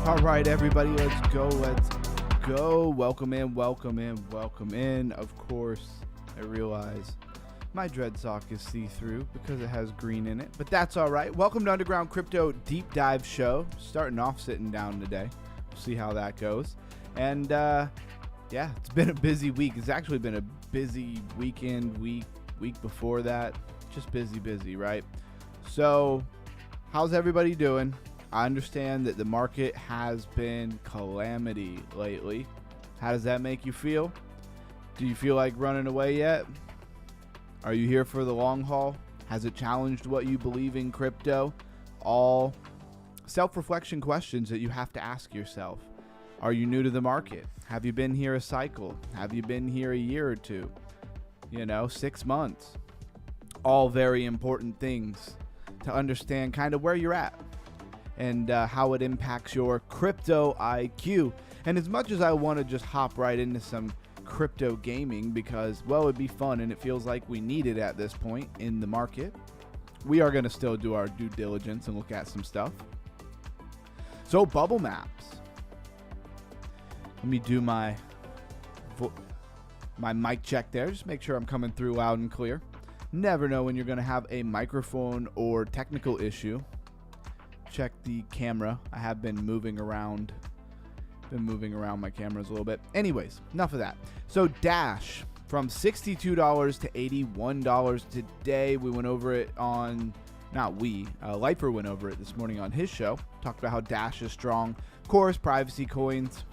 All right, everybody, let's go. Welcome in. Of course, I realize my dread sock is see-through because it has green in it, but that's all right. Welcome to Underground Crypto Deep Dive Show. Starting off sitting down today. We'll see how that goes. And yeah, it's been a busy week. It's actually been a busy weekend, week before that. Just busy, right? So, how's everybody doing? I understand that the market has been calamity lately. How does that make you feel? Do you feel like running away yet? Are you here for the long haul? Has it challenged what you believe in crypto? All self-reflection questions that you have to ask yourself. Are you new to the market? Have you been here a cycle? Have you been here a year or two? 6 months. All very important things to understand kind of where you're at and how it impacts your crypto IQ. And as much as I want to just hop right into some crypto gaming because, well, it'd be fun and it feels like we need it at this point in the market, we are going to still do our due diligence and look at some stuff. So, bubble maps. Let me do my mic check there. Just make sure I'm coming through loud and clear. Never know when you're going to have a microphone or technical issue. Check the camera. I have been moving around my cameras a little bit. Anyways, enough of that. So Dash from $62 to $81 today. We went over it on, Lifer went over it this morning on his show. Talked about how Dash is strong. Of course, privacy coins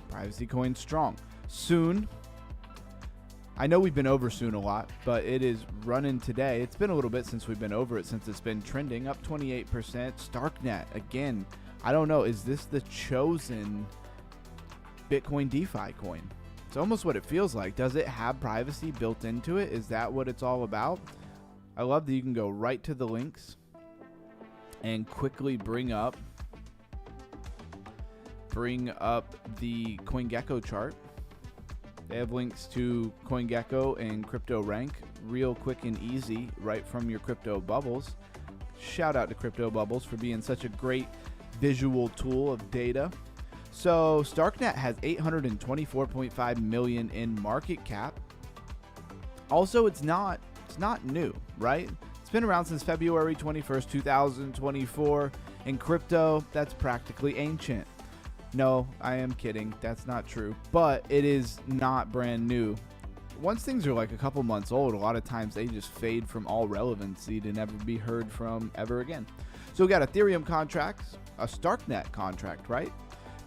strong. Soon. I know we've been over Soon a lot, but it is running today. It's been a little bit since we've been over it, since it's been trending, up 28%. Starknet, again, I don't know, is this the chosen Bitcoin DeFi coin? It's almost what it feels like. Does it have privacy built into it? Is that what it's all about? I love that you can go right to the links and quickly bring up the CoinGecko chart. They have links to CoinGecko and CryptoRank real quick and easy right from your crypto bubbles. Shout out to Crypto Bubbles for being such a great visual tool of data. So Starknet has 824.5 million in market cap. Also, it's not new, right? It's been around since February 21st, 2024. In crypto, that's practically ancient. No, I am kidding. That's not true. But it is not brand new. Once things are like a couple months old, a lot of times they just fade from all relevancy to never be heard from ever again. So we got Ethereum contracts, a Starknet contract, right?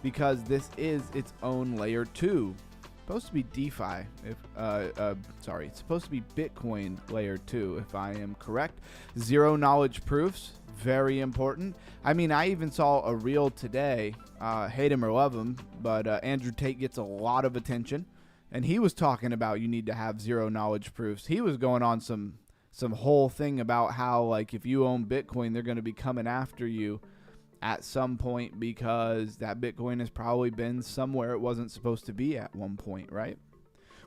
Because this is its own layer 2. Supposed to be DeFi. It's supposed to be Bitcoin layer 2, if I am correct. Zero knowledge proofs. Very important. I mean, I even saw a reel today, hate him or love him, but Andrew Tate gets a lot of attention, and he was talking about you need to have zero knowledge proofs. He was going on some whole thing about how, like, if you own Bitcoin, they're going to be coming after you at some point because that Bitcoin has probably been somewhere it wasn't supposed to be at one point, right?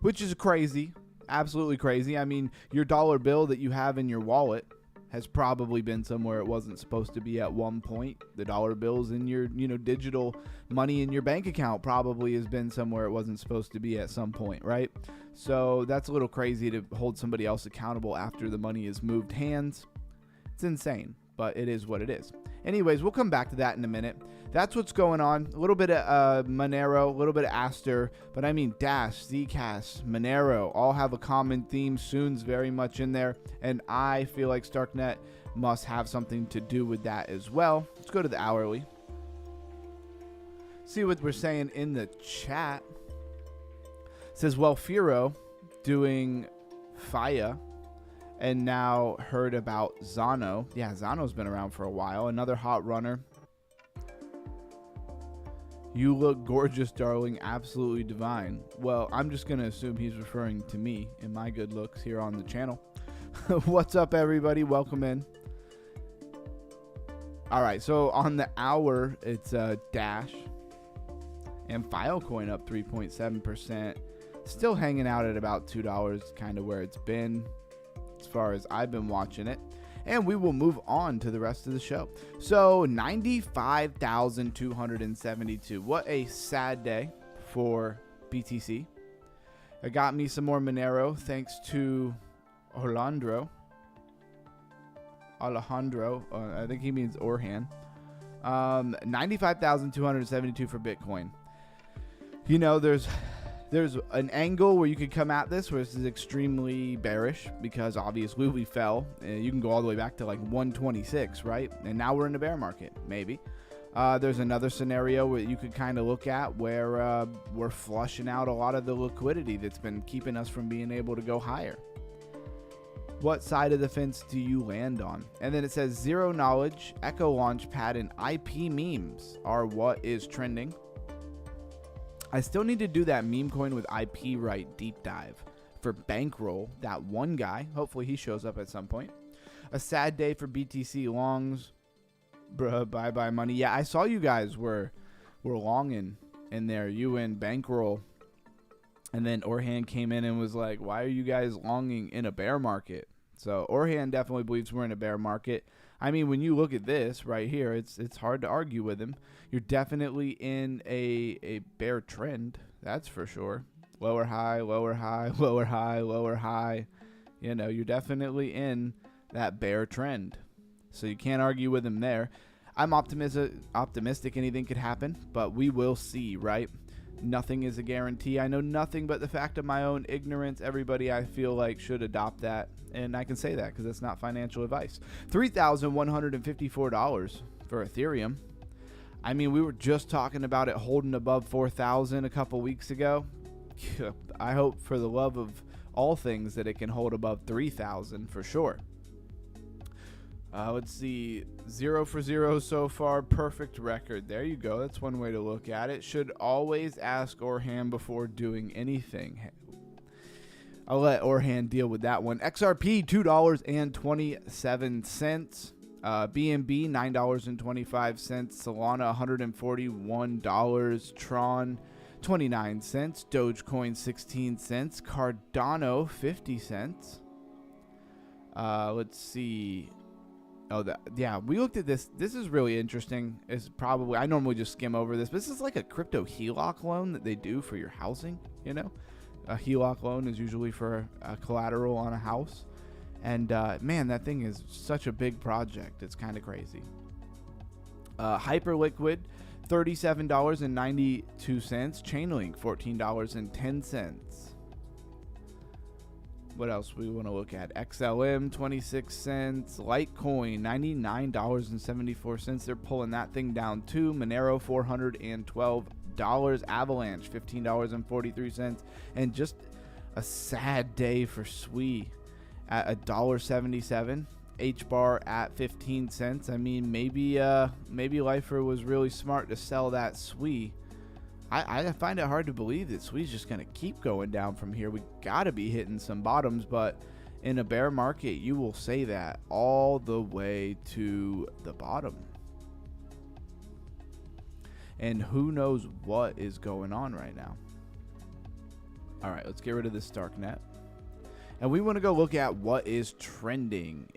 Which is crazy, absolutely crazy. I mean, your dollar bill that you have in your wallet has probably been somewhere it wasn't supposed to be at one point. The dollar bills in your, digital money in your bank account probably has been somewhere it wasn't supposed to be at some point, right? So that's a little crazy to hold somebody else accountable after the money has moved hands. It's insane, but it is what it is. Anyways, we'll come back to that in a minute. That's what's going on. A little bit of Monero, a little bit of Aster, but I mean Dash, Zcash, Monero all have a common theme. Soon's very much in there, and I feel like Starknet must have something to do with that as well. Let's go to the hourly. See what we're saying in the chat. It says, well, Firo doing Faya. And now heard about Zano. Yeah, Zano's been around for a while. Another hot runner. You look gorgeous, darling. Absolutely divine. Well, I'm just going to assume he's referring to me and my good looks here on the channel. What's up, everybody? Welcome in. All right, so on the hour, it's Dash. And Filecoin up 3.7%. Still hanging out at about $2, kind of where it's been as far as I've been watching it. and we will move on to the rest of the show. So 95,272. What a sad day for BTC. I got me some more Monero thanks to Alejandro. I think he means Orhan. 95,272 for Bitcoin. You know, there's an angle where you could come at this where this is extremely bearish because obviously we fell. You can go all the way back to like 126, right? And now we're in a bear market, maybe. There's another scenario where you could kind of look at where we're flushing out a lot of the liquidity that's been keeping us from being able to go higher. What side of the fence do you land on? And then it says zero knowledge, Echo Launchpad, and IP memes are what is trending. I still need to do that meme coin with IP right deep dive for Bankroll, that one guy. Hopefully he shows up at some point. A sad day for BTC longs. Bruh, bye-bye money. Yeah, I saw you guys were longing in there. You and Bankroll. And then Orhan came in and was like, why are you guys longing in a bear market? So Orhan definitely believes we're in a bear market. I mean, when you look at this right here, it's hard to argue with him. You're definitely in a bear trend, that's for sure. Lower high, lower high, lower high, lower high. You know, you're definitely in that bear trend. So you can't argue with him there. I'm optimistic anything could happen, but we will see, right? Nothing is a guarantee. I know nothing but the fact of my own ignorance. Everybody, I feel like, should adopt that. And I can say that because it's not financial advice. $3,154 for Ethereum. I mean, we were just talking about it holding above 4,000 a couple weeks ago. I hope for the love of all things that it can hold above 3,000 for sure. Let's see, 0 for 0 so far, perfect record. There you go. That's one way to look at it. Should always ask Orhan before doing anything. I'll let Orhan deal with that one. XRP, $2.27. BNB, $9.25. Solana, $141. Tron, 29 cents. Dogecoin, 16 cents. Cardano, 50 cents. Let's see. Oh, yeah, we looked at this. This is really interesting. It's probably, I normally just skim over this, but this is like a crypto HELOC loan that they do for your housing, you know? A HELOC loan is usually for a collateral on a house. And, man, that thing is such a big project. It's kind of crazy. Hyperliquid, $37.92. Chainlink, $14.10. What else we want to look at? XLM, 26 cents. Litecoin, $99.74. They're pulling that thing down too. Monero, $412. Avalanche, $15.43. And just a sad day for SWE at $1.77. HBAR at 15 cents. I mean, maybe Lifer was really smart to sell that SWE. I find it hard to believe that SWE's just going to keep going down from here. We got to be hitting some bottoms, but in a bear market, you will say that all the way to the bottom. And who knows what is going on right now. All right, let's get rid of this Starknet. And we want to go look at what is trending.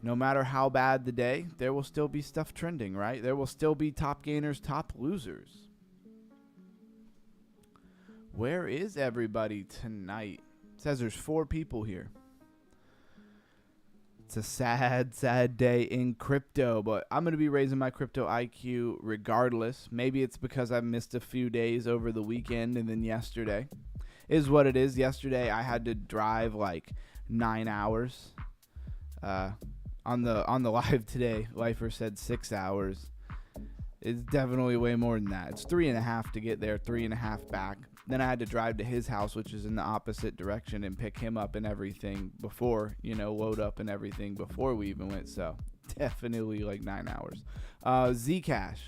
No matter how bad the day, there will still be stuff trending, right? There will still be top gainers, top losers. Where is everybody tonight? It says there's 4 people here. It's a sad, sad day in crypto, but I'm going to be raising my crypto IQ regardless. Maybe it's because I missed a few days over the weekend and then yesterday. Is what it is. Yesterday I had to drive like 9 hours. On the live today, Lifer said 6 hours. It's definitely way more than that. It's 3.5 to get there, 3.5 back. Then I had to drive to his house, which is in the opposite direction, and pick him up and everything before, load up and everything before we even went. So definitely like 9 hours. Zcash,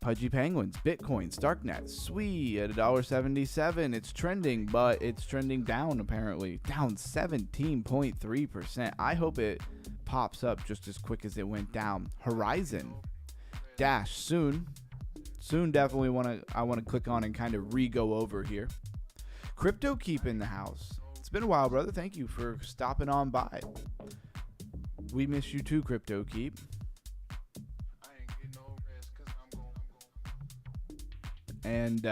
Pudgy Penguins, Bitcoin, Starknet, SWE at $1.77. It's trending, but it's trending down apparently. Down 17.3%. I hope it pops up just as quick as it went down. Horizon, Dash, soon definitely I want to click on and kind of re-go over here. Crypto Keep in the house. It's been a while, brother. Thank you for stopping on by. We miss you too, Crypto Keep. And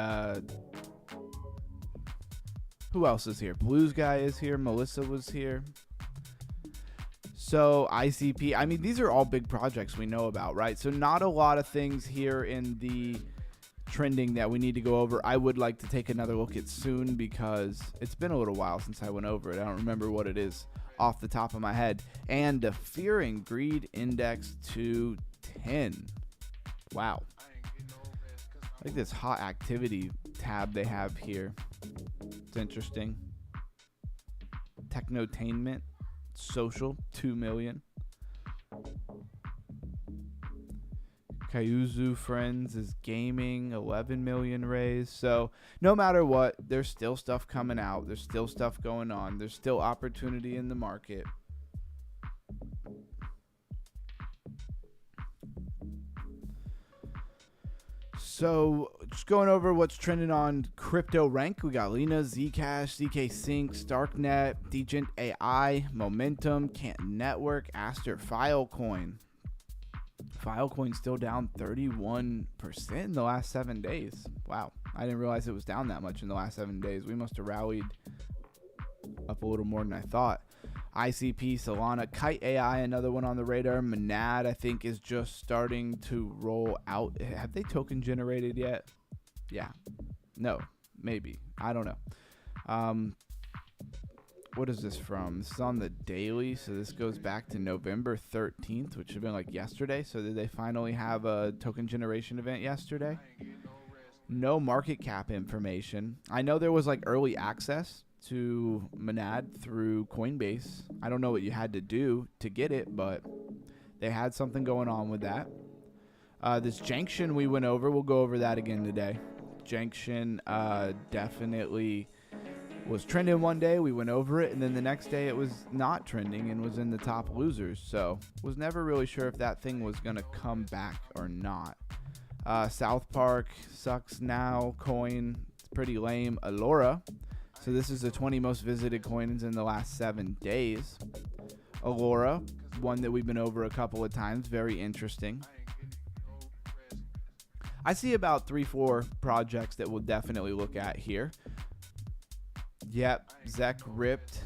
who else is here? Blues Guy is here. Melissa was here. So ICP, I mean, these are all big projects we know about, right? So not a lot of things here in the trending that we need to go over. I would like to take another look at soon because it's been a little while since I went over it. I don't remember what it is off the top of my head. And the Fear and Greed Index to 10. Wow. I like this hot activity tab they have here. It's interesting. Technotainment, social, 2 million. Kayuzu Friends is gaming, 11 million raised. So no matter what, there's still stuff coming out. There's still stuff going on. There's still opportunity in the market. So just going over what's trending on crypto rank. We got Lena, Zcash, ZK Sync, Starknet, Degent AI, Momentum, Canton Network, Aster, Filecoin. Filecoin still down 31% in the last 7 days. Wow. I didn't realize it was down that much in the last 7 days. We must have rallied up a little more than I thought. ICP, Solana, Kite AI, another one on the radar. Monad, I think, is just starting to roll out. Have they token generated yet? Yeah. No. Maybe. I don't know. What is this from? This is on the daily, so this goes back to November 13th, which should have been like yesterday. So did they finally have a token generation event yesterday? No market cap information. I know there was like early access to Monad through Coinbase. I don't know what you had to do to get it, but they had something going on with that. This Junction we went over, we'll go over that again today. Junction definitely was trending one day, we went over it, and then the next day it was not trending and was in the top losers. So was never really sure if that thing was going to come back or not. South Park sucks now. Coin, it's pretty lame. Allura. So this is the 20 most visited coins in the last 7 days. Allura, one that we've been over a couple of times. Very interesting. I see about 3-4 projects that we'll definitely look at here. Yep, Zek ripped.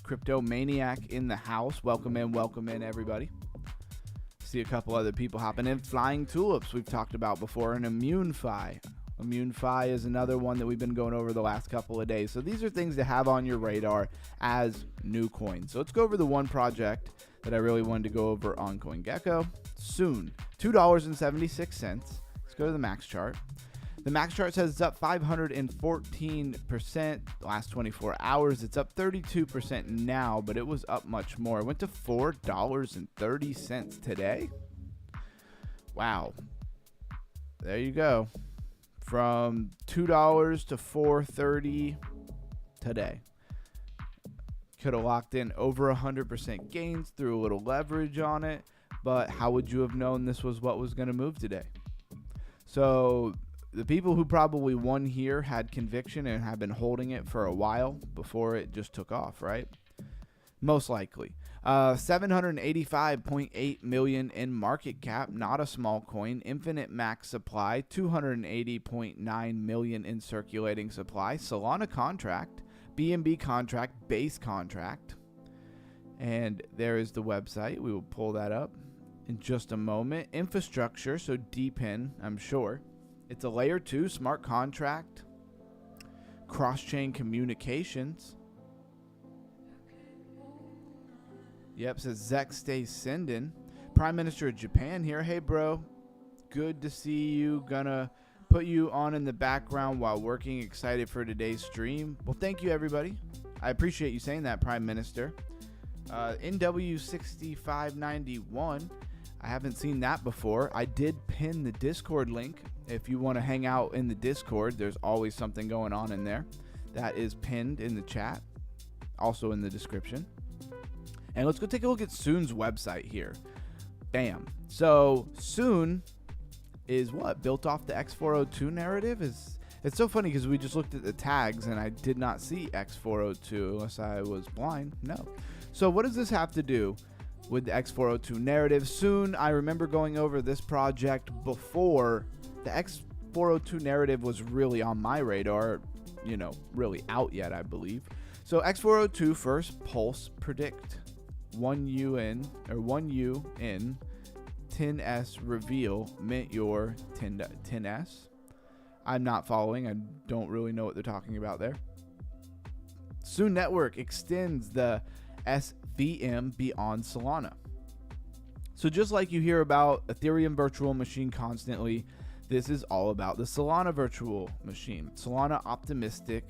Crypto Maniac in the house. Welcome in, everybody. See a couple other people hopping in. Flying Tulips, we've talked about before, and ImmuneFi. ImmuneFi is another one that we've been going over the last couple of days. So these are things to have on your radar as new coins. So let's go over the one project that I really wanted to go over on CoinGecko. Soon, $2.76. Let's go to the max chart. The max chart says it's up 514% the last 24 hours. It's up 32% now, but it was up much more. It went to $4.30 today. Wow. There you go. From $2 to $4.30 today. Could have locked in over 100% gains through a little leverage on it, but how would you have known this was what was going to move today? So the people who probably won here had conviction and have been holding it for a while before it just took off, right? Most likely. 785.8 million in market cap, not a small coin. Infinite max supply, 280.9 million in circulating supply. Solana contract, BNB contract, base contract. And there is the website. We will pull that up in just a moment. Infrastructure, so DPIN, I'm sure. It's a layer 2 smart contract. Cross-chain communications. Yep, says Zek stays sending. Prime Minister of Japan here. Hey, bro. Good to see you. Gonna put you on in the background while working. Excited for today's stream. Well, thank you, everybody. I appreciate you saying that, Prime Minister. NW6591. I haven't seen that before. I did pin the Discord link. If you want to hang out in the Discord, there's always something going on in there. That is pinned in the chat. Also in the description. And let's go take a look at Soon's website here. Bam. So Soon is what? Built off the X402 narrative? Is It's so funny because we just looked at the tags and I did not see X402 unless I was blind. No. So what does this have to do with the X402 narrative? Soon, I remember going over this project before the X402 narrative was really on my radar, you know, really out yet, I believe. So X402 first pulse predict 1U in 10S reveal mint your 10S. I'm not following. I don't really know what they're talking about there. Soon Network extends the SVM beyond Solana. So just like you hear about Ethereum virtual machine constantly, this is all about the Solana virtual machine. Solana optimistic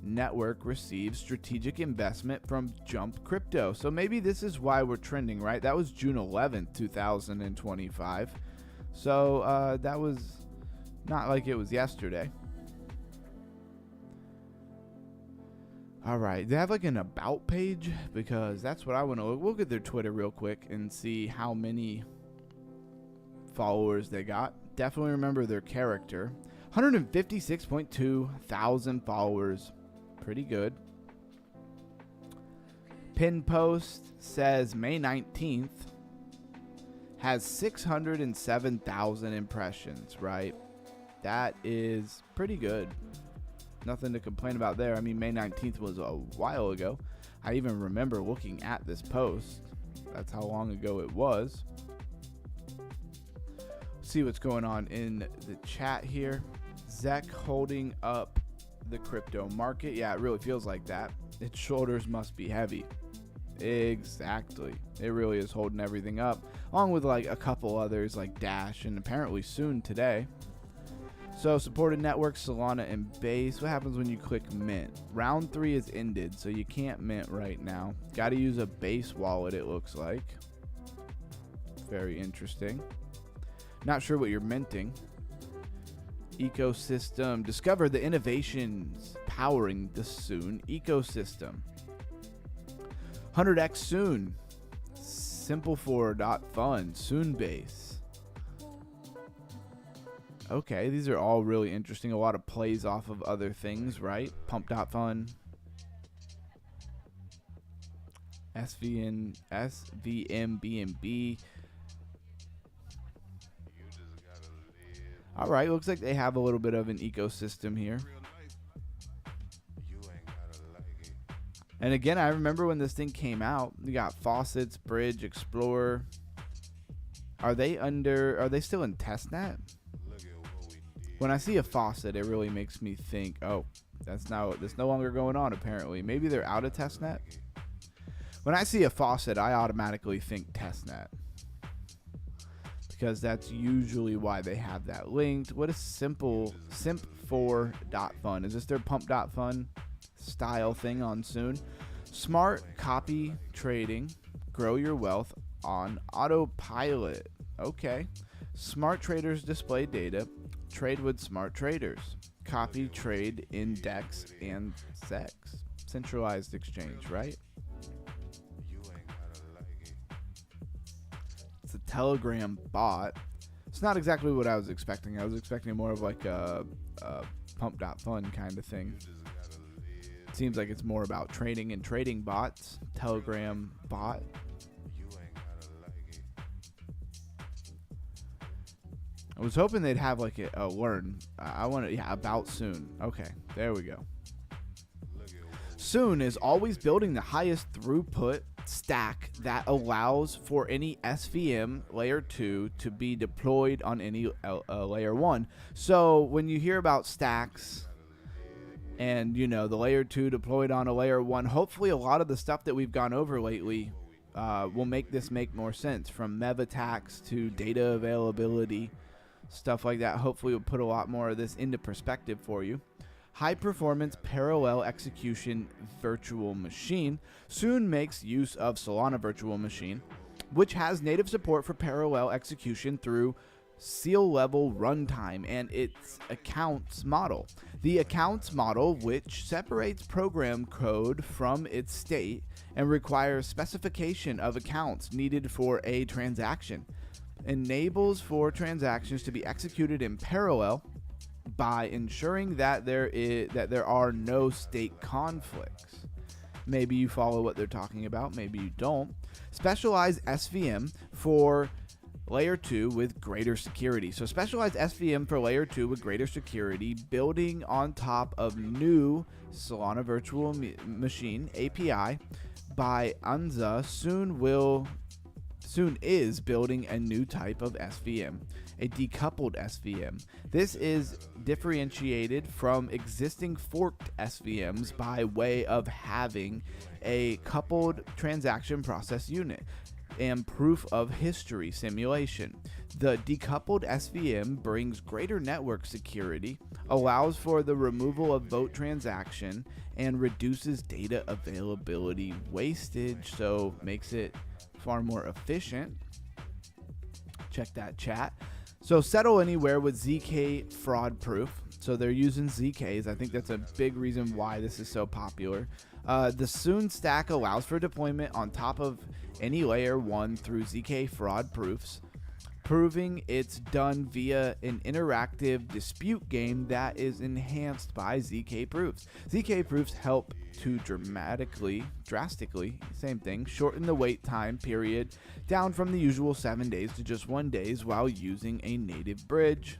network receives strategic investment from Jump Crypto. So maybe this is why we're trending, right? That was June 11th, 2025. So that was not like it was yesterday. All right, they have like an about page because that's what I want to look. We'll get their Twitter real quick and see how many followers they got. Definitely remember their character. 156.2 thousand followers. Pretty good. Pin post says May 19th has 607,000 impressions, right? That is pretty good. Nothing to complain about there. I mean, May 19th was a while ago. I even remember looking at this post. That's how long ago it was. See what's going on in the chat here. Zek holding up the crypto market. Yeah, it really feels like that. Its shoulders must be heavy. Exactly. It really is holding everything up, along with like a couple others like Dash and apparently soon today. So supported networks, Solana and Base. What happens when you click mint? Round 3 is ended, so you can't mint right now. Got to use a Base wallet, it looks like. Very interesting. Not sure what you're minting. Ecosystem. Discover the innovations powering the Soon ecosystem. 100x Soon. Simple4.fun. Soon Base. Okay, these are all really interesting. A lot of plays off of other things, right? Pump.fun. SVMBNB. All right, looks like they have a little bit of an ecosystem here. And again, I remember when this thing came out, you got Faucets, Bridge, Explorer. Are they still in testnet? When I see a faucet, it really makes me think, oh, that's no longer going on apparently. Maybe they're out of testnet. When I see a faucet, I automatically think testnet, because that's usually why they have that linked. What is simp4.fun? Is this their pump.fun style thing on Soon? Smart copy trading. Grow your wealth on autopilot. Okay. Smart traders display data. Trade with smart traders. Copy trade index and sex. Centralized exchange, right? It's a Telegram bot. It's not exactly what I was expecting. I was expecting more of like a pump.fun kind of thing. It seems like it's more about trading and trading bots. Telegram bot. I was hoping they'd have like a learn. I want to, yeah, about Soon. Okay, there we go. Soon is always building the highest throughput stack that allows for any SVM layer 2 to be deployed on any layer 1. So when you hear about stacks and, you know, the layer 2 deployed on a layer 1, hopefully a lot of the stuff that we've gone over lately will make this make more sense, from MEV attacks to data availability. Stuff like that. Hopefully we'll put a lot more of this into perspective for you. High performance parallel execution virtual machine. Soon makes use of Solana virtual machine, which has native support for parallel execution through seal level runtime and its accounts model. The accounts model, which separates program code from its state and requires specification of accounts needed for a transaction, enables for transactions to be executed in parallel by ensuring that there are no state conflicts. Maybe you follow what they're talking about, maybe you don't. Specialized SVM for Layer 2 with greater security. So specialized SVM for Layer 2 with greater security, building on top of new Solana Virtual Machine API by Anza soon is building a new type of SVM, a decoupled SVM. This is differentiated from existing forked SVMs by way of having a coupled transaction process unit and proof of history simulation. The decoupled SVM brings greater network security, allows for the removal of vote transaction, and reduces data availability wastage, so makes it far more efficient. Check that chat. So settle anywhere with ZK fraud proof. So they're using ZKs. I think that's a big reason why this is so popular. The Soon stack allows for deployment on top of any layer 1 through ZK fraud proofs, proving it's done via an interactive dispute game that is enhanced by ZK proofs. ZK proofs help to drastically, same thing, shorten the wait time period down from the usual 7 days to just 1 day while using a native bridge.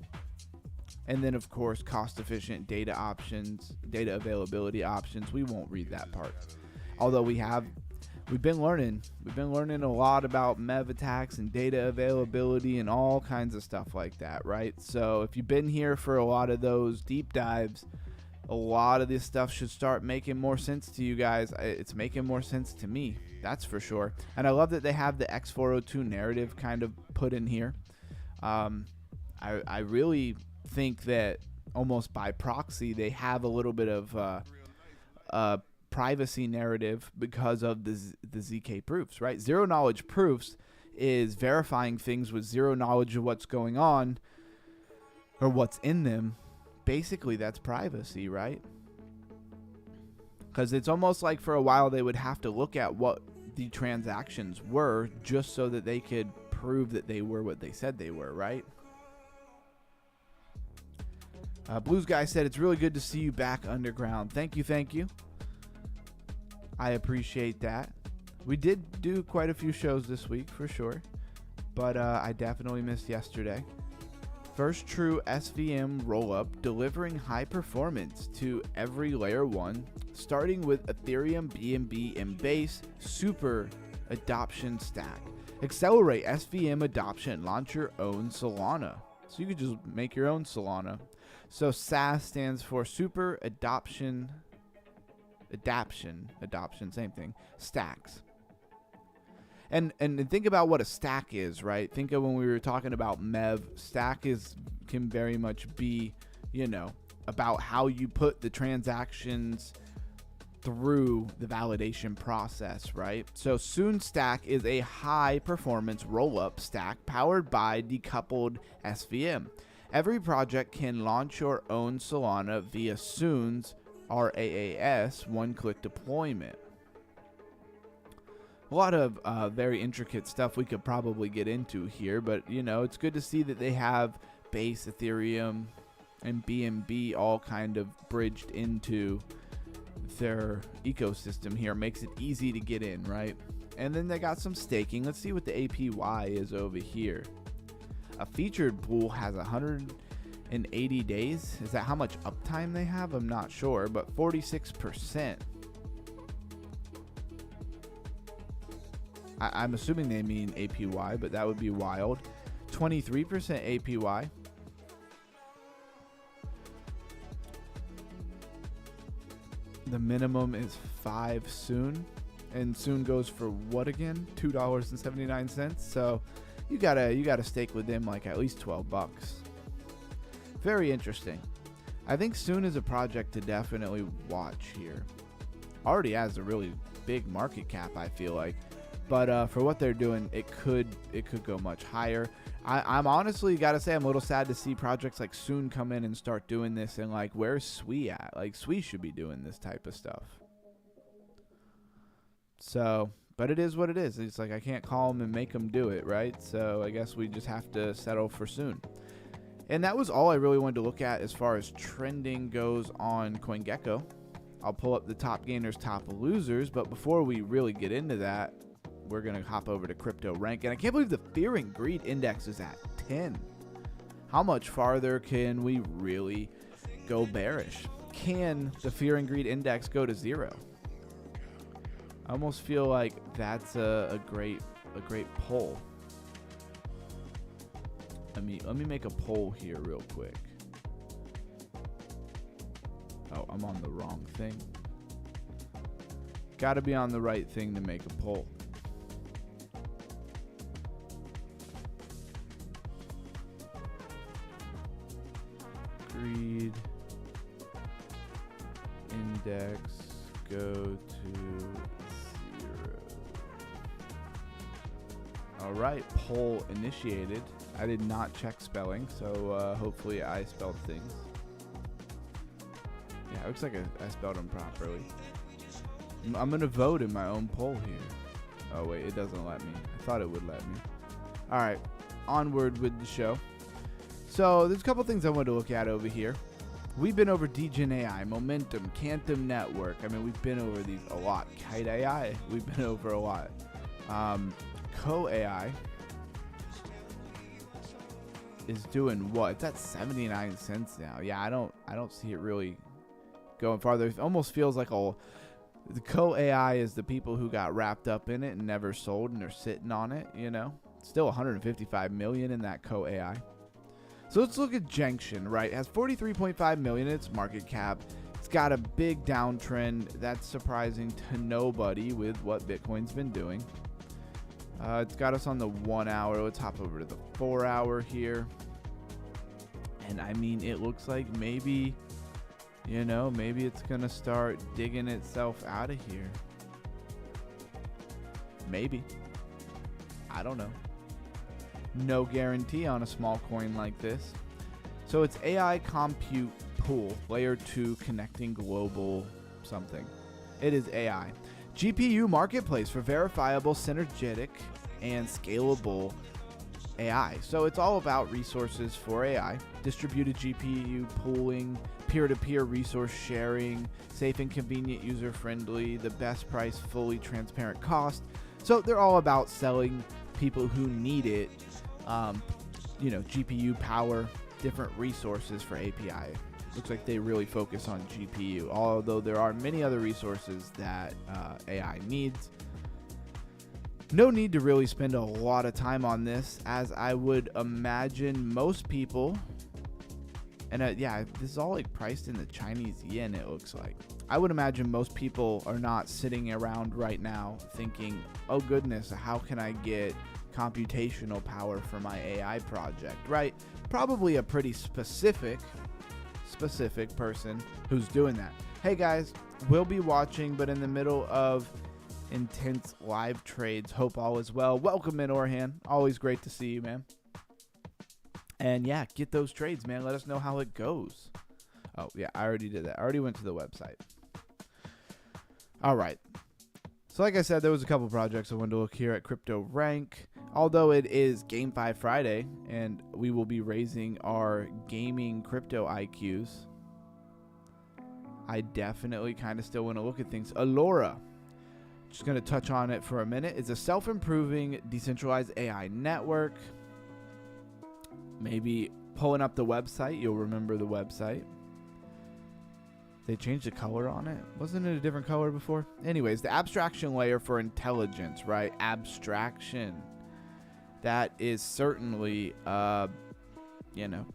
And then, of course, cost-efficient data options, data availability options. We won't read that part. Although we've been learning a lot about MEV attacks and data availability and all kinds of stuff like that, right? So if you've been here for a lot of those deep dives, a lot of this stuff should start making more sense to you guys. It's making more sense to me, that's for sure. And I love that they have the X402 narrative kind of put in here. I really think that almost by proxy they have a little bit of privacy narrative because of the ZK proofs, right? Zero knowledge proofs is verifying things with zero knowledge of what's going on or what's in them. Basically, that's privacy, right? Because it's almost like for a while they would have to look at what the transactions were just so that they could prove that they were what they said they were, right? Blues Guy said, it's really good to see you back underground. Thank you. I appreciate that. We did do quite a few shows this week for sure, but I definitely missed yesterday. First true SVM rollup delivering high performance to every layer 1, starting with Ethereum BNB and Base Super Adoption Stack. Accelerate SVM adoption, launch your own Solana. So you could just make your own Solana. So SAS stands for Super Adoption, same thing, stacks. And think about what a stack is, right? Think of when we were talking about MEV, stack can very much be, about how you put the transactions through the validation process, right? So Soon Stack is a high performance rollup stack powered by decoupled SVM. Every project can launch your own Solana via Soon's RAAS one-click deployment. A lot of very intricate stuff we could probably get into here, but it's good to see that they have Base, Ethereum, and BNB all kind of bridged into their ecosystem here. Makes it easy to get in, right? And then they got some staking. Let's see what the APY is over here. A featured pool has 180 days. Is that how much uptime they have? I'm not sure, but 46%. I'm assuming they mean APY, but that would be wild. 23% APY. The minimum is 5 Soon, and Soon goes for what again? $2.79. So you gotta stake with them like at least $12. Very interesting. I think Soon is a project to definitely watch here. Already has a really big market cap, I feel like. But for what they're doing, it could go much higher. I'm honestly gotta say I'm a little sad to see projects like Soon come in and start doing this, and like, where's Sui at? Like, Sui should be doing this type of stuff. So, but it is what it is. It's like I can't call them and make them do it, right? So I guess we just have to settle for Soon. And that was all I really wanted to look at as far as trending goes on CoinGecko. I'll pull up the top gainers, top losers, but before we really get into that, we're going to hop over to crypto rank. And I can't believe the fear and greed index is at 10. How much farther can we really go bearish? Can the fear and greed index go to 0? I almost feel like that's a great poll. Let me make a poll here real quick. Oh, I'm on the wrong thing. Got to be on the right thing to make a poll. Greed index go to 0. All right, poll initiated. I did not check spelling, so hopefully I spelled things. Yeah, it looks like I spelled them properly. I'm going to vote in my own poll here. Oh, wait, it doesn't let me. I thought it would let me. All right, onward with the show. So there's a couple things I wanted to look at over here. We've been over Degen AI, Momentum, Quantum Network. I mean, we've been over these a lot. Kite AI, we've been over a lot. Co AI is doing what? It's at 79 cents now. Yeah, I don't see it really going farther. It almost feels like the Co AI is the people who got wrapped up in it and never sold, and they're sitting on it, you know. Still 155 million in that Co AI. So let's look at Junction, right? It has 43.5 million in its market cap. It's got a big downtrend. That's surprising to nobody with what Bitcoin's been doing. It's got us on the 1 hour. Let's hop over to the 4 hour here. And I mean, it looks like maybe, you know, maybe it's going to start digging itself out of here. Maybe. I don't know. No guarantee on a small coin like this. So it's AI compute pool, layer 2 connecting global something. It is AI. GPU marketplace for verifiable, synergetic, and scalable AI. So it's all about resources for AI, distributed GPU pooling, peer-to-peer resource sharing, safe and convenient, user-friendly, the best price, fully transparent cost. So they're all about selling people who need it, you know, GPU power, different resources for API. Looks like they really focus on GPU, although there are many other resources that AI needs. No need to really spend a lot of time on this, as I would imagine most people, and yeah, this is all like priced in the Chinese yen, it looks like. I would imagine most people are not sitting around right now thinking, oh goodness, how can I get computational power for my AI project, right? Probably a pretty specific person who's doing that. Hey guys, we'll be watching, but in the middle of intense live trades. Hope all is well. Welcome in, Orhan. Always great to see you, man. And yeah, get those trades, man. Let us know how it goes. Oh yeah, I already did that. I already went to the website. All right. So like I said, there was a couple projects I wanted to look here at Crypto Rank. Although it is GameFi Friday, and we will be raising our gaming crypto IQs, I definitely kind of still want to look at things. Allura, just going to touch on it for a minute. It's a self-improving decentralized AI network. Maybe pulling up the website, you'll remember the website. They changed the color on it. Wasn't it a different color before? Anyways, the abstraction layer for intelligence, right? Abstraction. That is certainly, you know,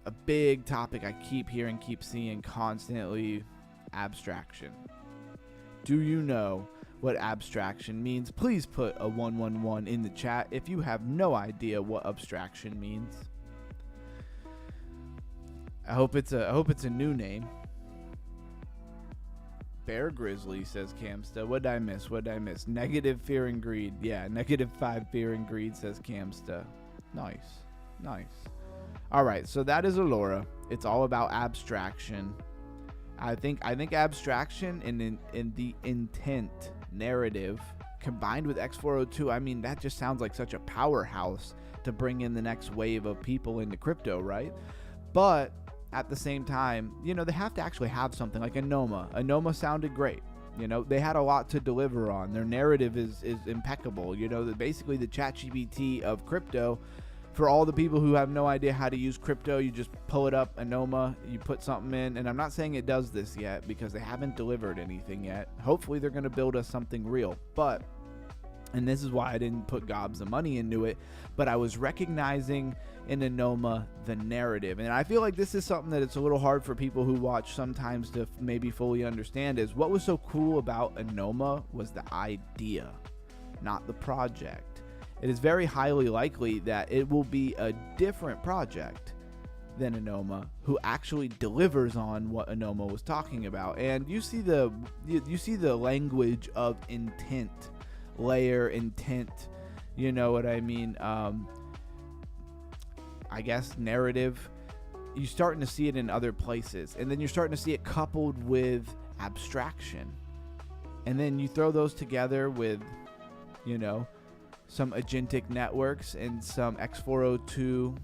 a big topic I keep hearing, keep seeing constantly. Abstraction. Do you know what abstraction means? Please put a 111 in the chat if you have no idea what abstraction means. I hope it's a new name. Bear Grizzly, says Camsta. What did I miss? Negative fear and greed. Yeah, -5 fear and greed, says Camsta. Nice. All right, so that is Allura. It's all about abstraction. I think abstraction in the intent narrative combined with X402. I mean, that just sounds like such a powerhouse to bring in the next wave of people into crypto, right? But at the same time, they have to actually have something like a Noma. A Noma sounded great. They had a lot to deliver on. Their narrative is impeccable. Basically the ChatGPT of crypto. For all the people who have no idea how to use crypto, you just pull it up, a Noma, you put something in. And I'm not saying it does this yet because they haven't delivered anything yet. Hopefully they're going to build us something real. And this is why I didn't put gobs of money into it, but I was recognizing in a Noma the narrative. And I feel like this is something that it's a little hard for people who watch sometimes to maybe fully understand, is what was so cool about a Noma was the idea, not the project. It is very highly likely that it will be a different project than a Noma who actually delivers on what a Noma was talking about. And you see the language of intent, layer intent, you know what I mean? I guess narrative. You're starting to see it in other places, and then you're starting to see it coupled with abstraction, and then you throw those together with some agentic networks and some X402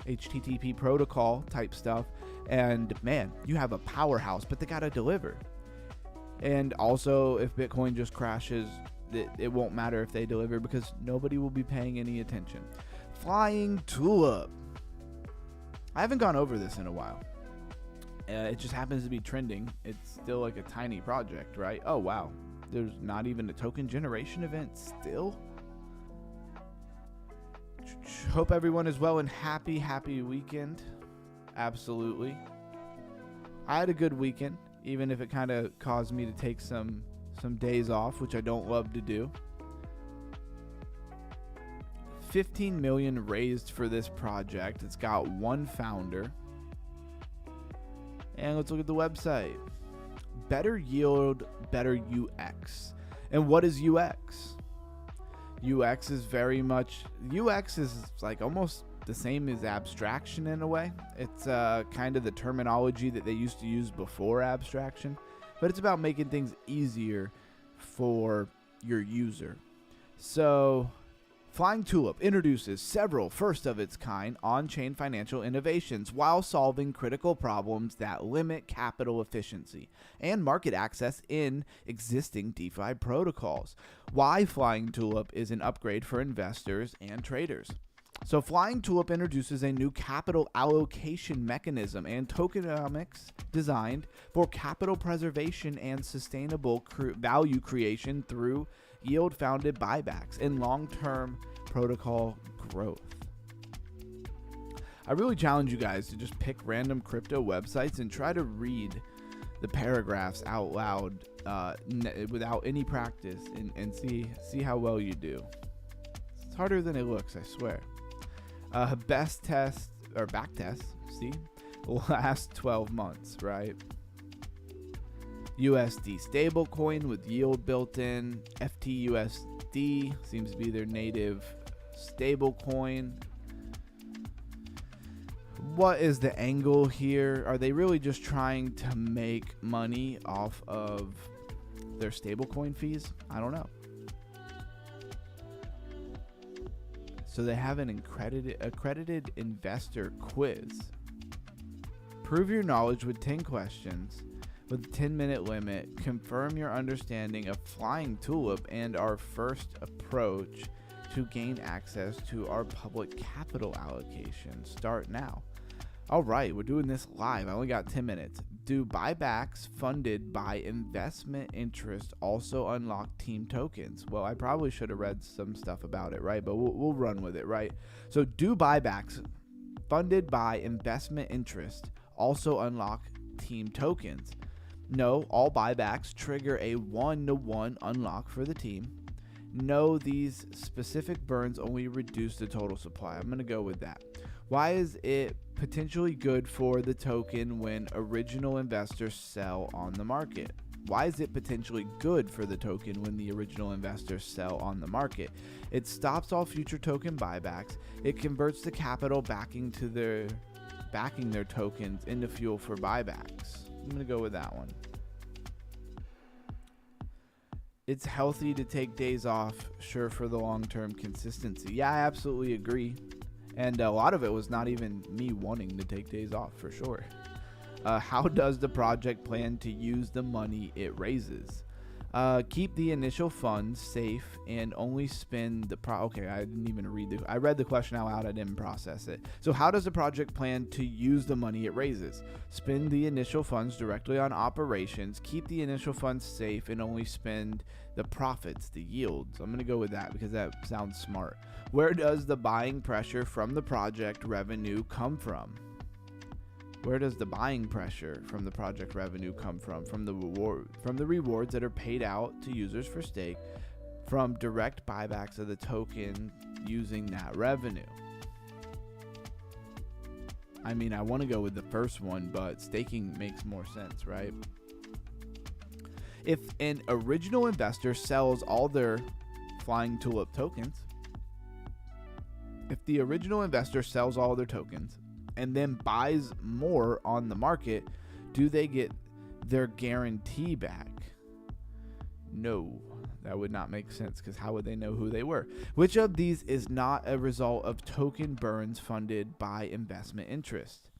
HTTP protocol type stuff, and man, you have a powerhouse. But they gotta deliver. And also, if Bitcoin just crashes, it won't matter if they deliver because nobody will be paying any attention. Flying tulip. I haven't gone over this in a while. It just happens to be trending. It's still like a tiny project, right? Oh, wow. There's not even a token generation event still. Hope everyone is well and happy weekend. Absolutely. I had a good weekend, even if it kind of caused me to take some days off, which I don't love to do. 15 million raised for this project. It's got one founder. And let's look at the website. Better yield, better UX. And what is UX? UX is like almost the same as abstraction in a way. It's kind of the terminology that they used to use before abstraction, but it's about making things easier for your user. So Flying Tulip introduces several first-of-its-kind on-chain financial innovations while solving critical problems that limit capital efficiency and market access in existing DeFi protocols. Why Flying Tulip is an upgrade for investors and traders. So Flying Tulip introduces a new capital allocation mechanism and tokenomics designed for capital preservation and sustainable value creation through yield-founded buybacks and long-term protocol growth. I really challenge you guys to just pick random crypto websites and try to read the paragraphs out loud without any practice and see how well you do. It's harder than it looks, I swear. Best test or back test, see, last 12 months, right? USD stablecoin with yield built in. FTUSD seems to be their native stablecoin. What is the angle here? Are they really just trying to make money off of their stablecoin fees? I don't know. So they have an accredited investor quiz. Prove your knowledge with 10 questions with a 10-minute limit. Confirm your understanding of Flying Tulip and our first approach to gain access to our public capital allocation. Start now. All right, we're doing this live. I only got 10 minutes. Do buybacks funded by investment interest also unlock team tokens? Well, I probably should have read some stuff about it, right? But we'll run with it, right? So do buybacks funded by investment interest also unlock team tokens? No, all buybacks trigger a 1-to-1 unlock for the team. No, these specific burns only reduce the total supply. I'm going to go with that. Why is it potentially good for the token when original investors sell on the market? Why is it potentially good for the token when the original investors sell on the market? It stops all future token buybacks. It converts the capital backing their tokens into fuel for buybacks. I'm going to go with that one. It's healthy to take days off, sure, for the long-term consistency. Yeah, I absolutely agree. And a lot of it was not even me wanting to take days off, for sure. How does the project plan to use the money it raises? Keep the initial funds safe and only spend the okay, I didn't even read I read the question out loud, I didn't process it. So how does the project plan to use the money it raises? Spend the initial funds directly on operations, keep the initial funds safe, and only spend the profits, the yields. I'm going to go with that because that sounds smart. Where does the buying pressure from the project revenue come from? Where does the buying pressure from the project revenue come from? From the rewards that are paid out to users for stake, from direct buybacks of the token using that revenue. I mean, I want to go with the first one, but staking makes more sense, right? If an original investor sells all their flying tulip tokens, if the original investor sells all their tokens and then buys more on the market, do they get their guarantee back? No, that would not make sense, because how would they know who they were? Which of these is not a result of token burns funded by investment interest?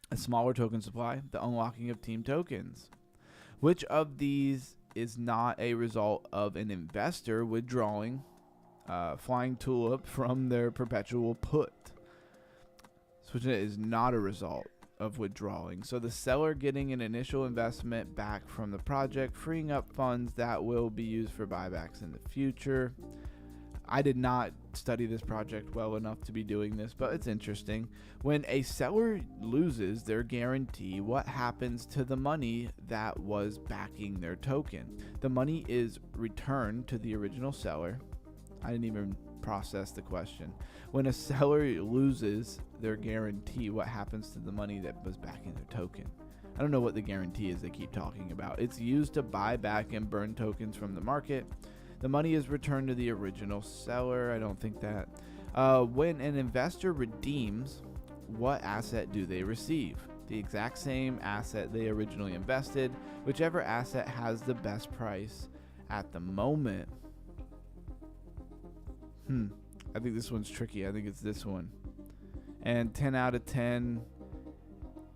A smaller token supply, the unlocking of team tokens. Which of these is not a result of an investor withdrawing flying tulip from their perpetual put? Which is not a result of withdrawing. So the seller getting an initial investment back from the project, freeing up funds that will be used for buybacks in the future. I did not study this project well enough to be doing this, but it's interesting. When a seller loses their guarantee, what happens to the money that was backing their token? The money is returned to the original seller. I didn't even process the question. When a seller loses their guarantee, what happens to the money that was backing their token? I don't know what the guarantee is they keep talking about. It's used to buy back and burn tokens from the market. The money is returned to the original seller. I don't think that. When an investor redeems, what asset do they receive? The exact same asset they originally invested, whichever asset has the best price at the moment. I think this one's tricky. I think it's this one. And 10 out of 10,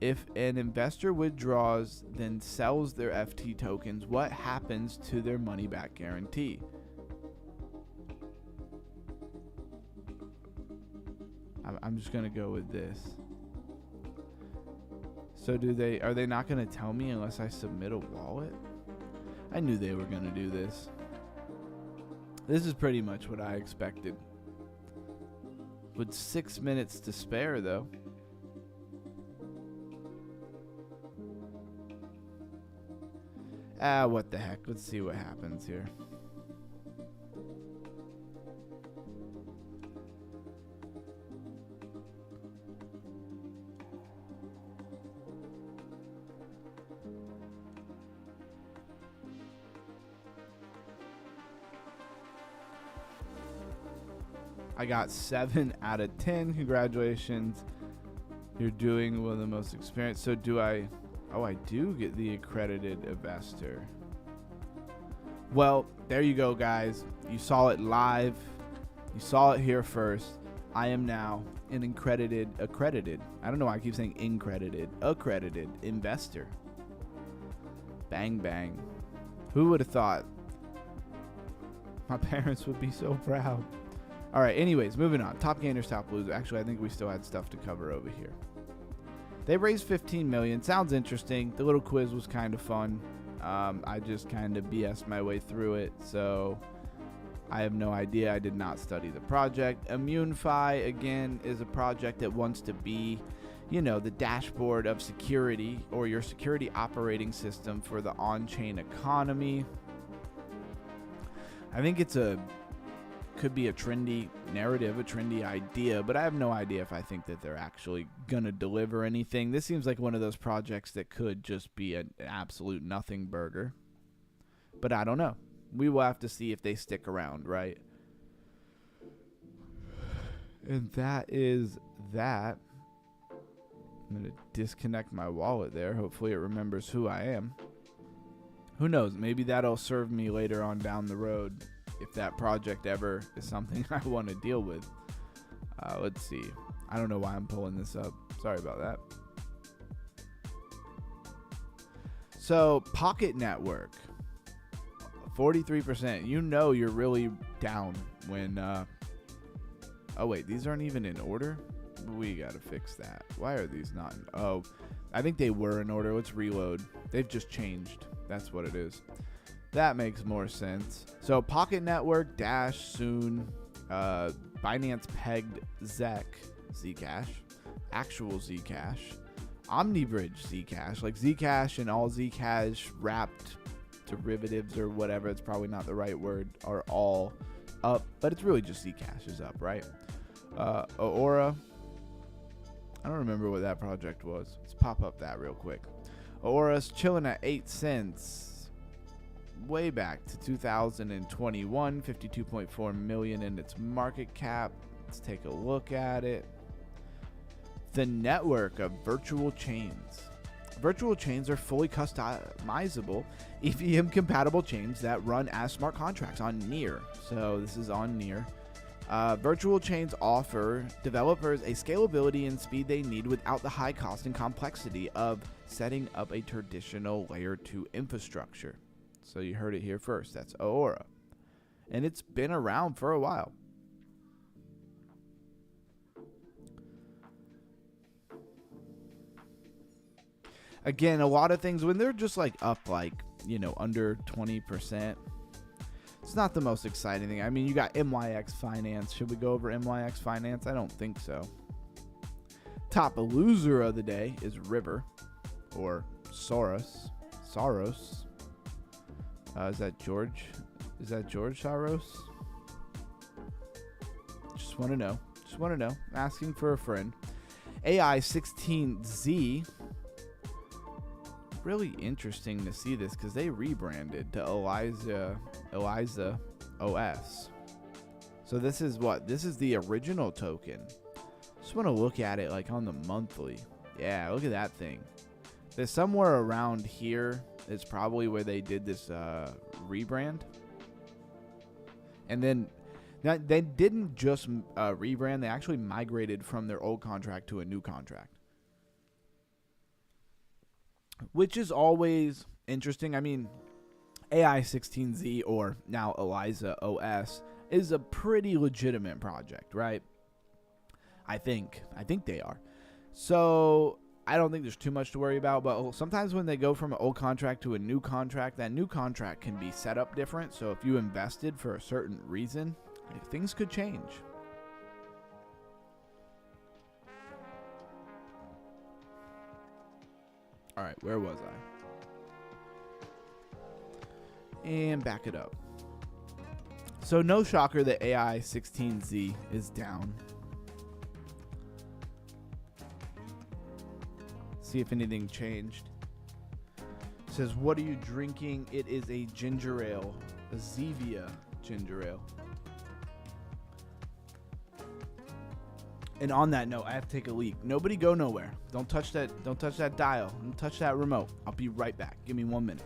if an investor withdraws, then sells their FT tokens, what happens to their money back guarantee? I'm just going to go with this. So are they not going to tell me unless I submit a wallet? I knew they were going to do this. This is pretty much what I expected. With 6 minutes to spare, though. What the heck? Let's see what happens here. I got 7 out of 10. Congratulations. You're doing one of the most experienced. So do I... Oh, I do get the accredited investor. Well, there you go, guys. You saw it live. You saw it here first. I am now an accredited. I don't know why I keep saying accredited investor. Bang, bang. Who would have thought? My parents would be so proud. All right, anyways, moving on. Top gainers, top losers. Actually, I think we still had stuff to cover over here. They raised 15 million. Sounds interesting. The little quiz was kind of fun. I just kind of BS'd my way through it, so I have no idea. I did not study the project. ImmuneFi, again, is a project that wants to be, the dashboard of security, or your security operating system for the on-chain economy. I think could be a trendy narrative, a trendy idea, but I have no idea if I think that they're actually gonna deliver anything. This seems like one of those projects that could just be an absolute nothing burger, but I don't know. We will have to see if they stick around, right? And that is that. I'm gonna disconnect my wallet there. Hopefully it remembers who I am. Who knows? Maybe that'll serve me later on down the road, if that project ever is something I want to deal with. Let's see. I don't know why I'm pulling this up. Sorry about that. So Pocket Network, 43%. You know you're really down when... oh, wait. These aren't even in order? We got to fix that. Why are these not in... Oh, I think they were in order. Let's reload. They've just changed. That's what it is. That makes more sense. So Pocket Network, Dash, Soon, Binance pegged Zec, Zcash, actual Zcash, OmniBridge Zcash, like Zcash and all Zcash wrapped derivatives or whatever, it's probably not the right word, are all up, but it's really just Zcash is up, right? Aura, I don't remember what that project was. Let's pop up that real quick. Aura's chilling at 8 cents. Way back to 2021, 52.4 million in its market cap. Let's take a look at it. The network of virtual chains. Virtual chains are fully customizable EVM compatible chains that run as smart contracts on Near. So this is on Near. Virtual chains offer developers a scalability and speed they need without the high cost and complexity of setting up a traditional layer 2 infrastructure. So you heard it here first. That's Aura. And it's been around for a while. Again, a lot of things, when they're just like up like, you know, under 20%, it's not the most exciting thing. I mean, you got MemeX Finance. Should we go over MemeX Finance? I don't think so. Top loser of the day is River, or Soros. Is that George? Is that George Soros? Just want to know. Just want to know. Asking for a friend. AI16Z. Really interesting to see this because they rebranded to Eliza OS. So this is what? This is the original token. Just want to look at it like on the monthly. Yeah, look at that thing. There's somewhere around here is probably where they did this rebrand. And then they didn't just rebrand, they actually migrated from their old contract to a new contract. Which is always interesting. I mean, AI16Z, or now Eliza OS, is a pretty legitimate project, right? I think they are. So I don't think there's too much to worry about, but sometimes when they go from an old contract to a new contract, that new contract can be set up different. So if you invested for a certain reason, things could change. All right, where was I? And back it up. So no shocker that AI16Z is down. See if anything changed. It says, what are you drinking? It is a ginger ale, a Zevia ginger ale. And on that note, I have to take a leak. Nobody go nowhere. Don't touch that. Don't touch that dial. Don't touch that remote. I'll be right back. Give me 1 minute.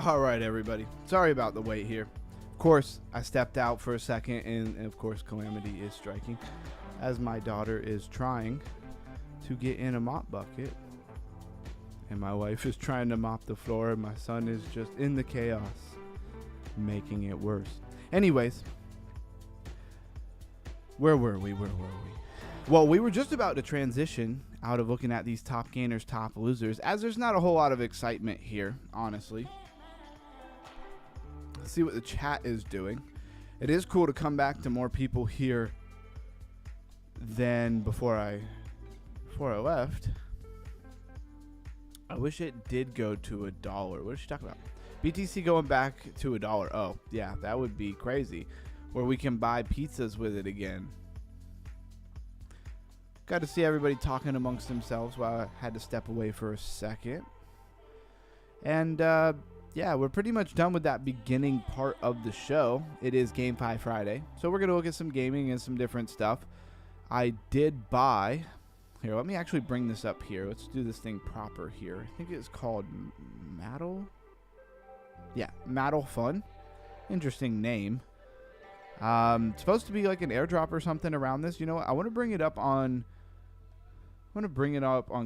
All right, everybody. Sorry about the wait here. Of course, I stepped out for a second, and of course, calamity is striking as my daughter is trying to get in a mop bucket, and my wife is trying to mop the floor, and my son is just in the chaos, making it worse. Anyways, where were we? Well, we were just about to transition out of looking at these top gainers, top losers, as there's not a whole lot of excitement here, honestly. Let's see what the chat is doing. It is cool to come back to more people here than before I left. I wish it did go to $1. What is she talking about? BTC going back to $1. Oh, yeah, that would be crazy. Where we can buy pizzas with it again. Got to see everybody talking amongst themselves while I had to step away for a second. And, yeah, we're pretty much done with that beginning part of the show. It is GameFi Friday. So we're going to look at some gaming and some different stuff. I did buy... Here, let me actually bring this up here. Let's do this thing proper here. I think it's called Maddle. Yeah, Maddle Fun. Interesting name. It's supposed to be like an airdrop or something around this. You know what? I want to bring it up on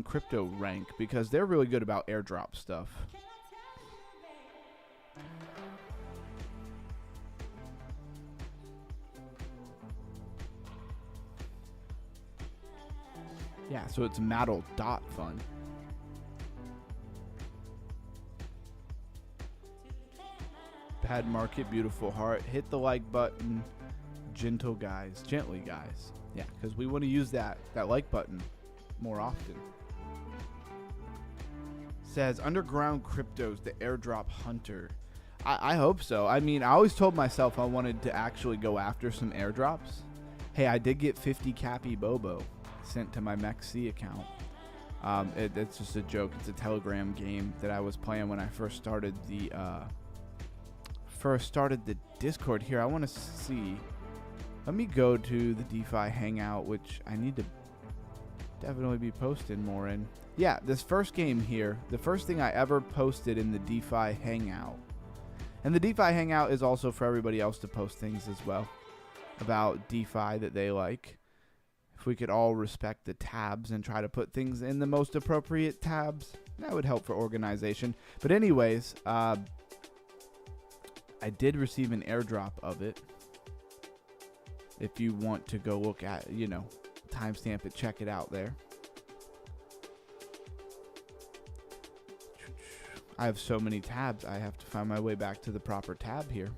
Crypto Rank because they're really good about airdrop stuff. Yeah, so it's Maddle.fun. Bad market, beautiful heart. Hit the like button, gently guys. Yeah, because we want to use that like button more often. Says underground cryptos, the airdrop hunter. I hope so. I mean, I always told myself I wanted to actually go after some airdrops. Hey, I did get 50 Cappy Bobo sent to my MemeX account. It's just a joke. It's a Telegram game that I was playing when I first started the Discord here. I want to see. Let me go to the DeFi Hangout, which I need to definitely be posting more in. Yeah, this first game here, the first thing I ever posted in the DeFi Hangout. And the DeFi Hangout is also for everybody else to post things as well about DeFi that they like. If we could all respect the tabs and try to put things in the most appropriate tabs, that would help for organization. But anyways, I did receive an airdrop of it. If you want to go look at, timestamp it, check it out there. I have so many tabs, I have to find my way back to the proper tab here.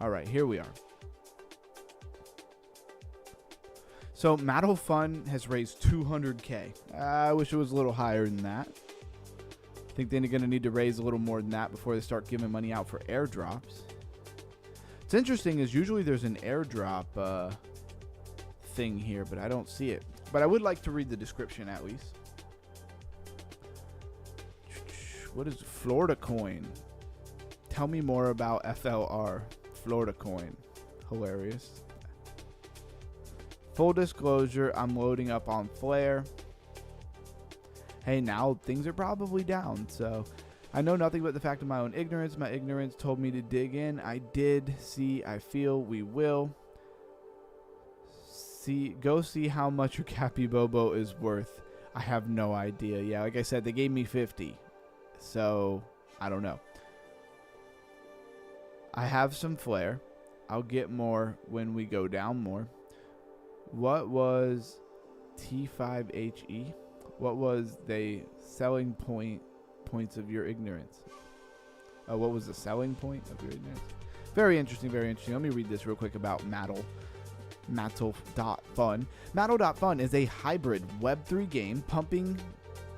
All right, here we are. So Maddle Fun has raised 200K. I wish it was a little higher than that. I think they're going to need to raise a little more than that before they start giving money out for airdrops. What's interesting is usually there's an airdrop thing here, but I don't see it. But I would like to read the description at least. What is Florida Coin? Tell me more about FLR. Florida Coin. Hilarious. Full disclosure, I'm loading up on Flare. Hey, now things are probably down, so I know nothing but the fact of my own ignorance. My ignorance told me to dig in. I did. See, I feel we will. Go see how much your Cappy Bobo is worth. I have no idea. Yeah, like I said, they gave me 50. So, I don't know. I have some Flare. I'll get more when we go down more. What was T5HE? What was the selling points of your ignorance? What was the selling point of your ignorance? Very interesting, very interesting. Let me read this real quick about Maddle. Maddle.fun. Maddle.fun is a hybrid Web3 game pumping...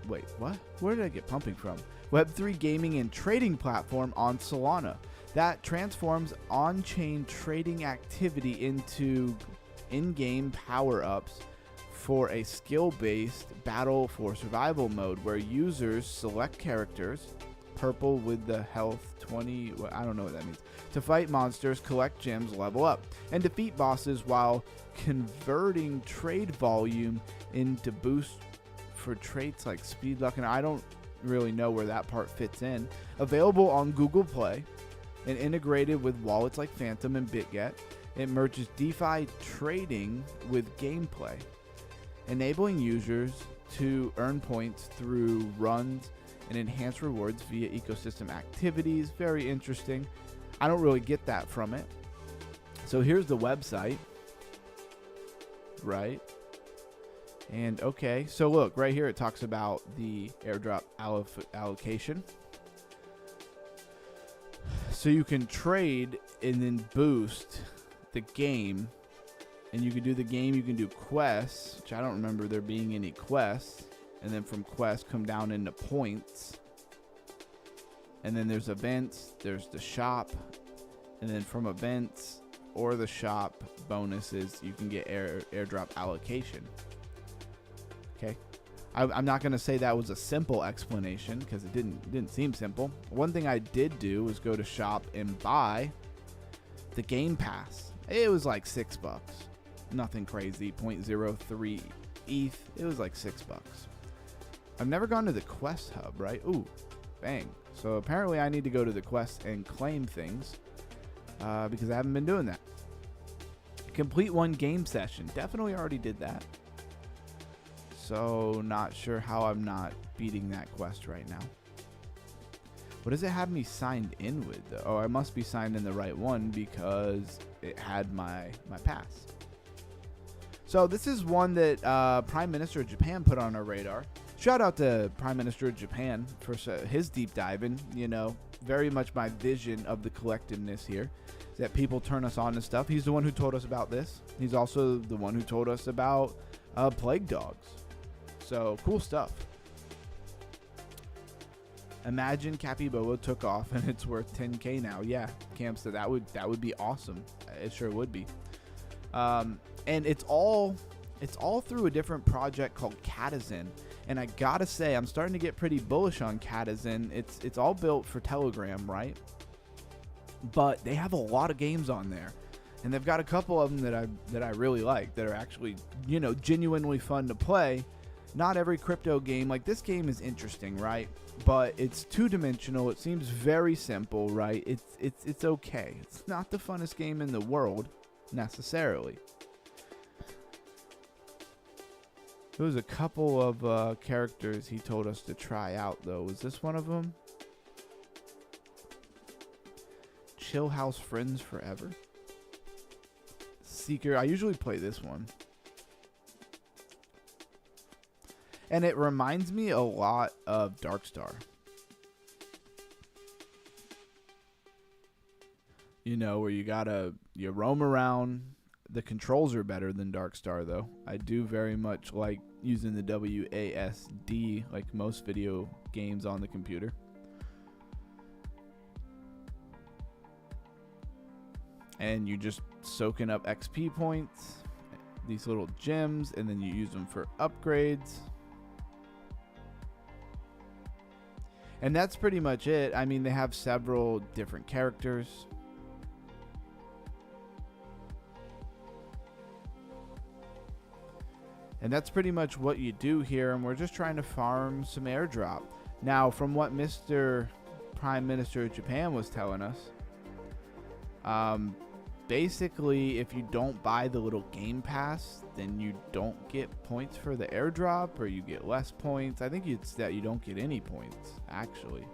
Wait, what? Where did I get pumping from? Web3 gaming and trading platform on Solana that transforms on-chain trading activity into in-game power-ups for a skill-based battle for survival mode where users select characters, purple with the health 20, well, I don't know what that means, to fight monsters, collect gems, level up, and defeat bosses while converting trade volume into boost for traits like speed, luck, and I don't really know where that part fits in. Available on Google Play and integrated with wallets like Phantom and BitGet. It merges DeFi trading with gameplay, enabling users to earn points through runs and enhance rewards via ecosystem activities. Very interesting. I don't really get that from it. So here's the website, right? And okay, so look, right here it talks about the airdrop allocation. So you can trade and then boost the game, and you can do the game, you can do quests, which I don't remember there being any quests, and then from quests come down into points, and then there's events, there's the shop, and then from events or the shop bonuses you can get airdrop allocation. Okay, I'm not going to say that was a simple explanation because it didn't seem simple. One thing I did do was go to shop and buy the game pass. It was like $6, nothing crazy. 0.03 ETH. It was like $6. I've never gone to the quest hub, right? Ooh, bang. So apparently I need to go to the quest and claim things because I haven't been doing that. Complete one game session. Definitely already did that. So not sure how I'm not beating that quest right now. What does it have me signed in with though? Oh, I must be signed in the right one because it had my pass. So this is one that Prime Minister of Japan put on our radar. Shout out to Prime Minister of Japan for his deep diving. You know, very much my vision of the collectiveness here is that people turn us on to stuff. He's the one who told us about this. He's also the one who told us about plague dogs. So cool stuff. Imagine Capyboa took off and it's worth 10K now. Yeah, Cam said that would be awesome. It sure would be. And it's all through a different project called Catizen. And I gotta say, I'm starting to get pretty bullish on Catizen. It's all built for Telegram, right? But they have a lot of games on there, and they've got a couple of them that I really like, that are actually, you know, genuinely fun to play. Not every crypto game, like this game is interesting, right? But it's two-dimensional. It seems very simple, right? It's okay. It's not the funnest game in the world necessarily. There was a couple of characters he told us to try out, though. Was this one of them? Chill House Friends Forever. Seeker. I usually play this one. And it reminds me a lot of Darkstar. You know, where you roam around. The controls are better than Darkstar, though. I do very much like using the WASD, like most video games on the computer. And you're just soaking up XP points, these little gems, and then you use them for upgrades. And that's pretty much it. I mean, they have several different characters. And that's pretty much what you do here, and we're just trying to farm some airdrop. Now, from what Mr. Prime Minister of Japan was telling us, basically, if you don't buy the little game pass, then you don't get points for the airdrop, or you get less points. I think it's that you don't get any points, actually.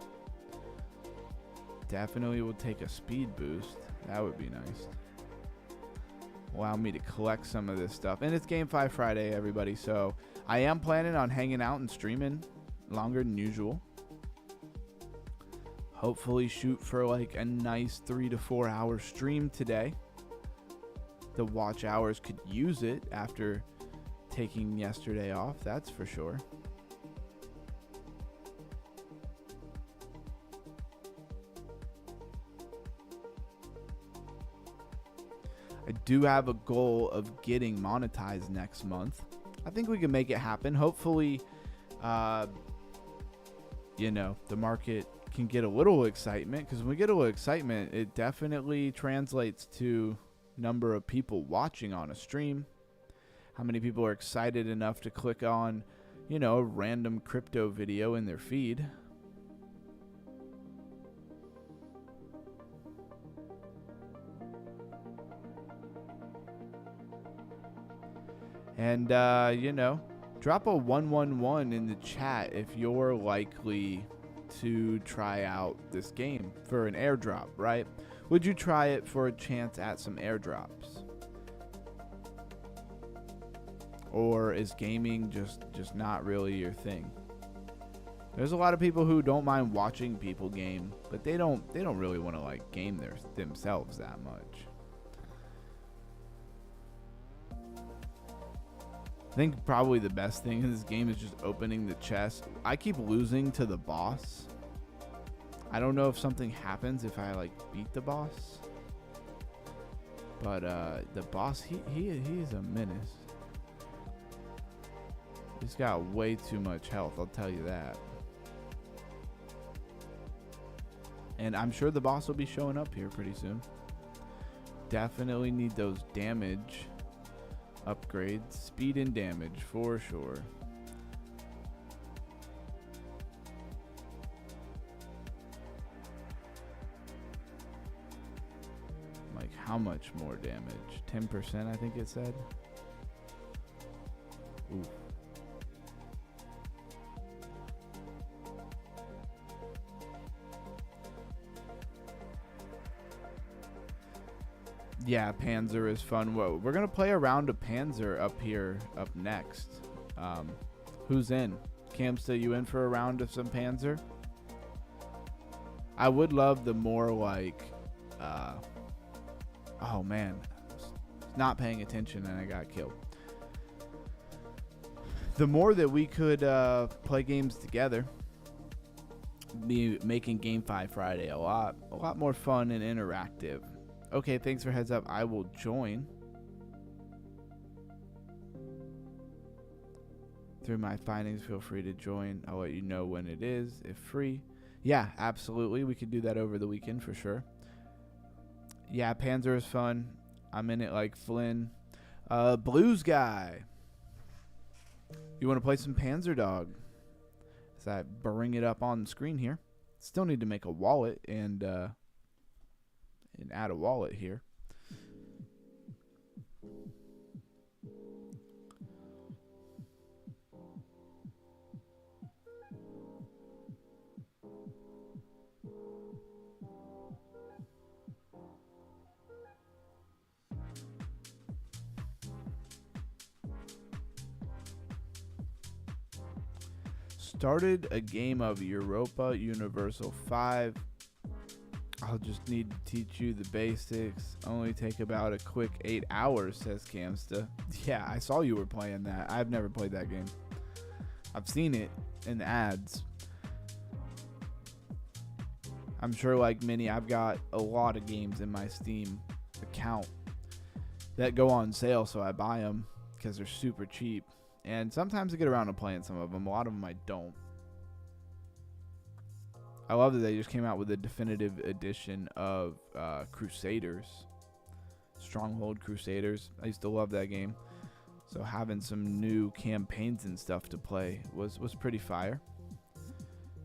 Definitely will take a speed boost. That would be nice. Allow me to collect some of this stuff. And it's GameFi Friday, everybody, so I am planning on hanging out and streaming longer than usual. Hopefully shoot for like a nice 3 to 4 hour stream today. The watch hours could use it after taking yesterday off, that's for sure. I do have a goal of getting monetized next month. I think we can make it happen. Hopefully, you know, the market can get a little excitement, because when we get a little excitement, it definitely translates to number of people watching on a stream. How many people are excited enough to click on, you know, a random crypto video in their feed. And, you know, drop a 111 in the chat if you're likely to try out this game for an airdrop, right? Would you try it for a chance at some airdrops? Or is gaming just not really your thing? There's a lot of people who don't mind watching people game, but they don't really want to like game themselves that much. I think probably the best thing in this game is just opening the chest. I keep losing to the boss. I don't know if something happens if I like beat the boss. But the boss, he's a menace. He's got way too much health, I'll tell you that. And I'm sure the boss will be showing up here pretty soon. Definitely need those damage upgrades, speed and damage for sure. Like, how how much more damage? 10%, I think it said. Ooh. Yeah, Panzer is fun. Whoa, we're going to play a round of Panzer up here, up next. Who's in? Camsta, you in for a round of some Panzer? I would love the more like, oh man, I was not paying attention and I got killed. The more that we could play games together, be making GameFi Friday a lot more fun and interactive. Okay, thanks for heads up. I will join through my findings. Feel free to join. I'll let you know when it is, if free. Yeah, absolutely. We could do that over the weekend for sure. Yeah, Panzer is fun. I'm in it like Flynn. Blues guy. You want to play some Panzer Dog? As I bring it up on the screen here. Still need to make a wallet and add a wallet here. Started a game of Europa Universal 5. I'll just need to teach you the basics. Only take about a quick 8 hours, says Camsta. Yeah, I saw you were playing that. I've never played that game. I've seen it in the ads. I'm sure like many, I've got a lot of games in my Steam account that go on sale, so I buy them because they're super cheap. And sometimes I get around to playing some of them. A lot of them I don't. I love that they just came out with a definitive edition of Crusaders. Stronghold Crusaders. I used to love that game. So having some new campaigns and stuff to play was pretty fire.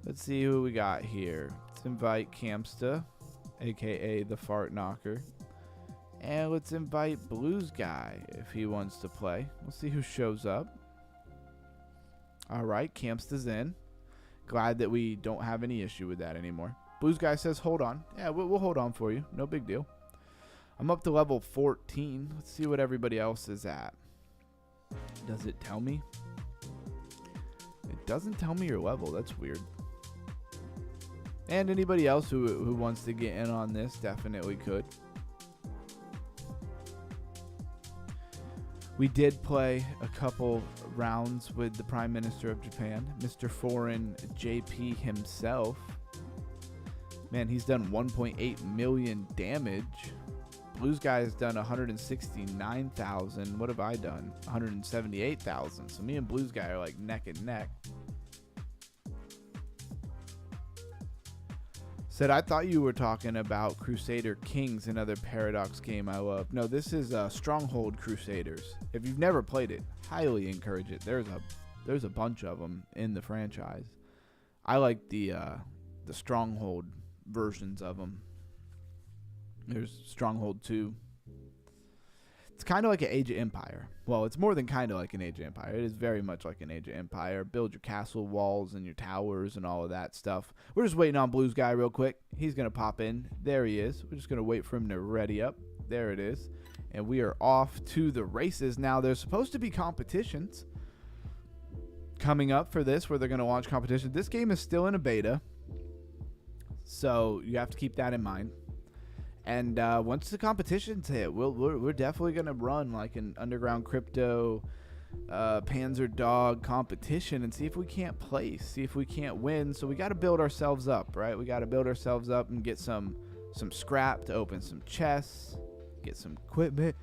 Let's see who we got here. Let's invite Camsta, a.k.a. the Fart Knocker. And let's invite Blues Guy if he wants to play. We'll see who shows up. All right, Camsta's in. Glad that we don't have any issue with that anymore. Blues Guy says, hold on. Yeah, we'll hold on for you. No big deal. I'm up to level 14. Let's see what everybody else is at. Does it tell me? It doesn't tell me your level. That's weird. And anybody else who wants to get in on this definitely could. We did play a couple rounds with the Prime Minister of Japan, Mr. Foreign JP himself. Man, he's done 1.8 million damage. Blues Guy has done 169,000. What have I done? 178,000. So me and Blues Guy are like neck and neck. Said, I thought you were talking about Crusader Kings, another Paradox game I love. No, this is Stronghold Crusaders. If you've never played it, highly encourage it. There's a bunch of them in the franchise. I like the Stronghold versions of them. There's Stronghold 2. It's kind of like an Age of Empire. Well, it's more than kind of like an Age of Empire. It is very much like an Age of Empire. Build your castle walls and your towers and all of that stuff. We're just waiting on Blues Guy real quick. He's going to pop in. There he is. We're just going to wait for him to ready up. There it is. And we are off to the races. Now, there's supposed to be competitions coming up for this where they're going to launch competition. This game is still in a beta, so you have to keep that in mind. And once the competitions hit, we're definitely going to run like an underground crypto Panzer Dog competition and see if we can't place, see if we can't win. So we got to build ourselves up, right? We got to build ourselves up and get some scrap to open some chests, get some equipment.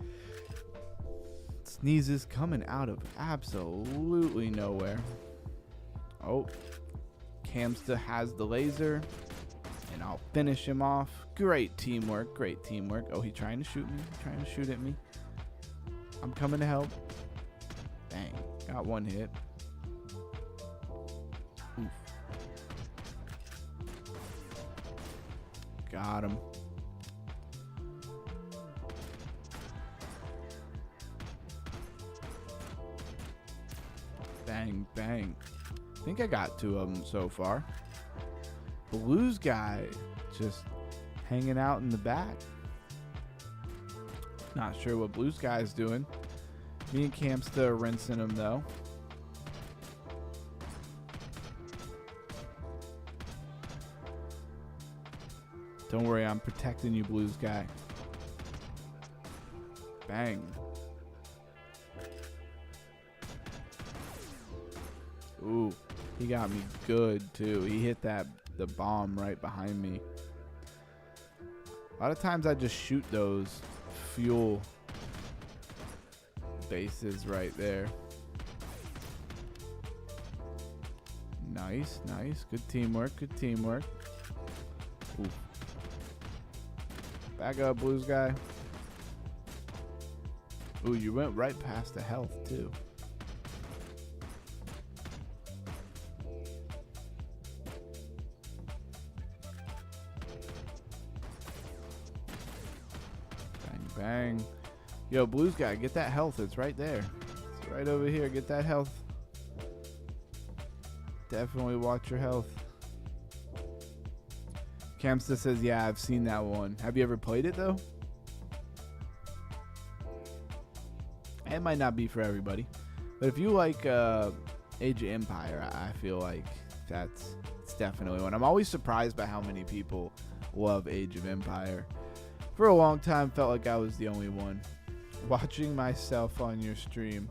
Sneezes coming out of absolutely nowhere. Oh, Camsta has the laser. And I'll finish him off. Great teamwork. Great teamwork. Oh, he's trying to shoot me. Trying to shoot at me. I'm coming to help. Dang. Got one hit. Oof. Got him. Bang, bang. I think I got 2 of them so far. Blues guy just hanging out in the back. Not sure what Blues guy is doing. Me and Camsta are rinsing him though. Don't worry, I'm protecting you, Blues guy. Bang. Ooh, he got me good too. He hit the bomb right behind me. A lot of times I just shoot those fuel bases right there. Nice, nice. Good teamwork, good teamwork. Ooh. Back up, Blues guy. Ooh, you went right past the health too. Bang, bang. Yo, Blues guy, get that health. It's right there. It's right over here. Get that health. Definitely watch your health. Camsta says, yeah, I've seen that one. Have you ever played it, though? It might not be for everybody. But if you like Age of Empire, I feel like it's definitely one. I'm always surprised by how many people love Age of Empire. For a long time, felt like I was the only one. Watching myself on your stream.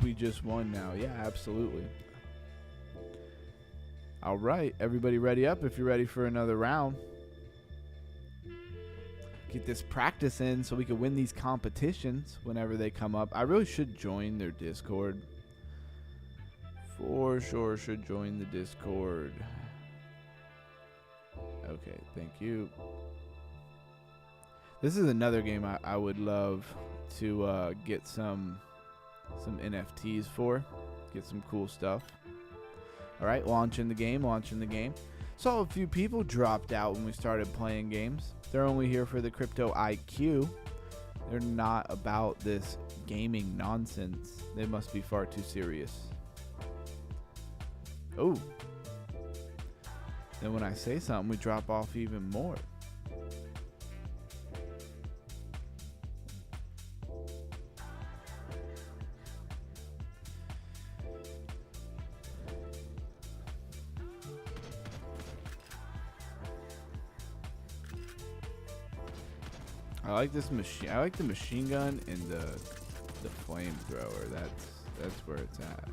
We just won now. Yeah, absolutely. All right, everybody ready up if you're ready for another round. Get this practice in so we can win these competitions whenever they come up. I really should join their Discord. For sure should join the Discord. Okay, thank you. This is another game I would love to get some NFTs for. Get some cool stuff. All right, launching the game, launching the game. Saw a few people dropped out when we started playing games. They're only here for the crypto IQ. They're not about this gaming nonsense. They must be far too serious. Oh. Then when I say something, we drop off even more. I like this machine. I like the machine gun and the flamethrower. That's where it's at.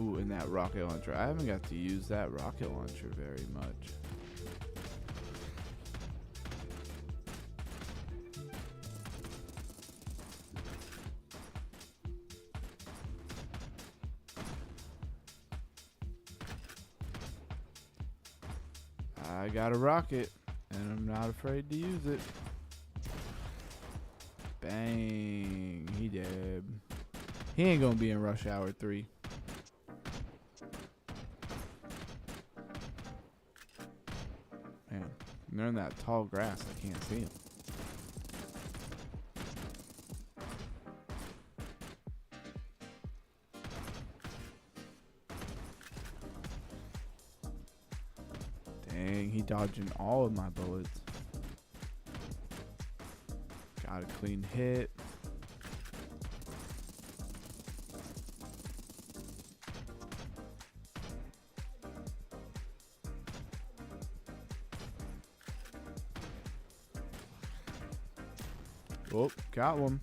Ooh, and that rocket launcher. I haven't got to use that rocket launcher very much. I got a rocket, and I'm not afraid to use it. Bang. He dead. He ain't gonna be in Rush Hour 3. Man, they're in that tall grass. I can't see him. Dang, he dodging all of my bullets. Got a clean hit. Oh, got one.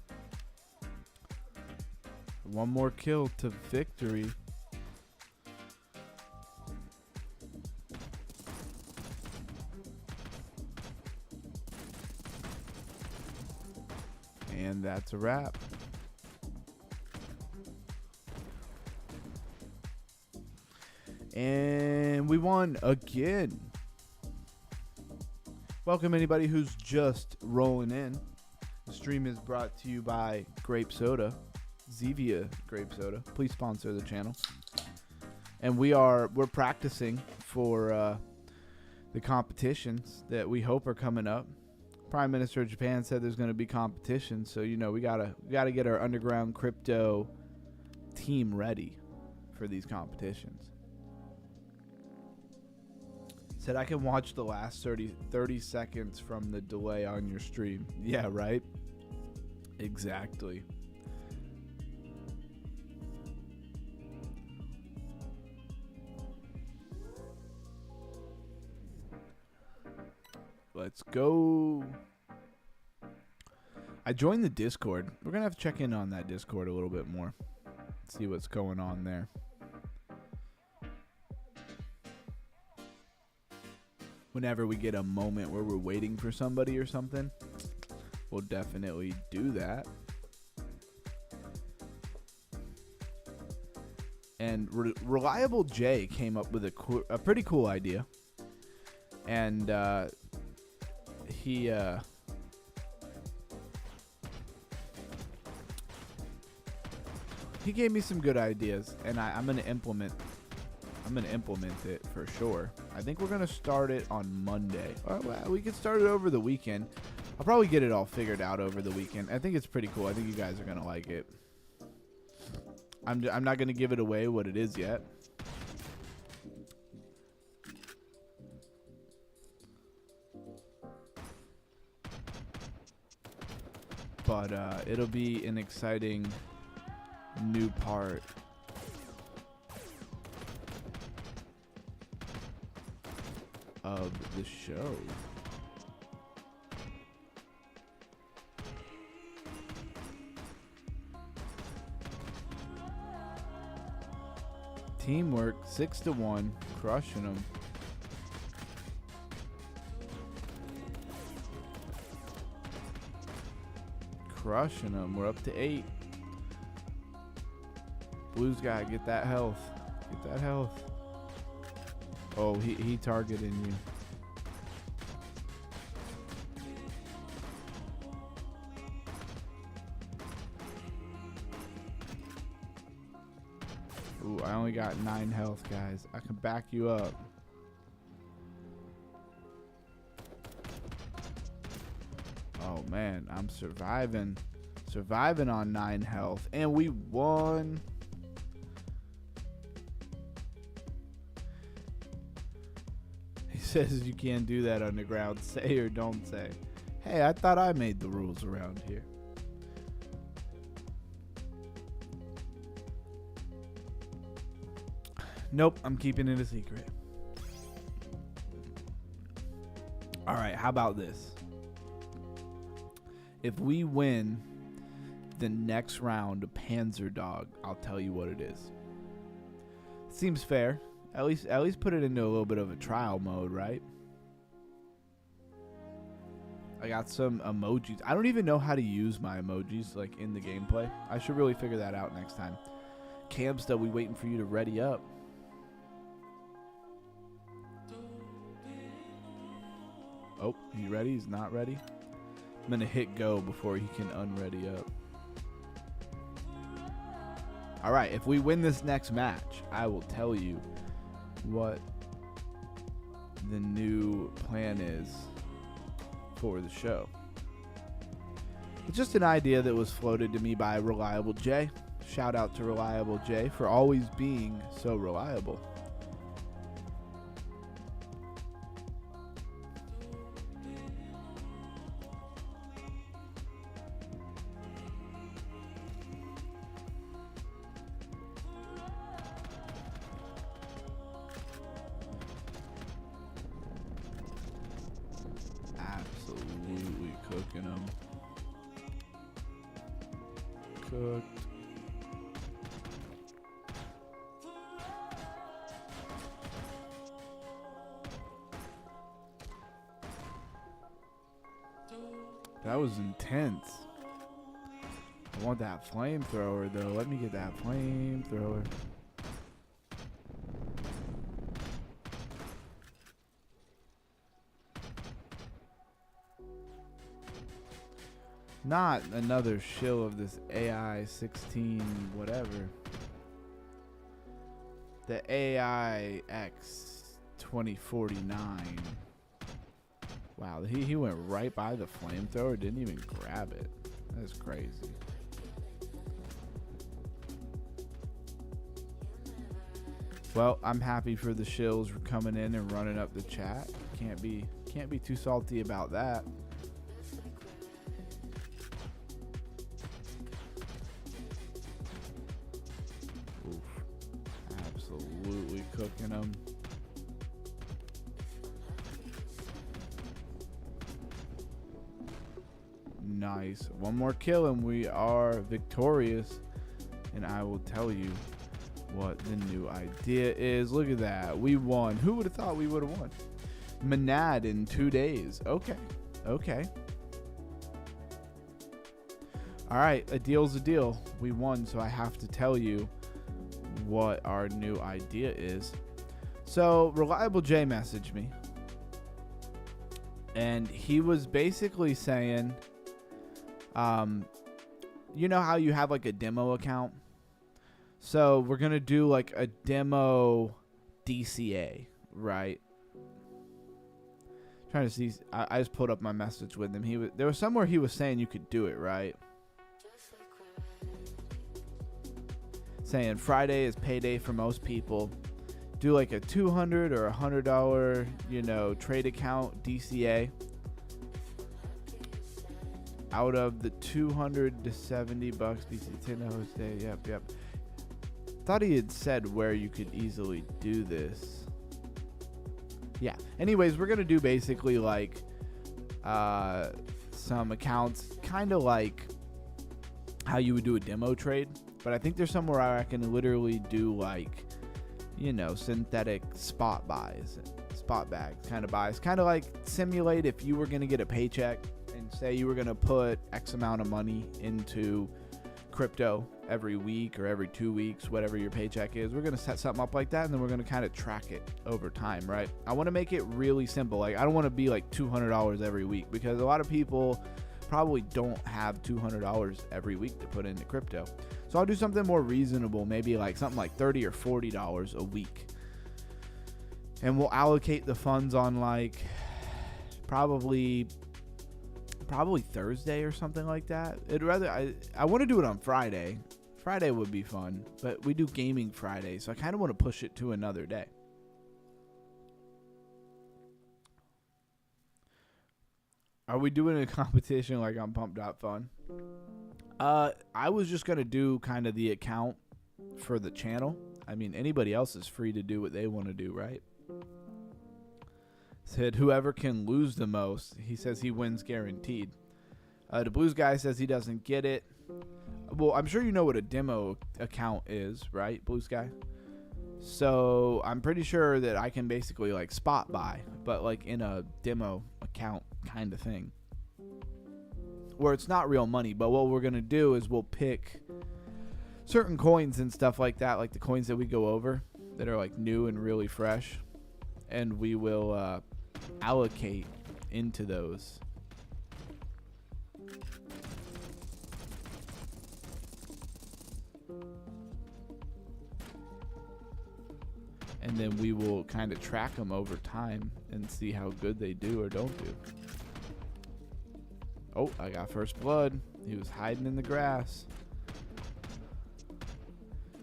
One more kill to victory. And that's a wrap. And we won again. Welcome anybody who's just rolling in. The stream is brought to you by Grape Soda, Zevia Grape Soda. Please sponsor the channel. And we're practicing for the competitions that we hope are coming up. Prime Minister of Japan said there's going to be competition, so we gotta get our underground crypto team ready for these competitions. Said I can watch the last 30 seconds from the delay on your stream. Yeah, right? Exactly. Let's go. I joined the Discord. We're going to have to check in on that Discord a little bit more. See what's going on there. Whenever we get a moment where we're waiting for somebody or something, we'll definitely do that. And Reliable J came up with a pretty cool idea. And he gave me some good ideas, and I'm gonna implement it for sure. I think we're gonna start it on Monday. Or, well, we could start it over the weekend. I'll probably get it all figured out over the weekend. I think it's pretty cool. I think you guys are gonna like it. I'm not gonna give it away what it is yet. But it'll be an exciting new part of the show. Teamwork, 6-1, crushing them. Crushing them. We're up to 8. Blue's gotta get that health. Get that health. Oh, he targeted you. Ooh, I only got 9 health, guys. I can back you up. Oh man, I'm surviving. Surviving on 9 health. And we won. He says you can't do that underground. Say or don't say. Hey, I thought I made the rules around here. Nope, I'm keeping it a secret. All right, how about this? If we win the next round of Panzer Dog, I'll tell you what it is. Seems fair. At least put it into a little bit of a trial mode, right? I got some emojis. I don't even know how to use my emojis like in the gameplay. I should really figure that out next time. Camsta, we waiting for you to ready up. Oh, he ready? He's not ready. I'm gonna hit go before he can unready up. All right, if we win this next match, I will tell you what the new plan is for the show. It's just an idea that was floated to me by Reliable J. Shout out to Reliable J for always being so reliable. Absolutely cooking them. Cooked. That was intense. I want that flamethrower though. Let me get that flamethrower. Not another shill of this AI 16 whatever. The AI X 2049. Wow, he went right by the flamethrower, didn't even grab it. That's crazy. Well, I'm happy for the shills for coming in and running up the chat. Can't be too salty about that. Oof. Absolutely cooking them. Nice. One more kill and we are victorious. And I will tell you what the new idea is. Look at that. We won. Who would have thought we would have won? Manad in 2 days. Okay. Okay. All right. A deal's a deal. We won, so I have to tell you what our new idea is. So, Reliable J messaged me. And he was basically saying, you know how you have like a demo account? So we're going to do like a demo DCA, right? Trying to see. I just pulled up my message with him. There was somewhere he was saying you could do it, right? Saying Friday is payday for most people. Do like a $200 or $100, you know, trade account DCA. Out of the 200 to 70 bucks BC 10 hours a day. Yep. Thought he had said where you could easily do this. Yeah. Anyways, we're gonna do basically like some accounts, kind of like how you would do a demo trade. But I think there's somewhere I can literally do like, you know, synthetic spot buys, spot bags kind of buys, kind of like simulate if you were gonna get a paycheck and say you were gonna put X amount of money into crypto every week or every 2 weeks, whatever your paycheck is. We're going to set something up like that, and then we're going to kind of track it over time, right? I want to make it really simple. Like, I don't want to be like $200 every week, because a lot of people probably don't have $200 every week to put into crypto. So I'll do something more reasonable, maybe like something like $30 or $40 a week. And we'll allocate the funds on like probably Thursday or something like that. I want to do it on Friday. Friday would be fun, but we do gaming Friday, so I kind of want to push it to another day. Are we doing a competition like on Pump.Fun? I was just going to do kind of the account for the channel. I mean, anybody else is free to do what they want to do, right? Said whoever can lose the most, he says he wins guaranteed. The Blues guy says he doesn't get it. Well, I'm sure you know what a demo account is, right, Blues guy? So I'm pretty sure that I can basically like spot buy, but like in a demo account kind of thing, where it's not real money. But what we're gonna do is we'll pick certain coins and stuff like that, like the coins that we go over that are like new and really fresh, and we will allocate into those. And then we will kind of track them over time and see how good they do or don't do. Oh, I got first blood. He was hiding in the grass.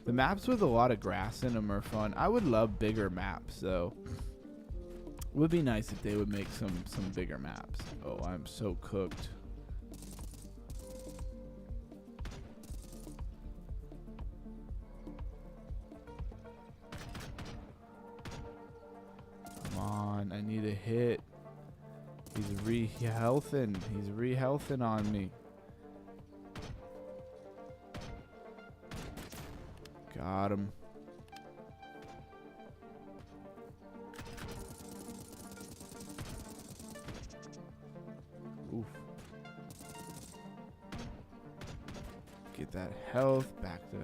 The maps with a lot of grass in them are fun. I would love bigger maps, though. It would be nice if they would make some bigger maps. Oh, I'm so cooked. Come on, I need a hit. He's re-healthing. He's re-healthing on me. Got him. Oof. Get that health back to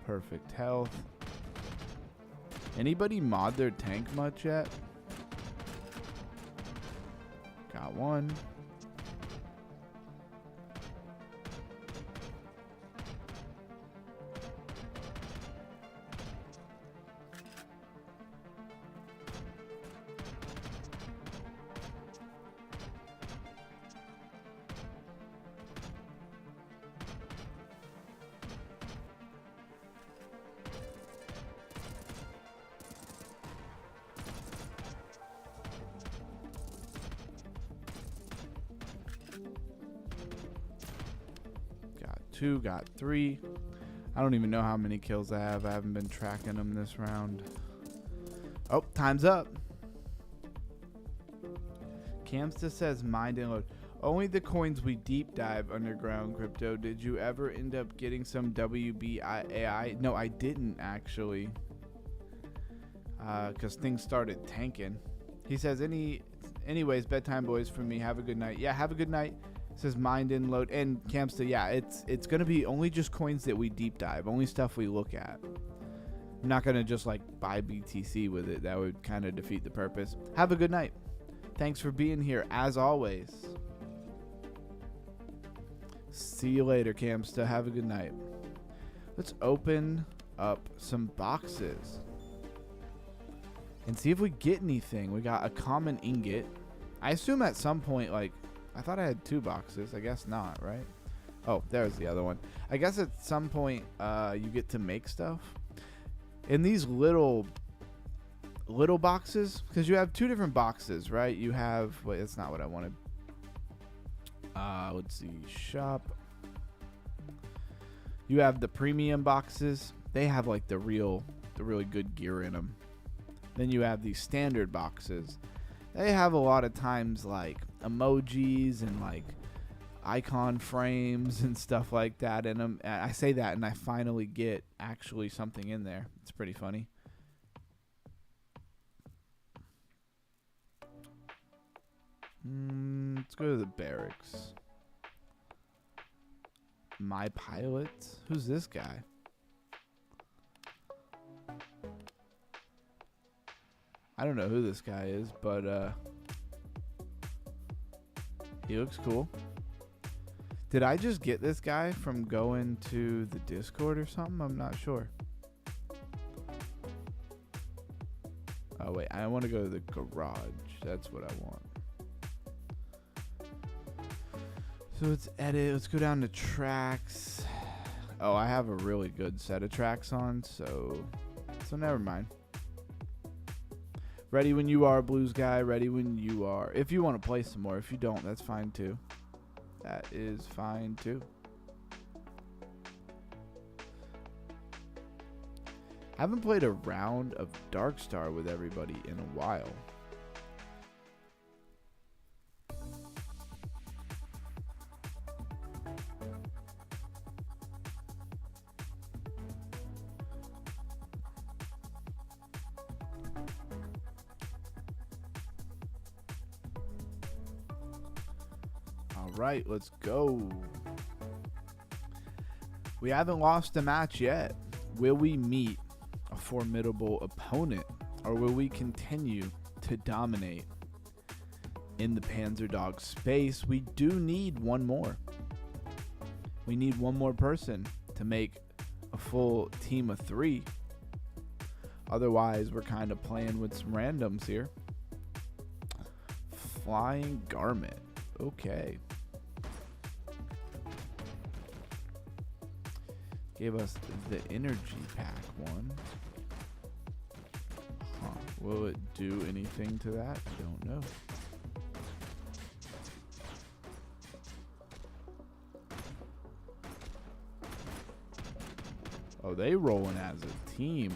perfect health. Anybody mod their tank much yet? Got one. 2, got 3. I don't even know how many kills I have. I haven't been tracking them this round. Oh, time's up. Camsta says mind and load. Only the coins we deep dive underground crypto. Did you ever end up getting some WBAI? No, I didn't actually. Because things started tanking. He says, anyways, bedtime boys for me. Have a good night. Yeah, have a good night. Says mind and load. And Camsta, yeah, it's going to be only just coins that we deep dive. Only stuff we look at. I'm not going to just like buy BTC with it. That would kind of defeat the purpose. Have a good night. Thanks for being here as always. See you later, Camsta. Have a good night. Let's open up some boxes and see if we get anything. We got a common ingot. I assume at some point, like, I thought I had 2 boxes. I guess not, right? Oh, there's the other one. I guess at some point you get to make stuff. In these little boxes, because you have 2 different boxes, right? You have, wait, that's not what I wanted. Let's see, shop. You have the premium boxes. They have like the really good gear in them. Then you have these standard boxes. They have a lot of times like emojis and like icon frames and stuff like that in them. I say that and I finally get actually something in there. It's pretty funny. Let's go to the barracks. My pilot? Who's this guy? I don't know who this guy is, but he looks cool. Did I just get this guy from going to the Discord or something? I'm not sure. Oh wait, I want to go to the garage. That's what I want. So let's edit. Let's go down to tracks. Oh, I have a really good set of tracks on, so never mind. Ready when you are, Blues guy. Ready when you are. If you want to play some more. If you don't, that's fine too. That is fine too. Haven't played a round of Darkstar with everybody in a while. Right, let's go. We haven't lost a match yet. Will we meet a formidable opponent, or will we continue to dominate in the Panzer Dog space? We do need one more. We need one more person to make a full team of 3. Otherwise, we're kind of playing with some randoms here. Flying Garment. Okay. Gave us the energy pack one. Huh. Will it do anything to that? I don't know. Oh, they rolling as a team.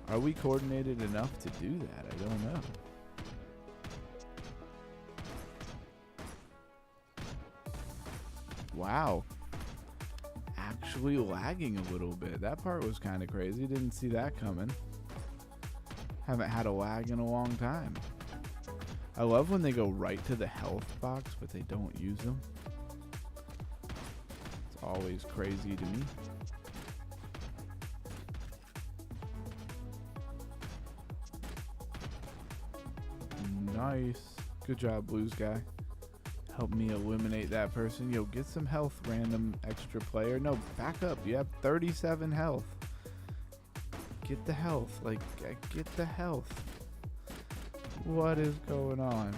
Are we coordinated enough to do that? I don't know. Wow. Actually lagging a little bit. That part was kind of crazy. Didn't see that coming. Haven't had a lag in a long time. I love when they go right to the health box, but they don't use them. It's always crazy to me. Nice. Good job, Blues guy. Help me eliminate that person. Yo, get some health, random extra player. No, back up. You have 37 health. Get the health. Like, get the health. What is going on?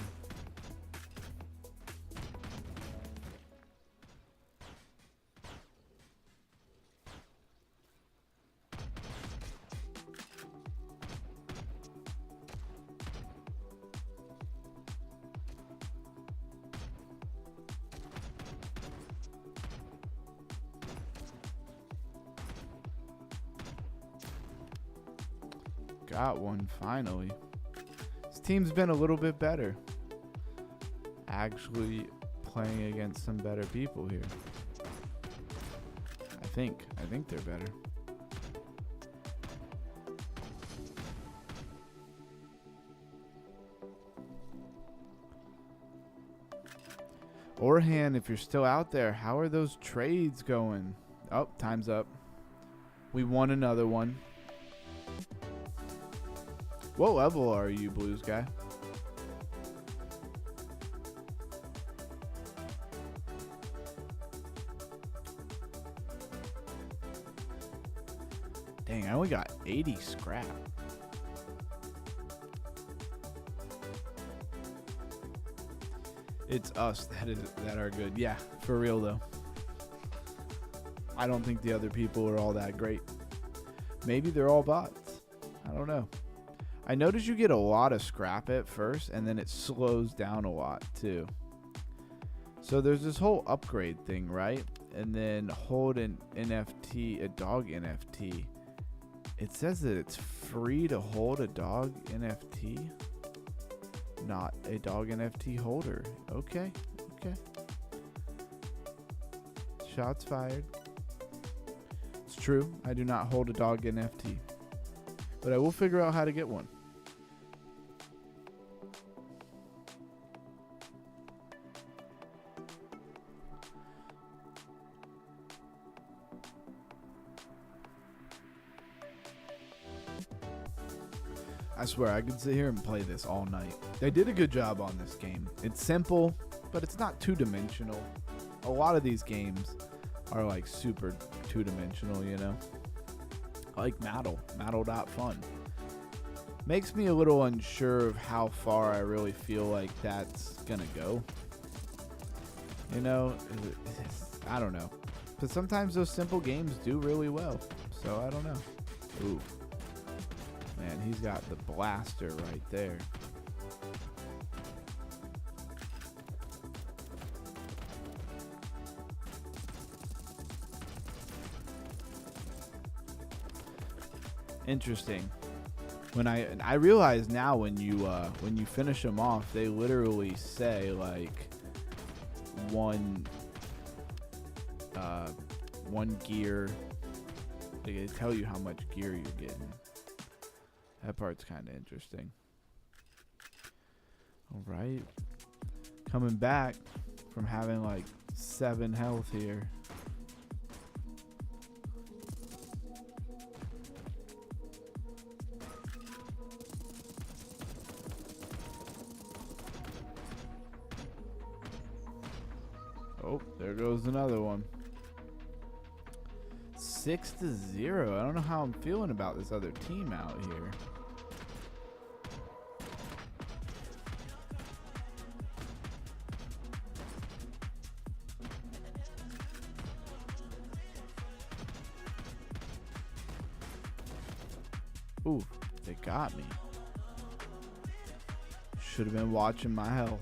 Got one, finally. This team's been a little bit better. Actually playing against some better people here. I think they're better. Orhan, if you're still out there, how are those trades going? Oh, time's up. We won another one. What level are you, Blues guy? Dang, I only got 80 scrap. It's us that are good. Yeah, for real though. I don't think the other people are all that great. Maybe they're all bots. I don't know. I noticed you get a lot of scrap at first, and then it slows down a lot too. So there's this whole upgrade thing, right? And then hold an NFT, a dog NFT. It says that it's free to hold a dog NFT. Not a dog NFT holder. Okay. Shots fired. It's true. I do not hold a dog NFT. But I will figure out how to get one. I swear, I could sit here and play this all night. They did a good job on this game. It's simple, but it's not two-dimensional. A lot of these games are like super two-dimensional, you know? Like Maddle.fun. Makes me a little unsure of how far I really feel like that's gonna go. You know, I don't know. But sometimes those simple games do really well. So I don't know. Ooh. Man, he's got the blaster right there. Interesting. When I realize now when you finish them off, they literally say like one gear. They tell you how much gear you're getting. That part's kind of interesting. All right. Coming back from having like 7 health here. Oh, there goes another one. 6-0. I don't know how I'm feeling about this other team out here. Ooh, they got me. Should have been watching my health.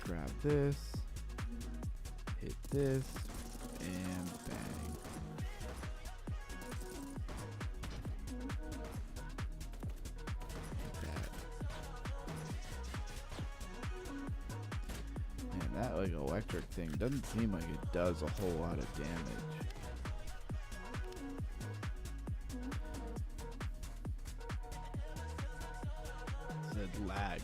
Grab this, hit this, and bang. Like that. Man, that like electric thing doesn't seem like it does a whole lot of damage. It said lag.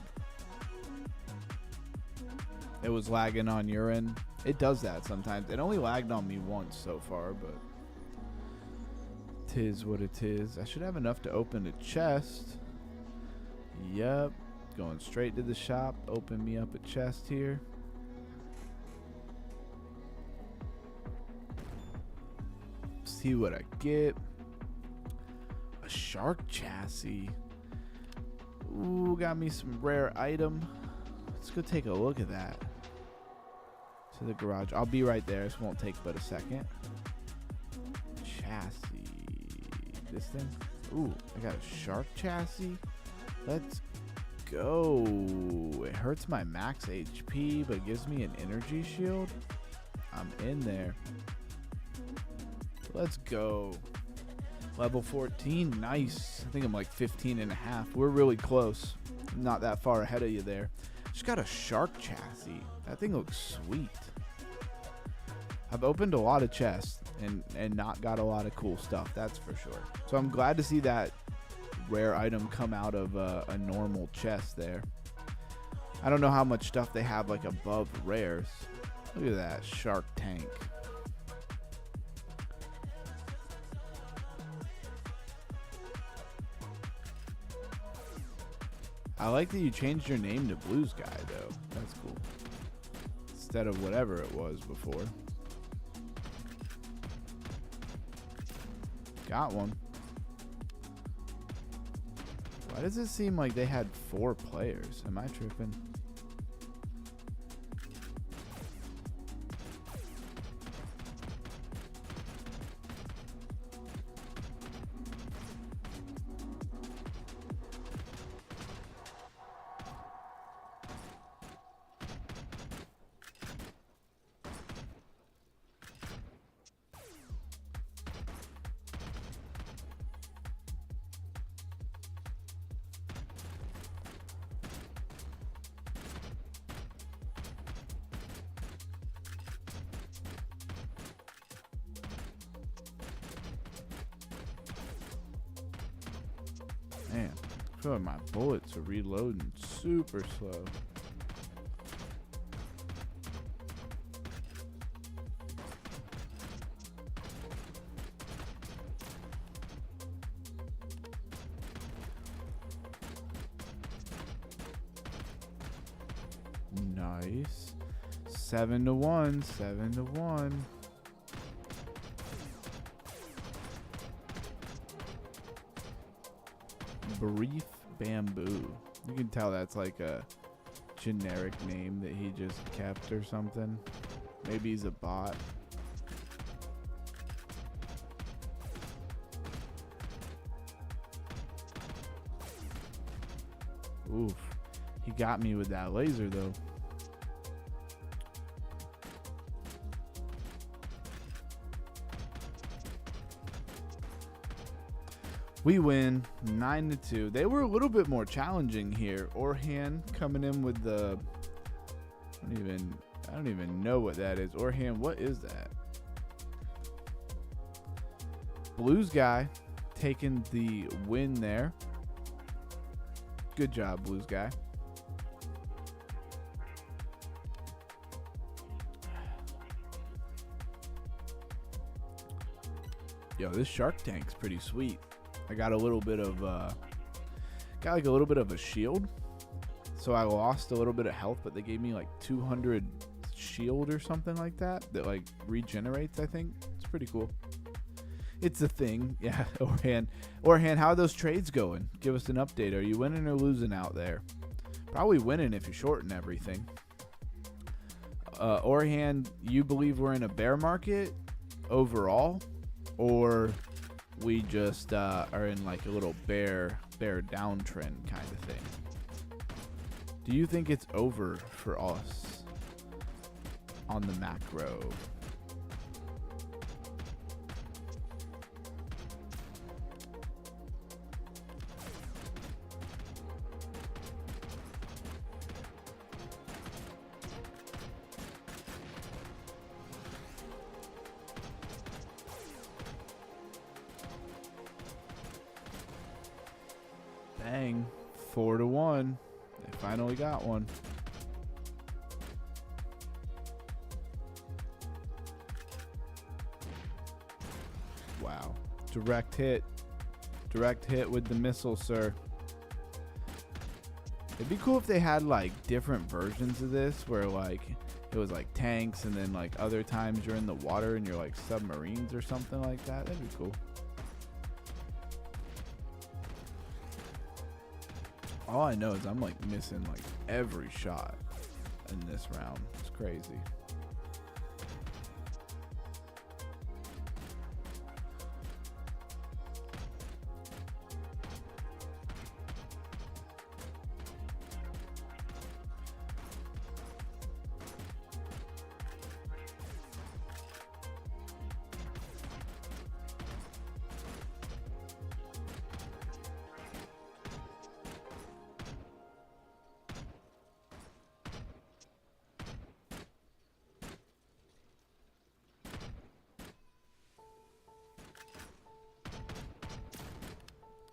It was lagging on your end. It does that sometimes. It only lagged on me once so far, but 'tis what it is. I should have enough to open a chest. Yep. Going straight to the shop. Open me up a chest here. See what I get. A shark chassis. Ooh, got me some rare item. Let's go take a look at that. To the garage. I'll be right there. This won't take but a second. Chassis. This thing. Ooh, I got a shark chassis. Let's go. It hurts my max HP, but gives me an energy shield. I'm in there. Let's go. Level 14, nice. I think I'm like 15 and a half. We're really close. I'm not that far ahead of you there. Just got a shark chassis. That thing looks sweet. I've opened a lot of chests and not got a lot of cool stuff, that's for sure. So I'm glad to see that rare item come out of a normal chest there. I don't know how much stuff they have like above rares. Look at that shark tank. I like that you changed your name to Blues Guy though. That's cool. Instead of whatever it was before. Got one. Why does it seem like they had 4 players? Am I tripping? Man, I feel like my bullets are reloading super slow. Nice. 7-1, 7-1. Brief Bamboo. You can tell that's like a generic name that he just kept or something. Maybe he's a bot. Oof. He got me with that laser though. We win 9-2. They were a little bit more challenging here. Orhan coming in with the I don't even know what that is. Orhan, what is that? Blues Guy taking the win there. Good job, Blues Guy. Yo, this shark tank's pretty sweet. I got a little bit of got like a little bit of a shield, so I lost a little bit of health, but they gave me like 200 shield or something like that like regenerates. I think it's pretty cool. It's a thing. Yeah. Orhan, how are those trades going? Give us an update. Are you winning or losing out there? Probably winning if you shorten everything. Orhan, you believe we're in a bear market overall, or we just are in like a little bear downtrend kind of thing? Do you think it's over for us on the macro? Bang. 4-1. They finally got one. Wow. Direct hit. Direct hit with the missile, sir. It'd be cool if they had like different versions of this where like it was like tanks and then like other times you're in the water and you're like submarines or something like that. That'd be cool. All I know is I'm like missing like every shot in this round. It's crazy.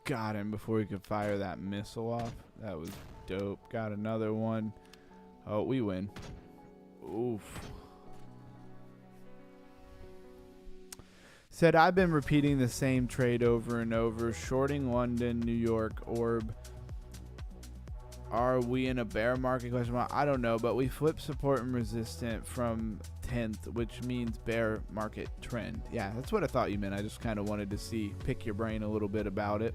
got him before he could fire that missile off. That was dope. Got another one. Oh, we win. Oof. Said, I've been repeating the same trade over and over. Shorting London, New York, orb. Are we in a bear market? Question mark. I don't know, but we flipped support and resistant from 10th, which means bear market trend. Yeah, that's what I thought you meant. I just kind of wanted to pick your brain a little bit about it.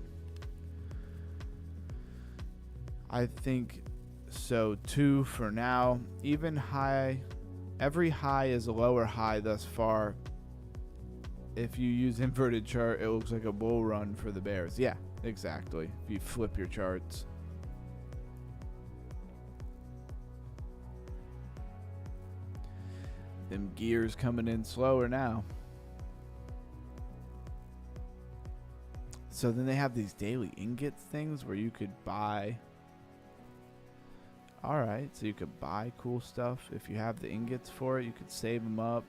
I think so too for now. Even high, every high is a lower high thus far. If you use inverted chart, it looks like a bull run for the bears. Yeah, exactly. If you flip your charts. Them gears coming in slower now. So then they have these daily ingots things where you could buy. Alright, so you could buy cool stuff. If you have the ingots for it, you could save them up.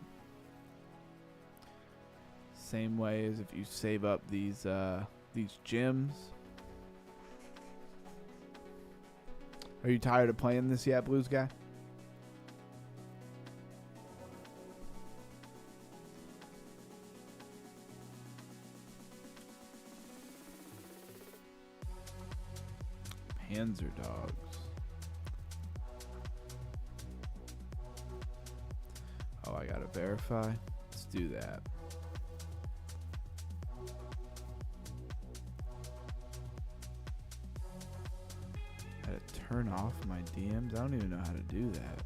Same way as if you save up these gems. Are you tired of playing this yet, Blues guy? Panzer dogs. Oh, I gotta verify. Let's do that. I had to turn off my DMs. I don't even know how to do that.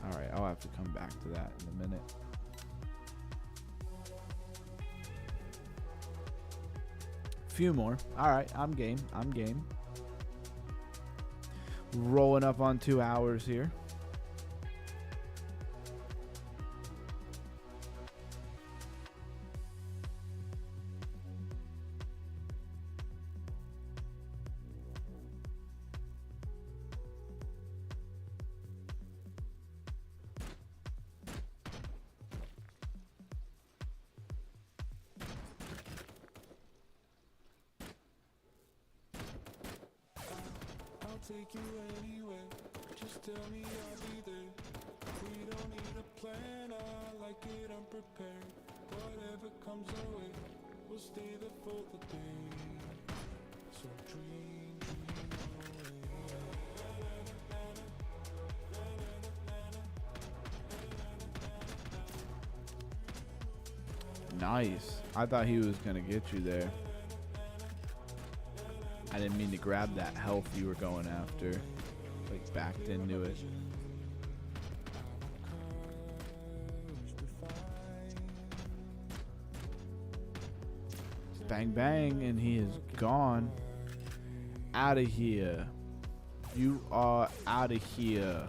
Alright, I'll have to come back to that in a minute. Few more. Alright, I'm game. Rolling up on 2 hours here. Take you anywhere, just tell me I'll be there. We don't need a plan, I like it unprepared. Whatever comes our way, we'll stay there for the day. So dream away. Nice. I thought he was gonna get you there. I didn't mean to grab that health you were going after. Like backed into it. Bang bang, and he is gone. Out of here. You are out of here.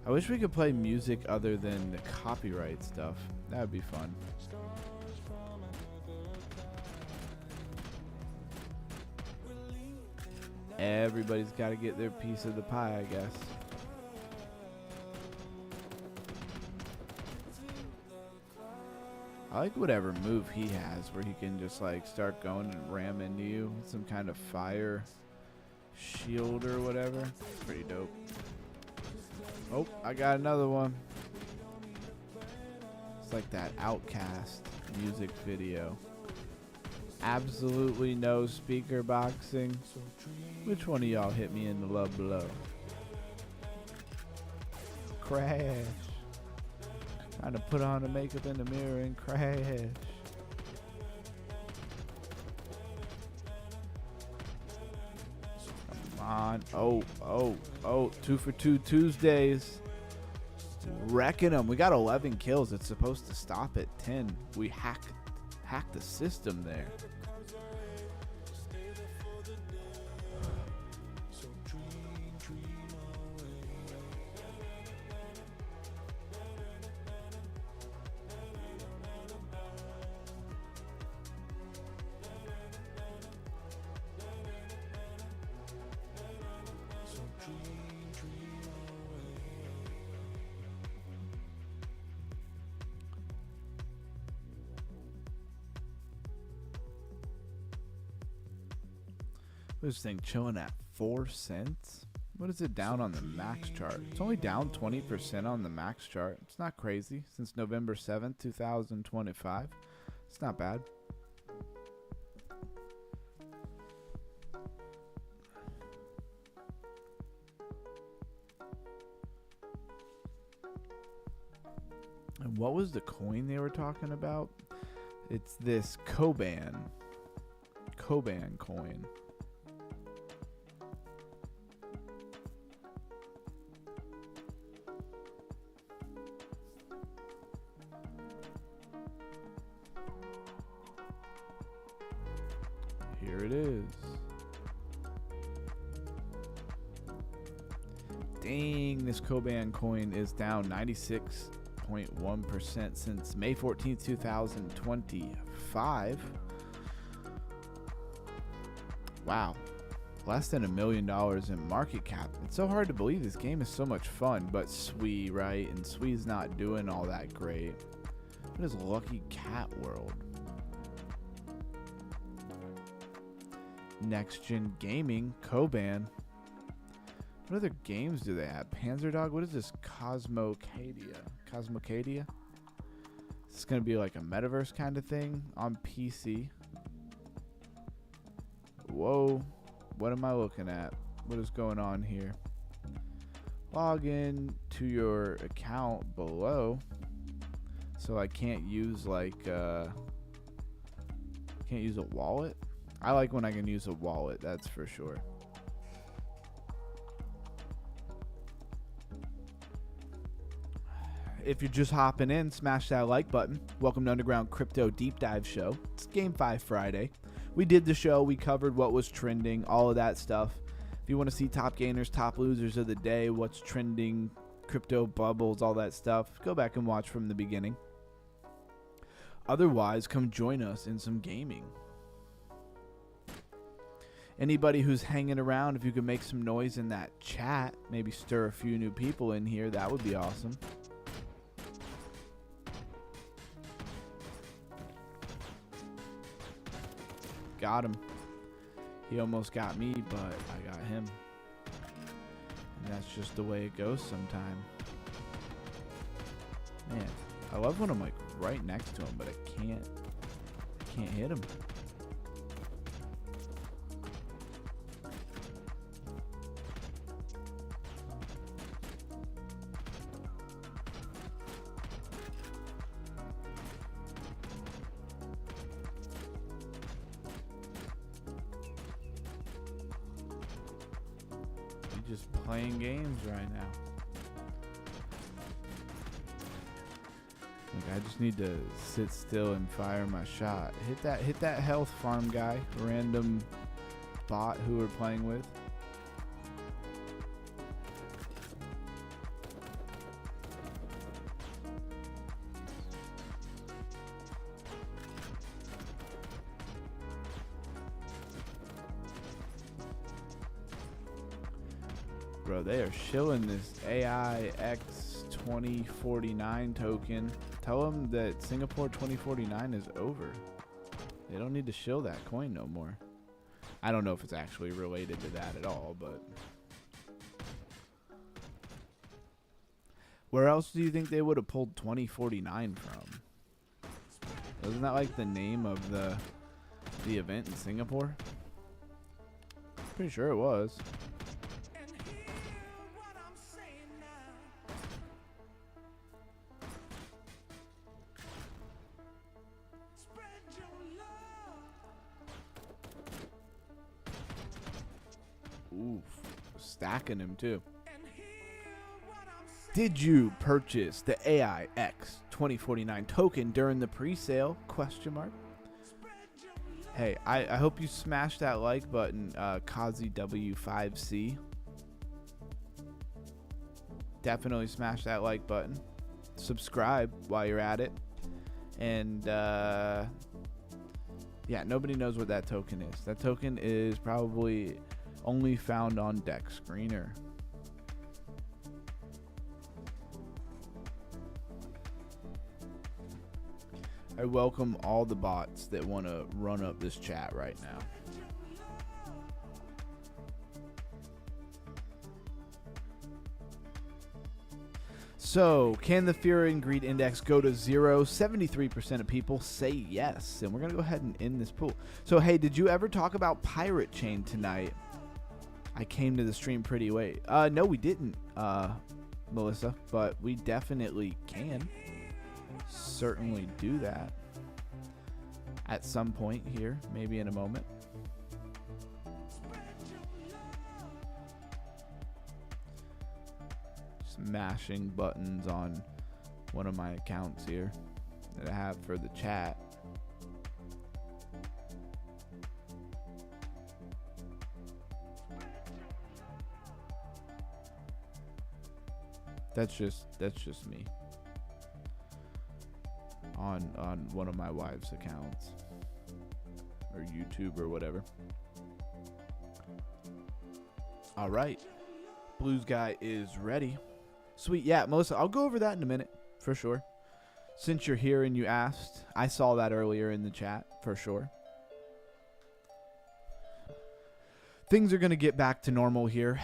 I wish we could play music other than the copyright stuff. That would be fun. Everybody's got to get their piece of the pie, I guess. I like whatever move he has where he can just like start going and ram into you with some kind of fire shield or whatever. It's pretty dope. Oh, I got another one. It's like that Outcast music video. Absolutely no speaker boxing. Which one of y'all hit me in the love below? Crash. Trying to put on the makeup in the mirror and crash. Come on. Oh. 2 for 2 Tuesdays. Wrecking them. We got 11 kills. It's supposed to stop at 10. We hacked the system there. This thing chilling at 4 cents. What is it down on the max chart? It's only down 20% on the max chart. It's not crazy since November 7th, 2025. It's not bad. And what was the coin they were talking about? It's this Coban coin. Here it is. Dang, this Coban coin is down 96.1% since May 14th, 2025. Wow. Less than $1 million in market cap. It's so hard to believe this game is so much fun, but Swee, right? And Swee's not doing all that great. What is Lucky Cat World? Next Gen Gaming, Coban. What other games do they have? Panzerdog? What is this? Cosmocadia? Is this going to be like a Metaverse kind of thing on PC? Whoa. What am I looking at? What is going on here? Log in to your account below. So I can't use like can't use a wallet. I like when I can use a wallet, that's for sure. If you're just hopping in, smash that like button. Welcome to Underground Crypto Deep Dive Show. It's GameFi Friday. We did the show. We covered what was trending, all of that stuff. If you want to see top gainers, top losers of the day, what's trending, crypto bubbles, all that stuff, go back and watch from the beginning. Otherwise, come join us in some gaming. Anybody who's hanging around, if you could make some noise in that chat, maybe stir a few new people in here, that would be awesome. Got him. He almost got me, but I got him. And that's just the way it goes sometime. Man, I love when I'm like right next to him, but I can't hit him. Just playing games right now. Like I just need to sit still and fire my shot. Hit that health farm guy, random bot who we're playing with. Bro, they are shilling this AIX 2049 token. Tell them that Singapore 2049 is over. They don't need to shill that coin no more. I don't know if it's actually related to that at all, but where else do you think they would have pulled 2049 from? Wasn't that like the name of the event in Singapore? Pretty sure it was. Oof, stacking him too. Did you purchase the AIX 2049 token during the pre-sale? Question mark. Hey, I hope you smash that like button, Kazi W5C. Definitely smash that like button. Subscribe while you're at it. And yeah, nobody knows what that token is. That token is probably only found on Dex Screener. I welcome all the bots that want to run up this chat right now. So, can the fear and greed index go to 0? 73% of people say yes. And we're going to go ahead and end this pool. So, hey, did you ever talk about Pirate Chain tonight? I came to the stream pretty late. No, we didn't, Melissa. But we definitely can certainly do that at some point here. Maybe in a moment. Mashing buttons on one of my accounts here that I have for the chat. That's just me on one of my wife's accounts or YouTube or whatever. All right, Blues guy is ready. Sweet. Yeah, Melissa, I'll go over that in a minute for sure. Since you're here and you asked, I saw that earlier in the chat for sure. Things are going to get back to normal here.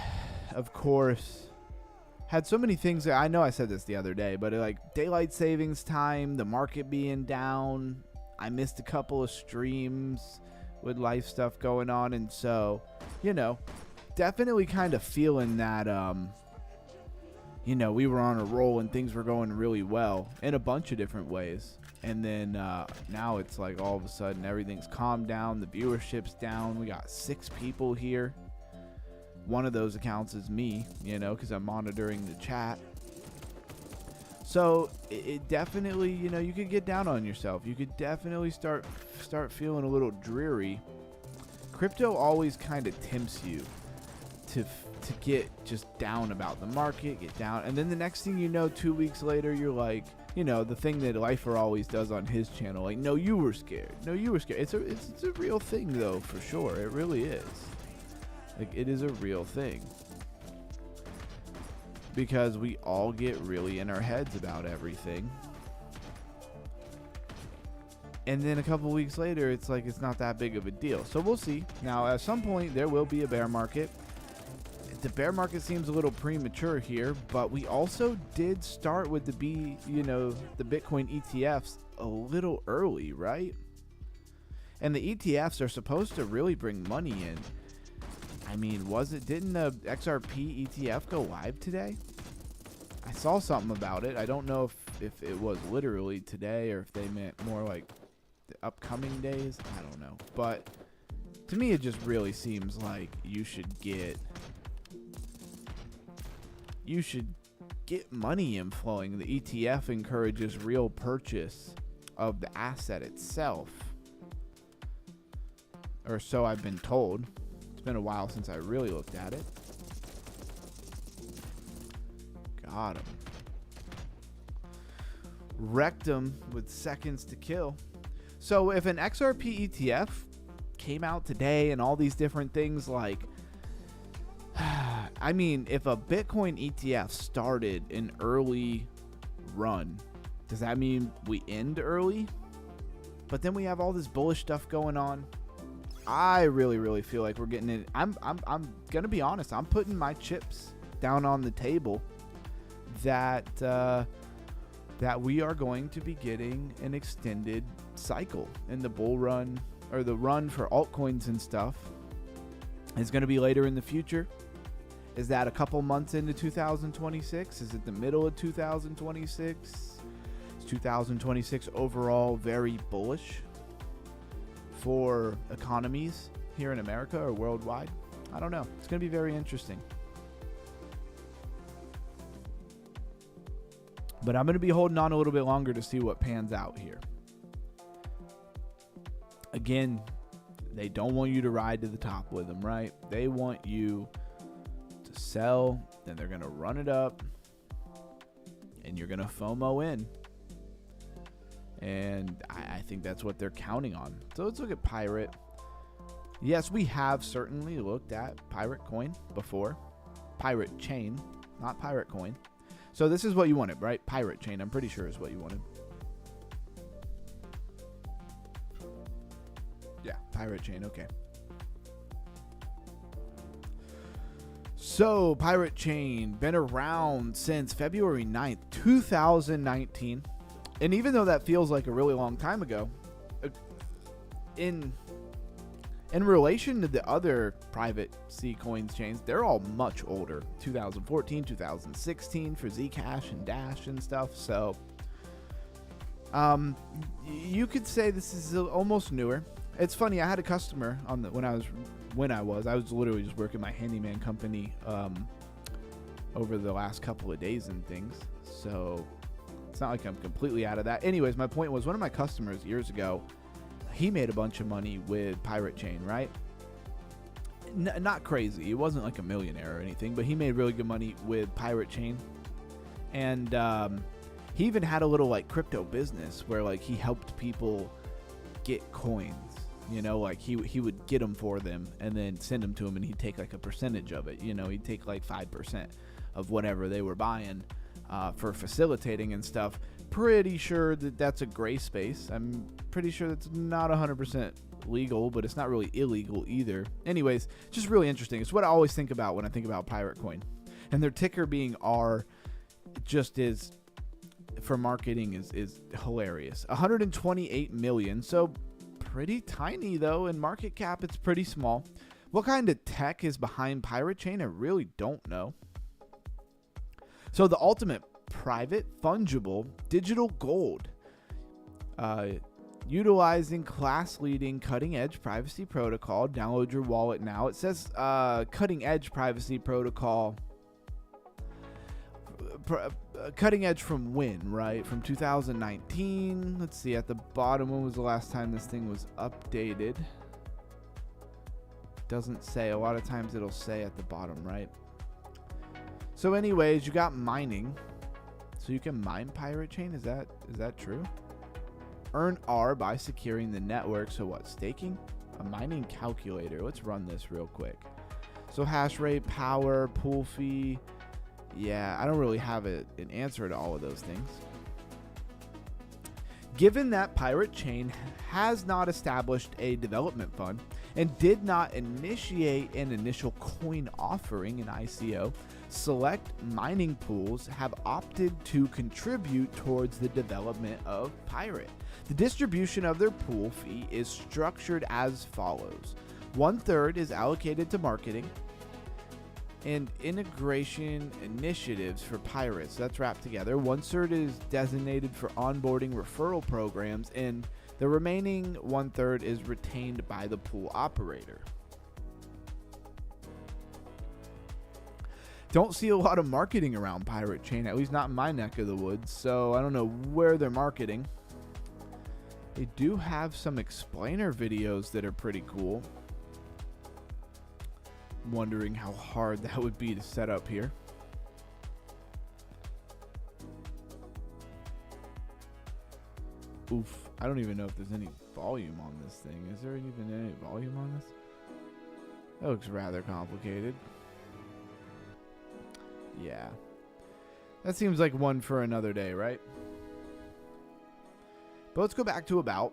Of course, had so many things. I know I said this the other day, but like daylight savings time, the market being down. I missed a couple of streams with life stuff going on. And so, you know, definitely kind of feeling that, you know, we were on a roll and things were going really well in a bunch of different ways. And then now it's like all of a sudden everything's calmed down. The viewership's down. We got 6 people here. One of those accounts is me, you know, because I'm monitoring the chat. So it definitely, you know, you could get down on yourself. You could definitely start feeling a little dreary. Crypto always kind of tempts you to get just down about the market, get down. And then the next thing you know, 2 weeks later, you're like, you know, the thing that Lifer always does on his channel, like, no, you were scared. No, you were scared. It's a real thing, though, for sure. It really is. Like, it is a real thing. Because we all get really in our heads about everything. And then a couple weeks later, it's like, it's not that big of a deal. So we'll see. Now, at some point, there will be a bear market. The bear market seems a little premature here, but we also did start with the Bitcoin ETFs a little early, right? And the ETFs are supposed to really bring money in. I mean, didn't the XRP ETF go live today? I saw something about it. I don't know if it was literally today or if they meant more like the upcoming days. I don't know. But to me, it just really seems like you should get money inflowing. The ETF encourages real purchase of the asset itself. Or so I've been told. It's been a while since I really looked at it. Got him. Wrecked him with seconds to kill. So if an XRP ETF came out today and all these different things, like, I mean, if a Bitcoin ETF started an early run, does that mean we end early? But then we have all this bullish stuff going on. I really, really feel like we're getting in. I'm gonna be honest. I'm putting my chips down on the table that we are going to be getting an extended cycle, and the bull run or the run for altcoins and stuff is going to be later in the future. Is that a couple months into 2026? Is it the middle of 2026? Is 2026 overall very bullish for economies here in America or worldwide? I don't know. It's going to be very interesting. But I'm going to be holding on a little bit longer to see what pans out here. Again, they don't want you to ride to the top with them, right? They want you to sell, then they're going to run it up, and you're going to FOMO in. And I think that's what they're counting on. So let's look at Pirate. Yes, we have certainly looked at Pirate Coin before. Pirate Chain, not Pirate Coin. So this is what you wanted, right? Pirate Chain, I'm pretty sure is what you wanted. Yeah, Pirate Chain, okay. So, Pirate Chain, been around since February 9th, 2019. And even though that feels like a really long time ago, in relation to the other private C coins chains, they're all much older. 2014, 2016 for Zcash and Dash and stuff. So, you could say this is almost newer. It's funny. I had a customer on when I was literally just working my handyman company over the last couple of days and things. So it's not like I'm completely out of that. Anyways, my point was one of my customers years ago, he made a bunch of money with Pirate Chain, right? Not crazy. He wasn't like a millionaire or anything, but he made really good money with Pirate Chain. And he even had a little like crypto business where like he helped people get coins. You know, like he would get them for them and then send them to him, and he'd take like a percentage of it. You know, he'd take like 5% of whatever they were buying for facilitating and stuff. Pretty sure that that's a gray space. I'm pretty sure that's not 100% legal, but it's not really illegal either. Anyways, just really interesting. It's what I always think about when I think about Pirate Coin. And their ticker being R just is, for marketing, is hilarious. 128 million. So pretty tiny though. In market cap, it's pretty small. What kind of tech is behind Pirate Chain? I really don't know. So the ultimate private fungible digital gold, utilizing class-leading cutting-edge privacy protocol. Download your wallet now. It says cutting-edge privacy protocol. Cutting edge from when, right? From 2019. Let's see, at the bottom, when was the last time this thing was updated? Doesn't say. A lot of times it'll say at the bottom, right? So anyways, you got mining. So you can mine Pirate Chain. Is that true? Earn R by securing the network. So what? Staking? A mining calculator. Let's run this real quick. So hash rate, power, pool fee. Yeah, I don't really have an answer to all of those things. Given that Pirate Chain has not established a development fund and did not initiate an initial coin offering, an ICO, select mining pools have opted to contribute towards the development of Pirate. The distribution of their pool fee is structured as follows. 1/3 is allocated to marketing and integration initiatives for pirates. That's wrapped together. 1/3 is designated for onboarding referral programs, and the remaining 1/3 is retained by the pool operator. Don't see a lot of marketing around Pirate Chain, at least not in my neck of the woods, so I don't know where they're marketing. They do have some explainer videos that are pretty cool. Wondering how hard that would be to set up here. Oof, I don't even know if there's any volume on this thing. Is there even any volume on this? That looks rather complicated. Yeah. That seems like one for another day, right? But let's go back to about.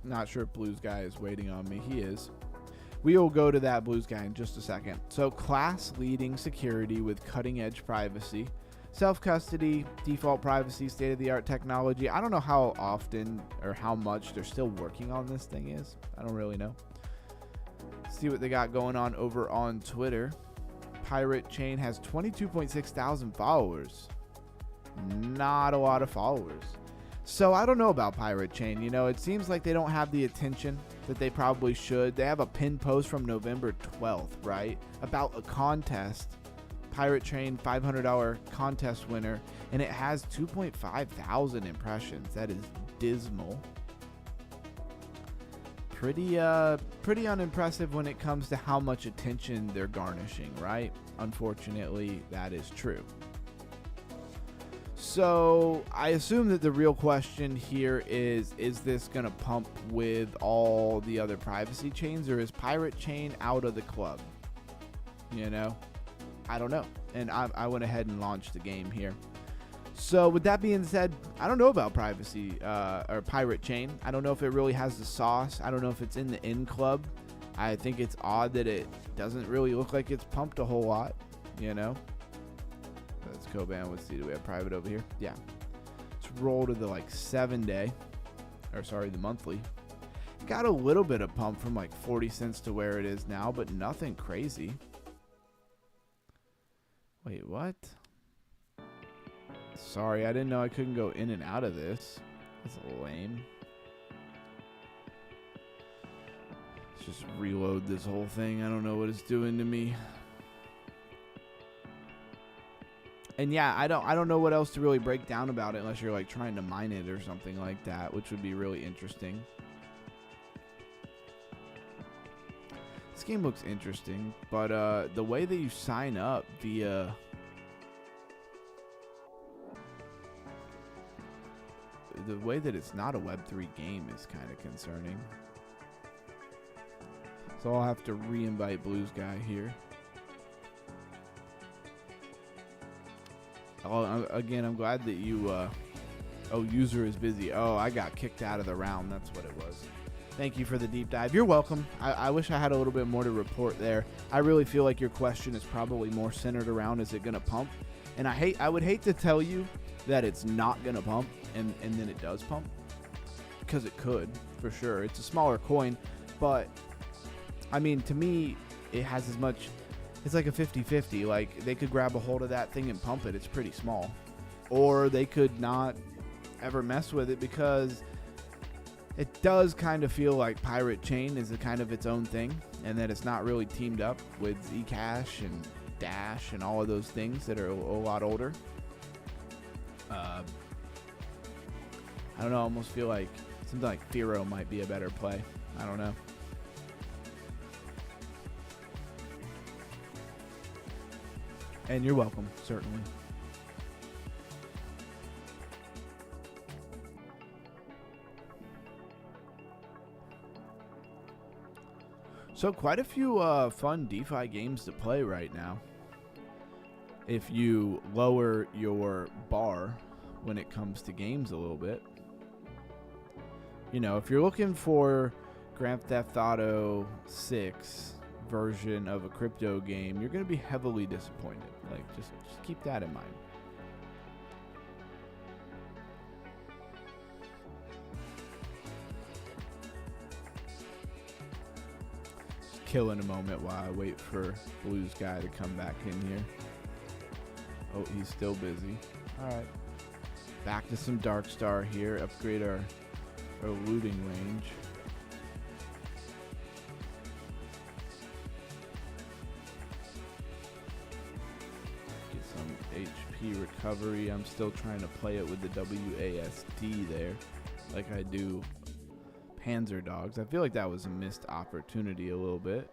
Not sure if Blues Guy is waiting on me. He is. We will go to that Blues Guy in just a second. So class-leading security with cutting-edge privacy, self-custody, default privacy, state-of-the-art technology. I don't know how often or how much they're still working on this thing is. I don't really know. See what they got going on over on Twitter. Pirate Chain has 22.6 thousand followers. Not a lot of followers. So I don't know about Pirate Chain. You know, it seems like they don't have the attention that they probably should. They have a pinned post from November 12th, right? About a contest. Pirate Chain $500 contest winner. And it has 2.5 thousand impressions. That is dismal. Pretty unimpressive when it comes to how much attention they're garnishing, right? Unfortunately, that is true. So I assume that the real question here is this going to pump with all the other privacy chains, or is Pirate Chain out of the club? You know, I don't know. And I went ahead and launched the game here. So with that being said, I don't know about privacy or Pirate Chain. I don't know if it really has the sauce. I don't know if it's in the in club. I think it's odd that it doesn't really look like it's pumped a whole lot, you know? Let's go ban. Let's see, do we have private over here? Yeah. Let's roll to the like 7-day, or sorry, the monthly. Got a little bit of pump from like 40 cents to where it is now, but nothing crazy. Wait, what? Sorry, I didn't know I couldn't go in and out of this. That's lame. Let's just reload this whole thing. I don't know what it's doing to me. And yeah, I don't know what else to really break down about it unless you're like trying to mine it or something like that, which would be really interesting. This game looks interesting, but the way that you sign up via the way that it's not a Web3 game is kind of concerning. So I'll have to re-invite Blues Guy here. Oh, again, I'm glad that you, oh, user is busy. Oh, I got kicked out of the round. That's what it was. Thank you for the deep dive. You're welcome. I wish I had a little bit more to report there. I really feel like your question is probably more centered around, is it going to pump? And I would hate to tell you that it's not going to pump and then it does pump, because it could, for sure. It's a smaller coin, but I mean, to me, it has as much, it's like a 50-50. Like, they could grab a hold of that thing and pump it. It's pretty small. Or they could not ever mess with it, because it does kind of feel like Pirate Chain is a kind of its own thing, and that it's not really teamed up with Zcash and Dash and all of those things that are a lot older. I don't know, I almost feel like something like Firo might be a better play. I don't know. And you're welcome, certainly. So quite a few fun DeFi games to play right now. If you lower your bar when it comes to games a little bit. You know, if you're looking for Grand Theft Auto 6 version of a crypto game, you're going to be heavily disappointed. Like, just keep that in mind. Just killing a moment while I wait for Blues Guy to come back in here. Oh, he's still busy. All right. Back to some Dark Star here. Upgrade our looting range. Get some HP recovery. I'm still trying to play it with the WASD there, like I do Panzer Dogs. I feel like that was a missed opportunity a little bit.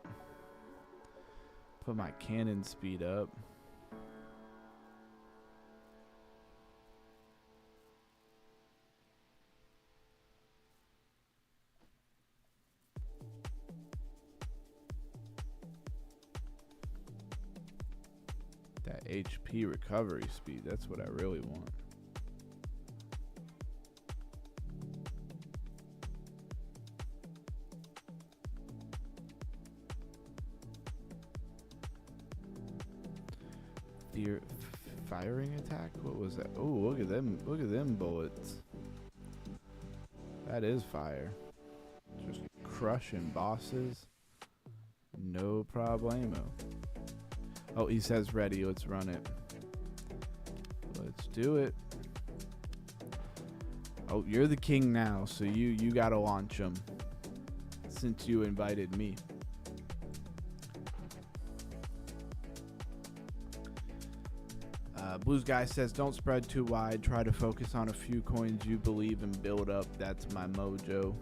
Put my cannon speed up. That HP recovery speed, that's what I really want. Fear firing attack? What was that? Oh, look at them bullets. That is fire. Just crushing bosses. No problemo. Oh, he says ready. Let's run it. Let's do it. Oh, you're the king now, so you gotta launch him, since you invited me. Blues Guy says, don't spread too wide. Try to focus on a few coins you believe and build up. That's my mojo.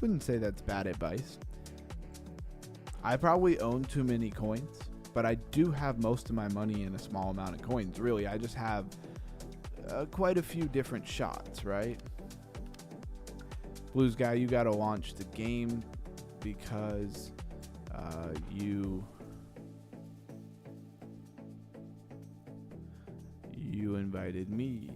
Wouldn't say that's bad advice. I probably own too many coins, but I do have most of my money in a small amount of coins. Really, I just have quite a few different shots, right? Blues Guy, you got to launch the game because you invited me.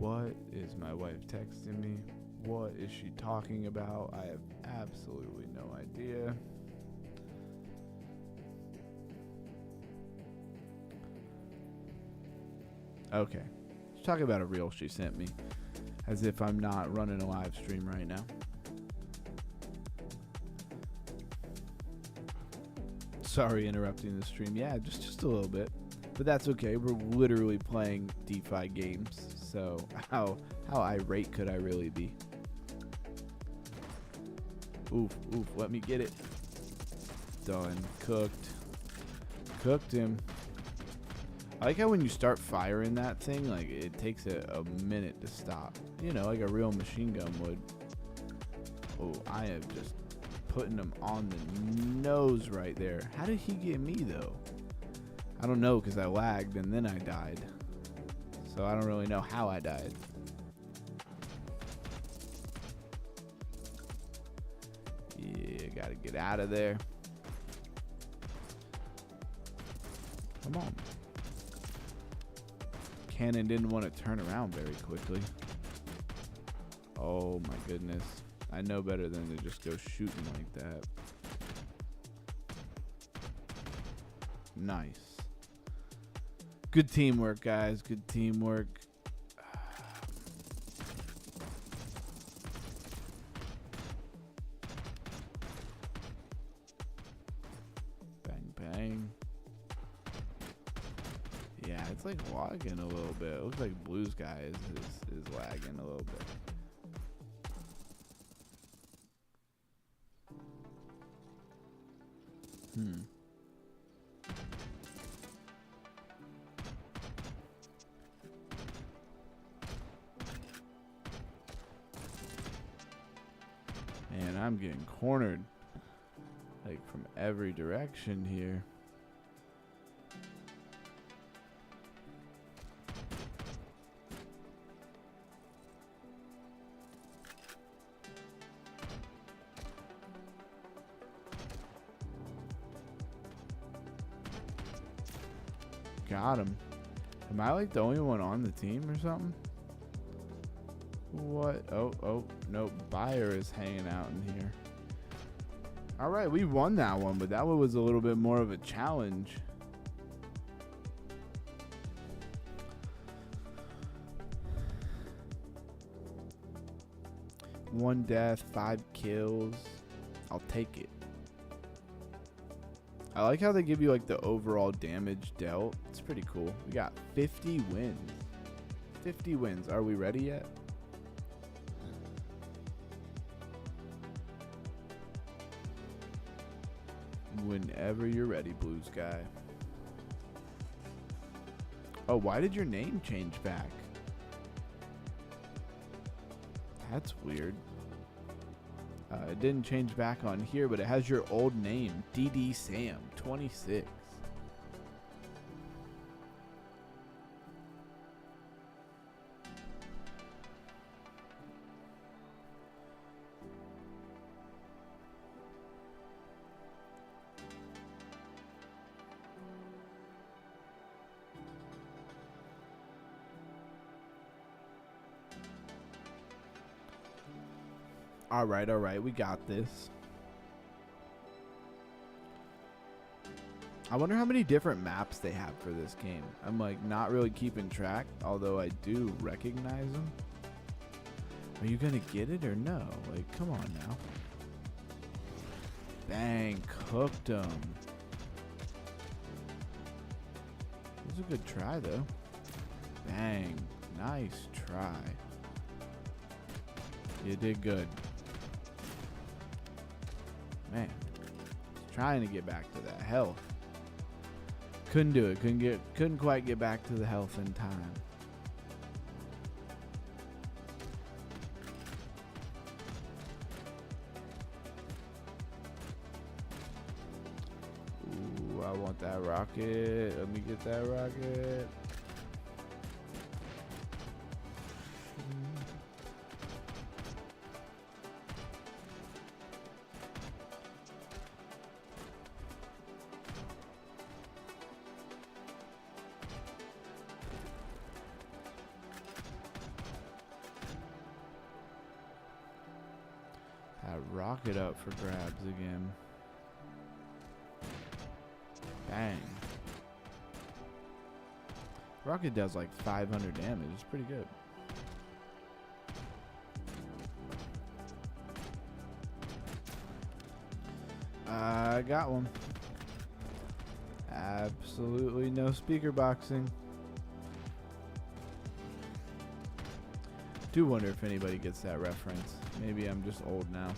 What is my wife texting me? What is she talking about? I have absolutely no idea. Okay. She's talking about a reel she sent me. As if I'm not running a live stream right now. Sorry, interrupting the stream. Yeah, just a little bit. But that's okay. We're literally playing DeFi games. So how irate could I really be? Oof, let me get it. Done. Cooked him. I like how when you start firing that thing, like it takes a minute to stop. You know, like a real machine gun would. Oh, I am just putting him on the nose right there. How did he get me though? I don't know, because I lagged and then I died. So I don't really know how I died. Yeah, gotta get out of there. Come on. Cannon didn't want to turn around very quickly. Oh my goodness. I know better than to just go shooting like that. Nice. Good teamwork, guys. Good teamwork. Bang, bang. Yeah, it's like lagging a little bit. It looks like Blue Sky is lagging a little bit. Man, I'm getting cornered like from every direction here. Got him. Am I like the only one on the team or something? What? Oh, nope. Buyer is hanging out in here. All right, we won that one, but that one was a little bit more of a challenge. One death, 5 kills. I'll take it. I like how they give you like the overall damage dealt. It's pretty cool. We got 50 wins. 50 wins. Are we ready yet? Whenever you're ready, Blue Sky. Oh, why did your name change back? That's weird. It didn't change back on here, but it has your old name, DD Sam 26. All right, we got this. I wonder how many different maps they have for this game. I'm like not really keeping track, although I do recognize them. Are you gonna get it or no? Like, come on now. Bang, cooked them. It was a good try though. Bang, nice try. You did good. Man, trying to get back to that health. Couldn't do it. Couldn't quite get back to the health in time. Ooh, I want that rocket. Let me get that rocket. Rocket up for grabs again. Bang. Rocket does like 500 damage. It's pretty good. I got one. Absolutely no speaker boxing. Do wonder if anybody gets that reference. Maybe I'm just old now.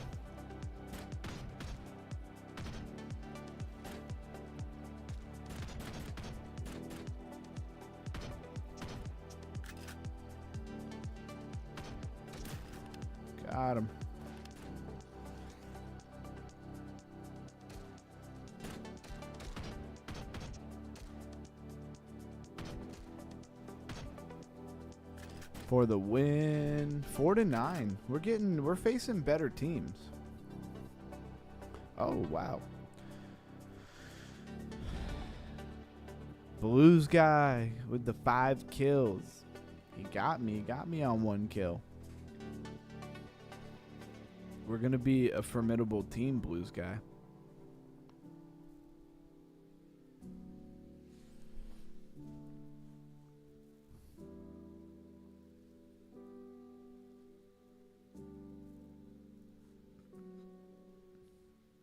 Got him. For the win. 4-9. We're facing better teams. Oh, wow. Blues guy with the 5 kills. He got me on 1 kill. We're going to be a formidable team, Blues guy.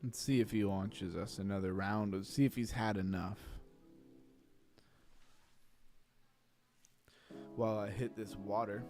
Let's see if he launches us another round. Let's see if he's had enough. While I hit this water.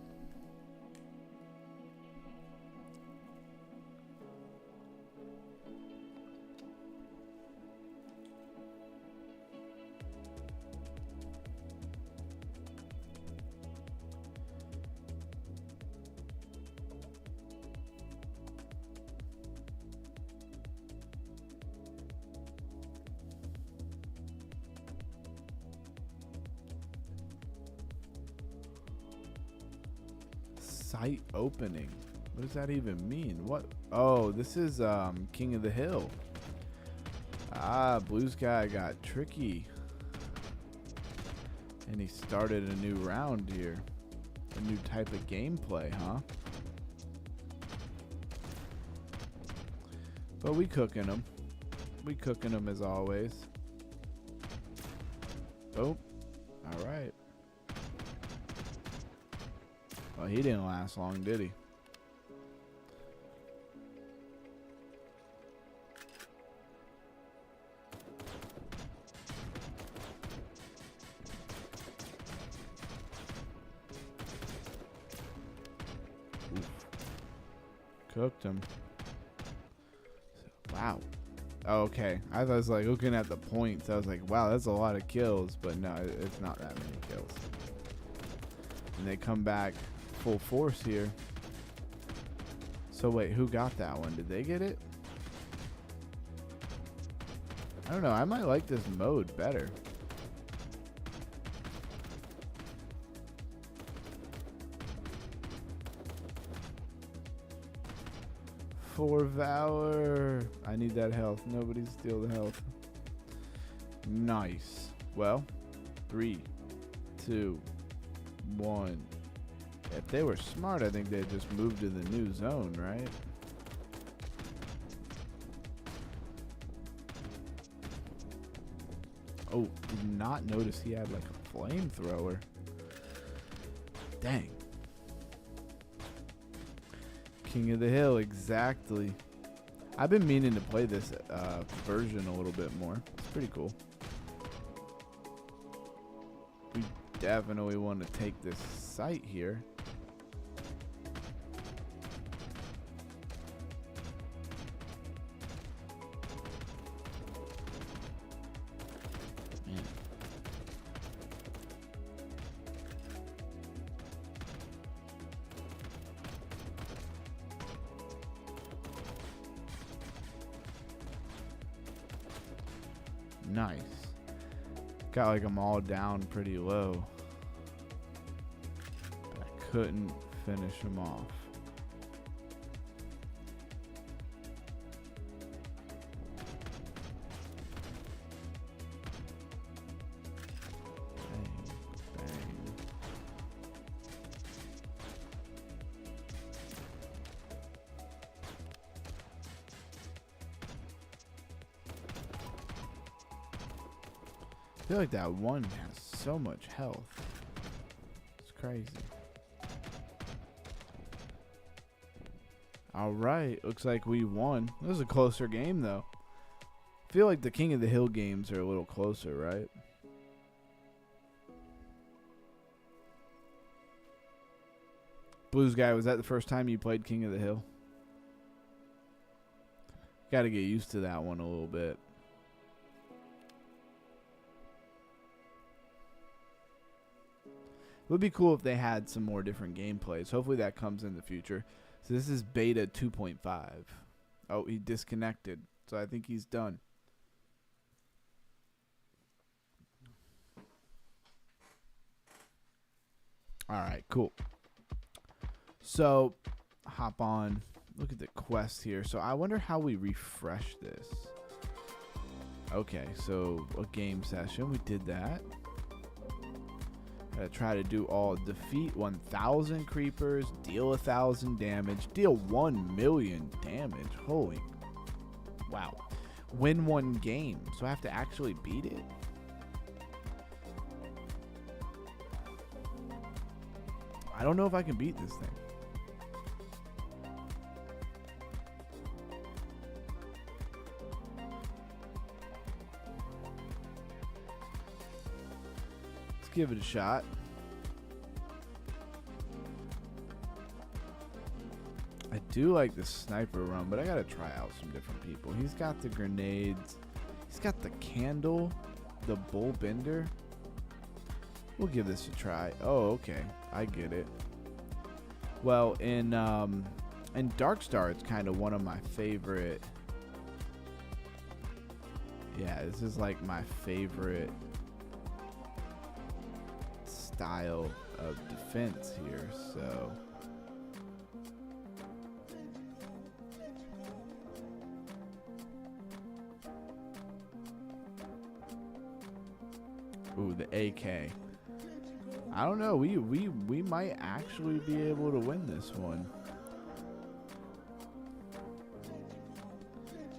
Site opening. What does that even mean? What? Oh, this is King of the Hill. Ah, Blues guy got tricky. And he started a new round here. A new type of gameplay, huh? But we cooking them. We cooking them as always. Oh, all right. Well, he didn't last long, did he? Oof. Cooked him. Wow. Oh, okay. I was like looking at the points. I was like, wow, that's a lot of kills. But no, it's not that many kills. And they come back full force here. So wait, who got that one? Did they get it? I don't know. I might like this mode better. For Valor. I need that health. Nobody steal the health. Nice. Well, 3, 2, 1. If they were smart, I think they'd just move to the new zone, right? Oh, did not notice he had like a flamethrower. Dang. King of the Hill, exactly. I've been meaning to play this version a little bit more. It's pretty cool. We definitely want to take this site here. Nice. Got like them all down pretty low. But I couldn't finish them off. Bang, bang. feel like that one has so much health. It's crazy. All right, looks like we won. This was a closer game, though. I feel like the King of the Hill games are a little closer, right? Blues guy, was that the first time you played King of the Hill? Got to get used to that one a little bit. It would be cool if they had some more different gameplays. Hopefully that comes in the future. So this is beta 2.5. Oh, he disconnected. So I think he's done. All right, cool. So hop on. Look at the quest here. So I wonder how we refresh this. Okay, so a game session. We did that. Gotta try to do all. Defeat 1,000 creepers, deal 1,000 damage, deal 1 million damage. Holy, wow. Win one game, so I have to actually beat it. I don't know if I can beat this thing. Give it a shot. I do like the sniper run, but I gotta try out some different people. He's got the grenades. He's got the candle, the bull bender. We'll give this a try. Oh, okay. I get it. Well, in Darkstar, it's kind of one of my favorite. Yeah, this is like my favorite style of defense here, so ooh, the AK. I don't know, we might actually be able to win this one.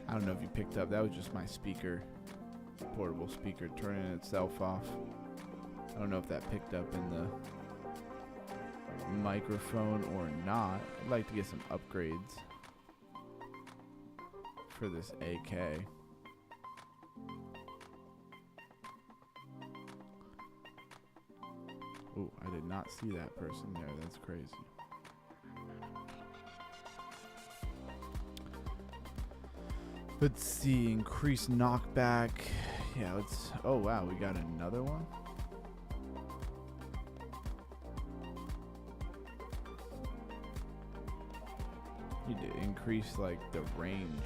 I don't know if you picked up, that was just my speaker, portable speaker turning itself off. I don't know if that picked up in the microphone or not. I'd like to get some upgrades for this AK. Ooh, I did not see that person there. That's crazy. Let's see, increase knockback. Yeah, let's, oh wow, we got another one. Need to increase like the range.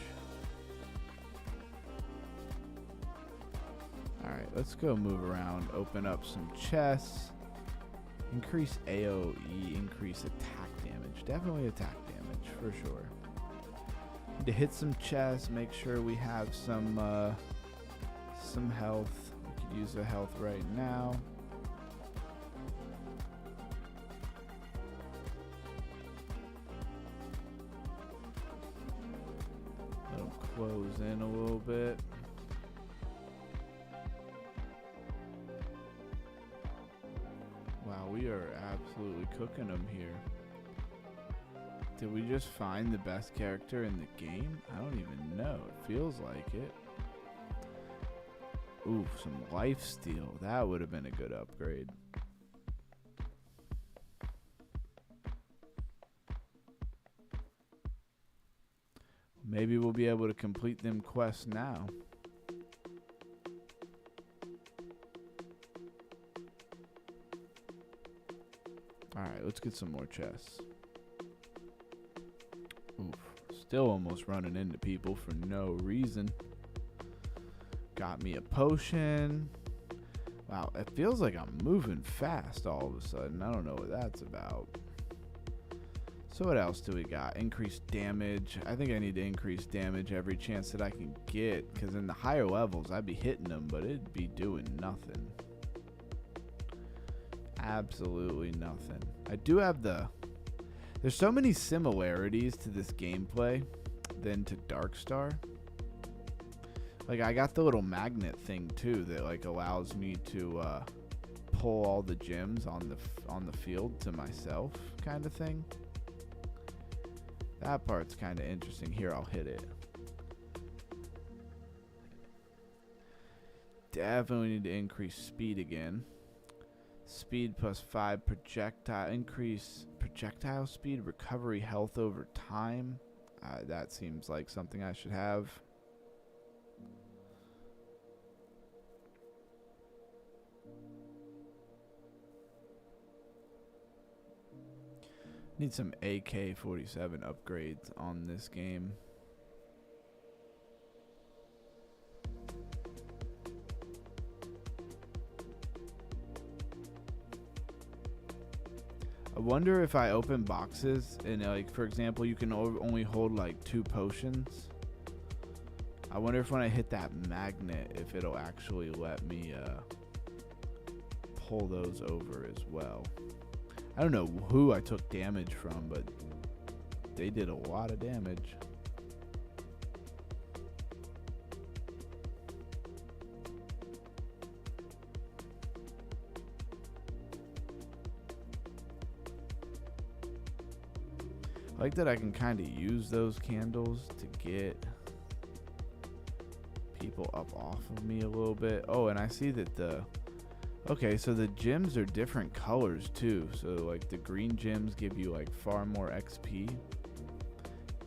Alright, let's go move around, open up some chests. Increase AoE, increase attack damage. Definitely attack damage, for sure. Need to hit some chests, make sure we have some health. We could use the health right now. Let them close in a little bit. Wow, we are absolutely cooking them here. Did we just find the best character in the game? I don't even know. It feels like it. Ooh, some lifesteal. That would have been a good upgrade. Maybe we'll be able to complete them quests now. Alright, let's get some more chests. Oof. Still almost running into people for no reason. Got me a potion. Wow, it feels like I'm moving fast all of a sudden. I don't know what that's about. So what else do we got? Increased damage. I think I need to increase damage every chance that I can get, because in the higher levels I'd be hitting them, but it'd be doing nothing. Absolutely nothing. I do have the... There's so many similarities to this gameplay than to Darkstar. Like, I got the little magnet thing too that like allows me to pull all the gems on the field to myself, kind of thing. That part's kind of interesting. Here, I'll hit it. Definitely need to increase speed again. Speed plus 5 projectile. Increase projectile speed, recovery health over time. That seems like something I should have. Need some AK-47 upgrades on this game. I wonder if I open boxes and, like, for example, you can only hold like 2 potions. I wonder if when I hit that magnet, if it'll actually let me pull those over as well. I don't know who I took damage from, but they did a lot of damage. I like that I can kind of use those candles to get people up off of me a little bit. Oh, and I see that okay, so the gems are different colors too. So like the green gems give you like far more XP.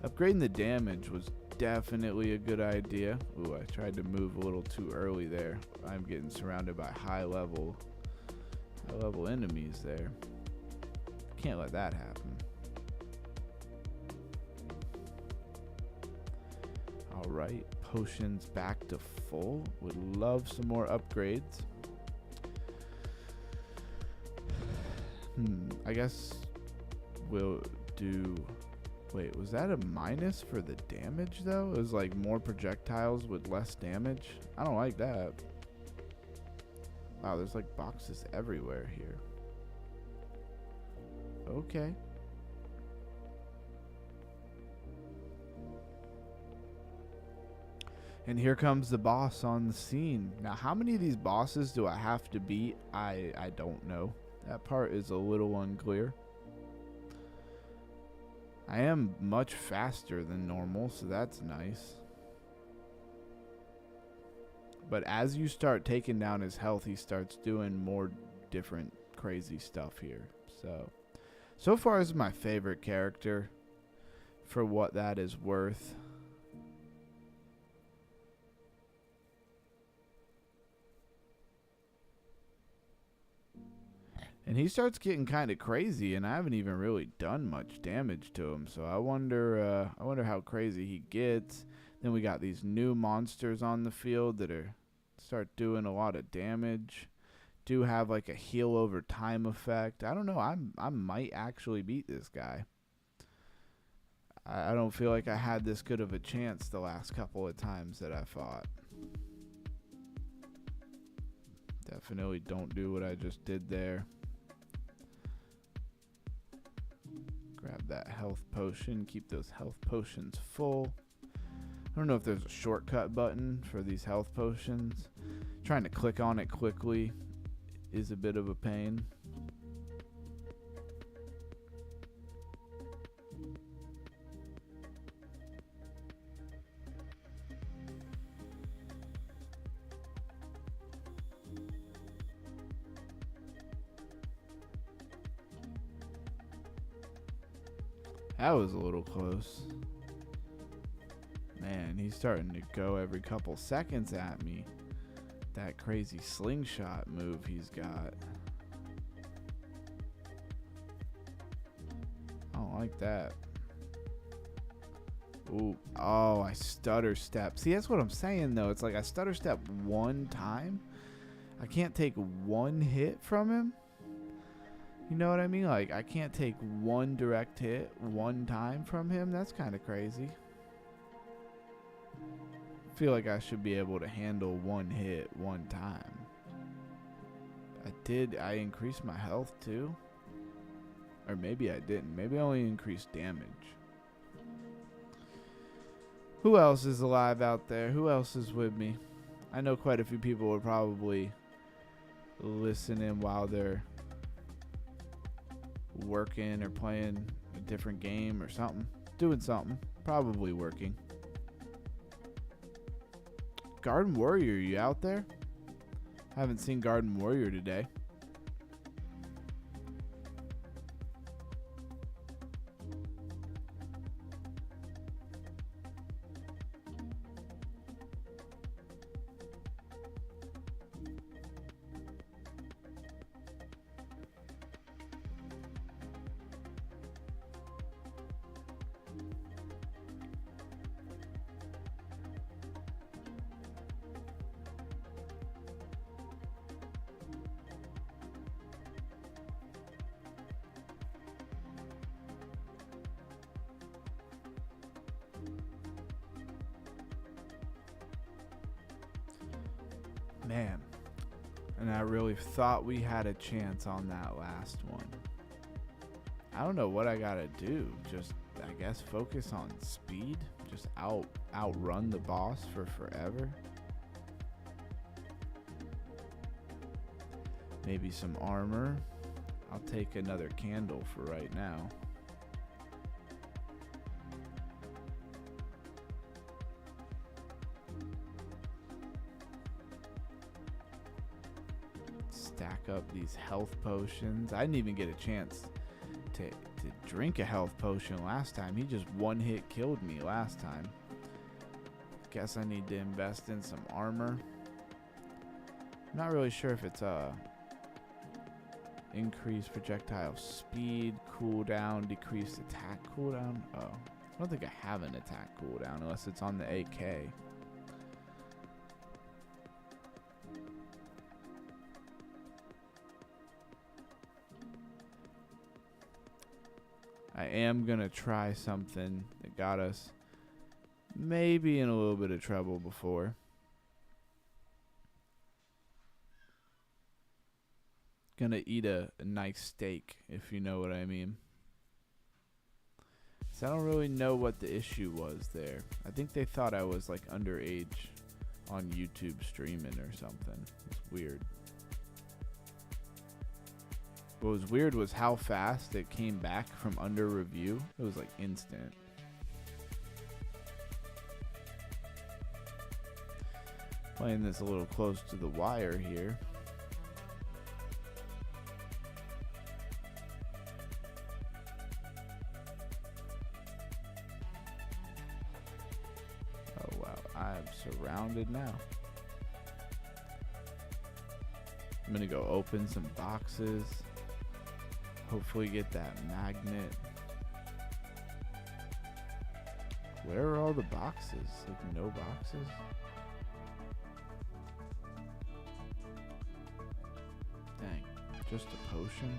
Upgrading the damage was definitely a good idea. Ooh, I tried to move a little too early there. I'm getting surrounded by high level enemies there. Can't let that happen. Alright, potions back to full. Would love some more upgrades. I guess we'll do... Wait, was that a minus for the damage, though? It was like more projectiles with less damage? I don't like that. Wow, there's like boxes everywhere here. Okay. And here comes the boss on the scene. Now, how many of these bosses do I have to beat? I don't know. That part is a little unclear. I am much faster than normal, so that's nice. But as you start taking down his health, he starts doing more different crazy stuff here. So far this is my favorite character for what that is worth. And he starts getting kind of crazy, and I haven't even really done much damage to him. So I wonder how crazy he gets. Then we got these new monsters on the field that start doing a lot of damage. Do have like a heal over time effect. I don't know. I might actually beat this guy. I don't feel like I had this good of a chance the last couple of times that I fought. Definitely don't do what I just did there. Grab that health potion. Keep those health potions full. I don't know if there's a shortcut button for these health potions. Trying to click on it quickly is a bit of a pain. That was a little close. Man, he's starting to go every couple seconds at me. That crazy slingshot move he's got. I don't like that. Ooh, oh, I stutter step. See, that's what I'm saying, though. It's like I stutter step one time. I can't take one hit from him. You know what I mean? Like, I can't take one direct hit one time from him. That's kind of crazy. I feel like I should be able to handle one hit one time. I increased my health too? Or maybe I didn't. Maybe I only increased damage. Who else is alive out there? Who else is with me? I know quite a few people are probably listening while they're working or playing a different game or something. Doing something. Probably working. Garden Warrior, you out there? Haven't seen Garden Warrior today. Man, and I really thought we had a chance on that last one. I don't know what I gotta do. Just, I guess, focus on speed. Just outrun the boss for forever. Maybe some armor. I'll take another candle for right now. Stack up these health potions. I didn't even get a chance to drink a health potion last time. He just one hit killed me last time. Guess I need to invest in some armor. Not really sure if it's increase projectile speed, cooldown, decreased attack cooldown. Oh, I don't think I have an attack cooldown unless it's on the AK. I am going to try something that got us maybe in a little bit of trouble before. Gonna eat a nice steak, if you know what I mean. So I don't really know what the issue was there. I think they thought I was like underage on YouTube streaming or something. It's weird. What was weird was how fast it came back from under review. It was like instant. Playing this a little close to the wire here. Oh wow, I am surrounded now. I'm gonna go open some boxes. Hopefully get that magnet. Where are all the boxes? Like no boxes? Dang, just a potion?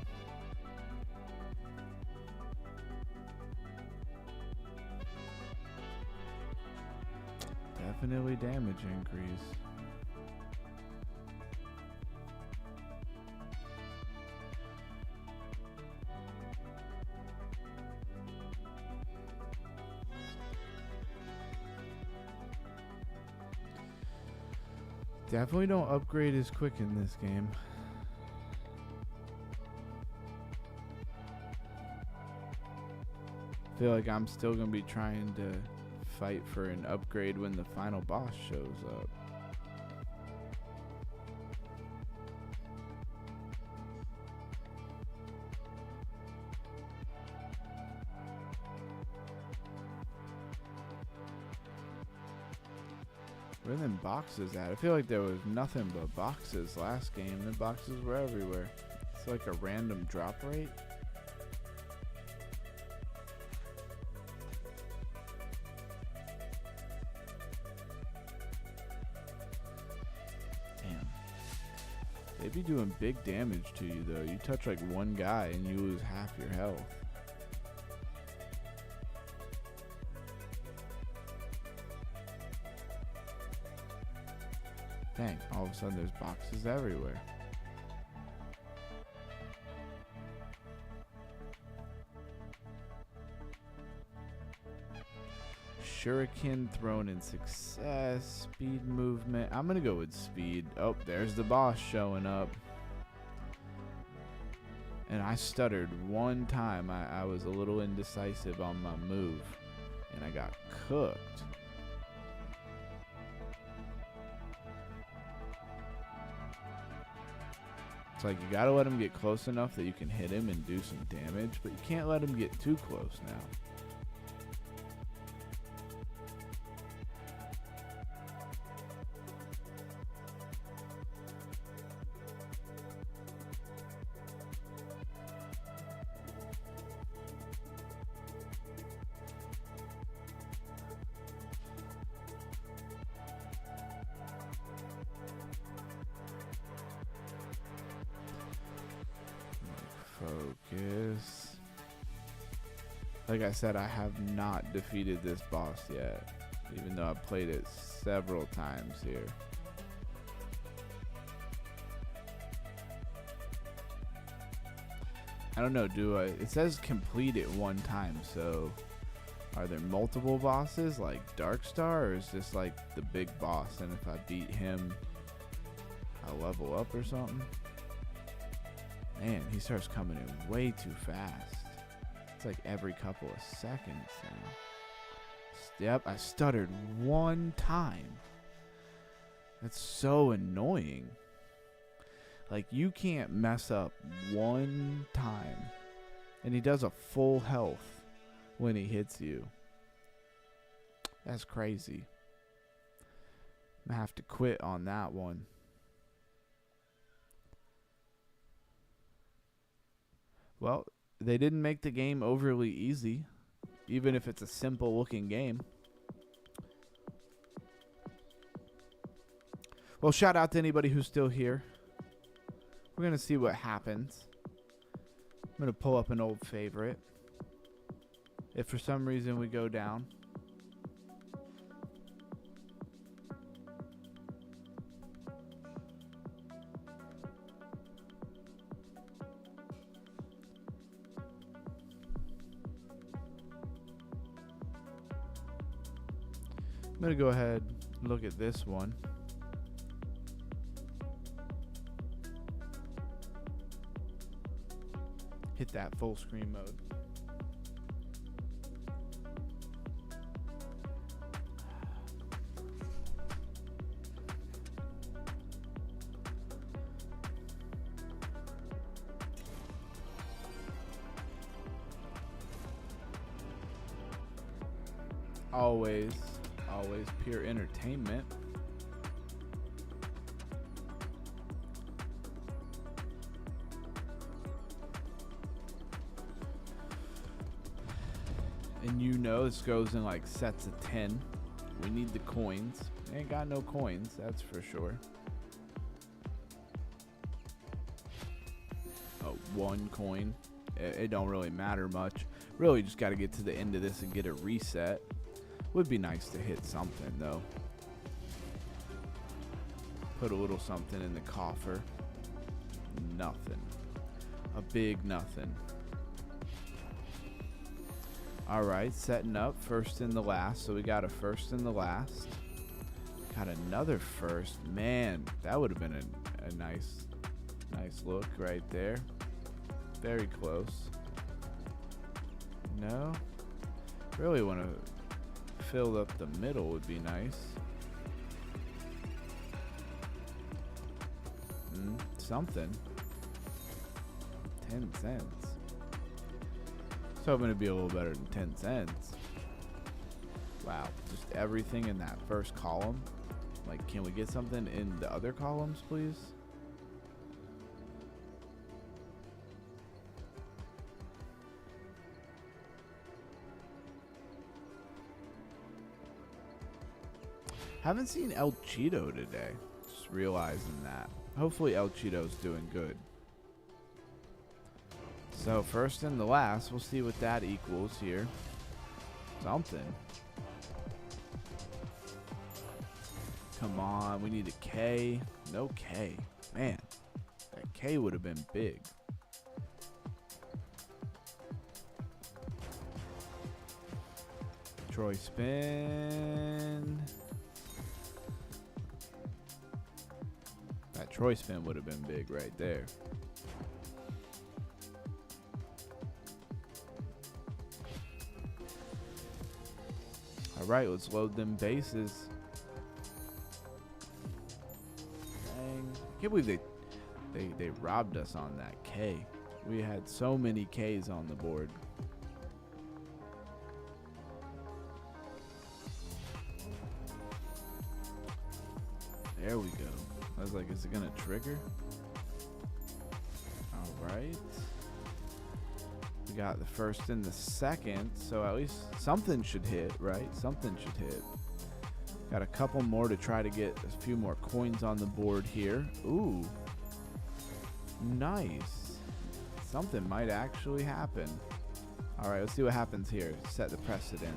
Definitely damage increase. Definitely don't upgrade as quick in this game. Feel like I'm still gonna be trying to fight for an upgrade when the final boss shows up. Where are them boxes at? I feel like there was nothing but boxes last game. The boxes were everywhere. It's like a random drop rate. Damn. They be doing big damage to you though. You touch like one guy and you lose half your health. Dang, all of a sudden there's boxes everywhere. shuriken thrown in success. Speed movement. I'm going to go with speed. Oh, there's the boss showing up. And I stuttered one time. I was a little indecisive on my move. And I got cooked. It's like you gotta let him get close enough that you can hit him and do some damage, but you can't let him get too close now. Focus. Like I said, I have not defeated this boss yet, even though I've played it several times here. I don't know, it says complete it one time, so are there multiple bosses like Darkstar, or is this like the big boss, and if I beat him, I'll level up or something? Man, he starts coming in way too fast. It's like every couple of seconds now. Yep, I stuttered one time. That's so annoying. Like, you can't mess up one time. And he does a full health when he hits you. That's crazy. I'm gonna have to quit on that one. Well, they didn't make the game overly easy, even if it's a simple looking game. Well, shout out to anybody who's still here. We're going to see what happens. I'm going to pull up an old favorite. If for some reason we go down. I'm going to go ahead and look at this one. Hit that full screen mode. Always pure entertainment. And you know this goes in like sets of 10. We need the coins. Ain't got no coins, that's for sure. Oh, one coin. It don't really matter much. Really just got to get to the end of this and get a reset. Would be nice to hit something though. Put a little something in the coffer. Nothing. A big nothing. Alright, setting up first in the last. So we got a first in the last. Got another first. Man, that would have been a nice look right there. Very close. No? Really want to fill up the middle would be nice. Something. 10 cents. So I'm going to be a little better than 10 cents. Wow. Just everything in that first column. Like, can we get something in the other columns, please? Haven't seen El Cheeto today. Just realizing that. Hopefully El Cheeto's doing good. So first and the last, we'll see what that equals here. Something. Come on, we need a K. No K. Man, that K would have been big. Troy spin. That Troy spin would have been big right there. All right, let's load them bases. Dang. I can't believe they robbed us on that K. We had so many Ks on the board. There we go. I was like, is it gonna trigger? All right. We got the first and the second, so at least something should hit, right? Something should hit. Got a couple more to try to get a few more coins on the board here. Ooh. Nice. Something might actually happen. All right, let's see what happens here. Set the precedent.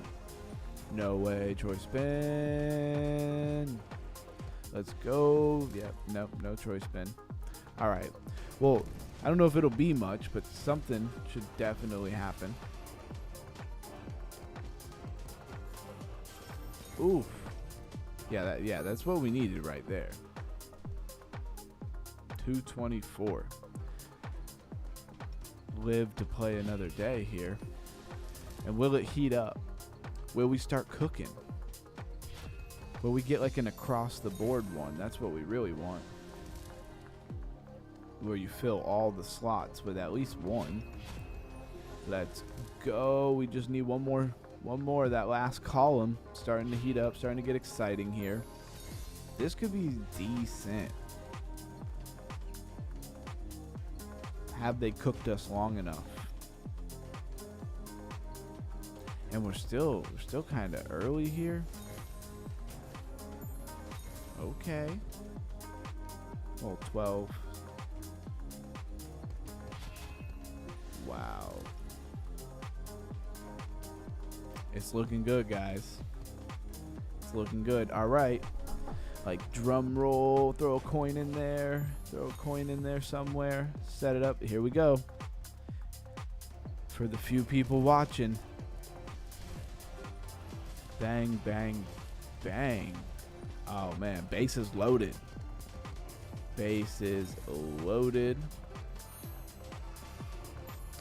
No way, Troy spin. Let's go. Yep, nope, no Troy spin. All right. Well, I don't know if it'll be much, but something should definitely happen. Oof. Yeah, that's what we needed right there. 224. Live to play another day here. And will it heat up? Will we start cooking? Will we get like an across the board one? That's what we really want. Where you fill all the slots with at least one. Let's go. We just need one more. One more. That last column starting to heat up, starting to get exciting here. This could be decent. Have they cooked us long enough? And we're still kind of early here. Okay. Well, 12. Wow. It's looking good, guys. It's looking good. All right. Like drum roll, throw a coin in there. Throw a coin in there somewhere. Set it up. Here we go. For the few people watching. Bang, bang, bang. Oh, man. Base is loaded. Base is loaded.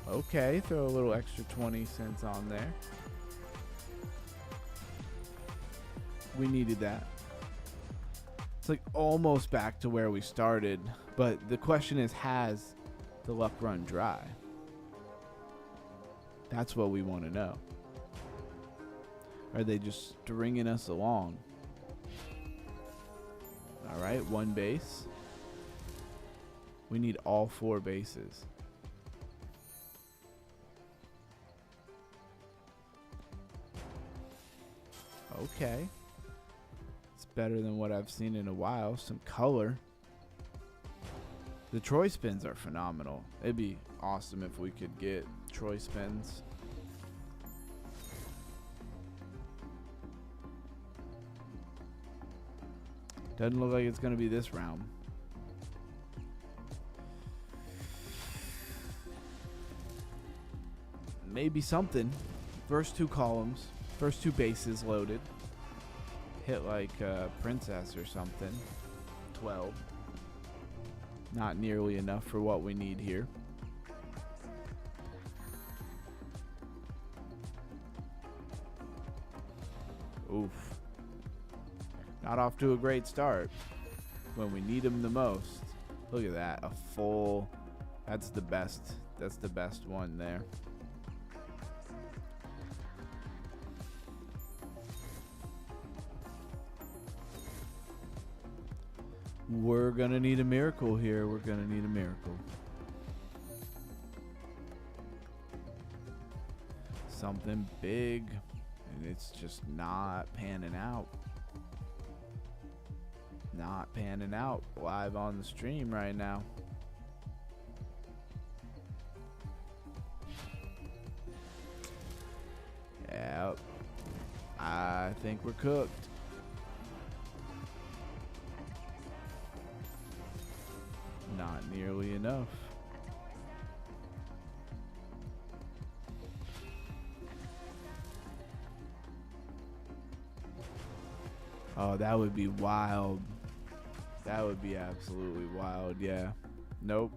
Okay. Throw a little extra 20 cents on there. We needed that. It's like almost back to where we started. But the question is, has the luck run dry? That's what we want to know. Are they just stringing us along? All right, one base. We need all 4 bases. Okay. It's better than what I've seen in a while. Some color. The Troy spins are phenomenal. It'd be awesome if we could get Troy spins. Doesn't look like it's going to be this round. Maybe something. First 2 columns. First 2 bases loaded. Hit like a princess or something. 12. Not nearly enough for what we need here. Oof. Not off to a great start when we need them the most. Look at that. A full. That's the best. That's the best one there. We're going to need a miracle here. We're going to need a miracle. Something big. And it's just not panning out. Not panning out live on the stream right now. Yep. I think we're cooked. Not nearly enough. Oh, that would be wild. That would be absolutely wild, yeah. Nope.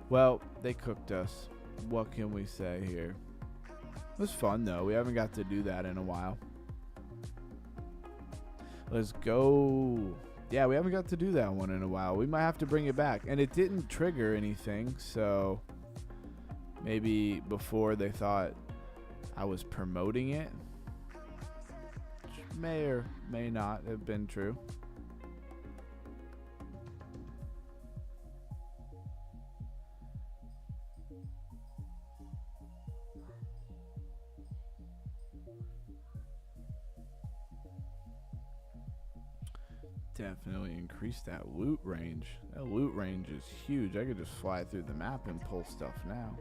Well, they cooked us. What can we say here? It was fun, though. We haven't got to do that in a while. Let's go. Yeah, we haven't got to do that one in a while. We might have to bring it back. And it didn't trigger anything, so maybe before they thought I was promoting it. Which may or may not have been true. Definitely increase that loot range. That loot range is huge. I could just fly through the map and pull stuff now.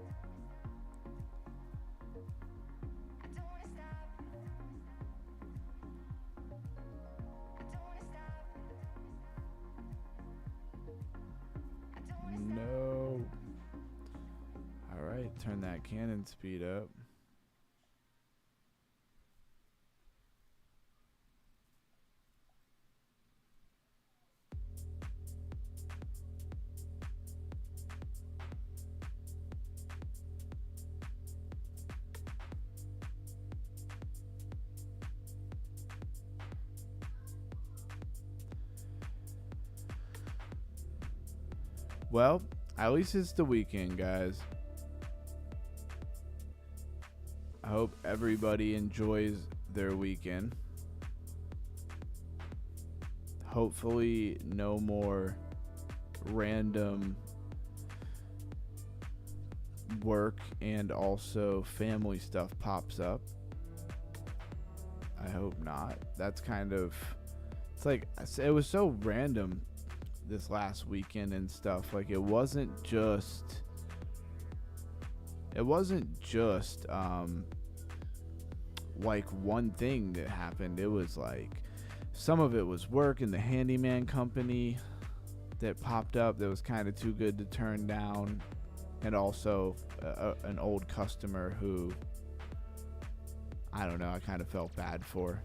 No. All right, turn that cannon speed up. Well, at least it's the weekend, guys. I hope everybody enjoys their weekend. Hopefully, no more random work and also family stuff pops up. I hope not. That's kind of, it's like, it was so random this last weekend and stuff. Like, it wasn't just like one thing that happened. It was like some of it was work in the handyman company that popped up that was kind of too good to turn down, and also an old customer who, I don't know, I kind of felt bad for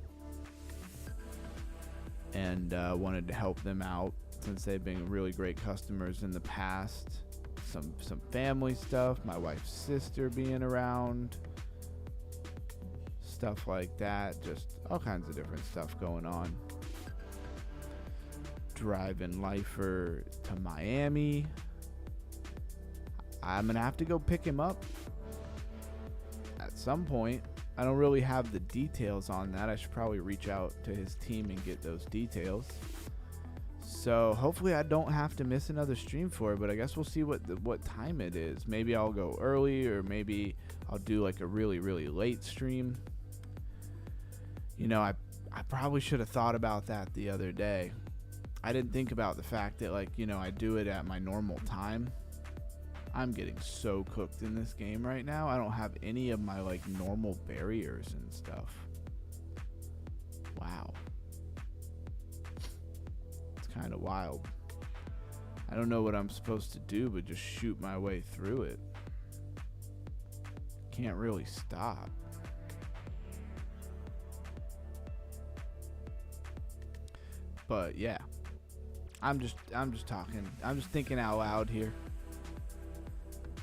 and wanted to help them out since they've been really great customers in the past. Some family stuff, my wife's sister being around, stuff like that, just all kinds of different stuff going on. Driving Lifer to Miami. I'm gonna have to go pick him up at some point. I don't really have the details on that. I should probably reach out to his team and get those details. So hopefully I don't have to miss another stream for it, but I guess we'll see what time it is. Maybe I'll go early, or maybe I'll do like a really, really late stream. You know, I probably should have thought about that the other day. I didn't think about the fact that, like, you know, I do it at my normal time. I'm getting so cooked in this game right now. I don't have any of my like normal barriers and stuff. Wow. Kind of wild. I don't know what I'm supposed to do but just shoot my way through it. Can't really stop. But yeah, I'm just talking. I'm just thinking out loud here.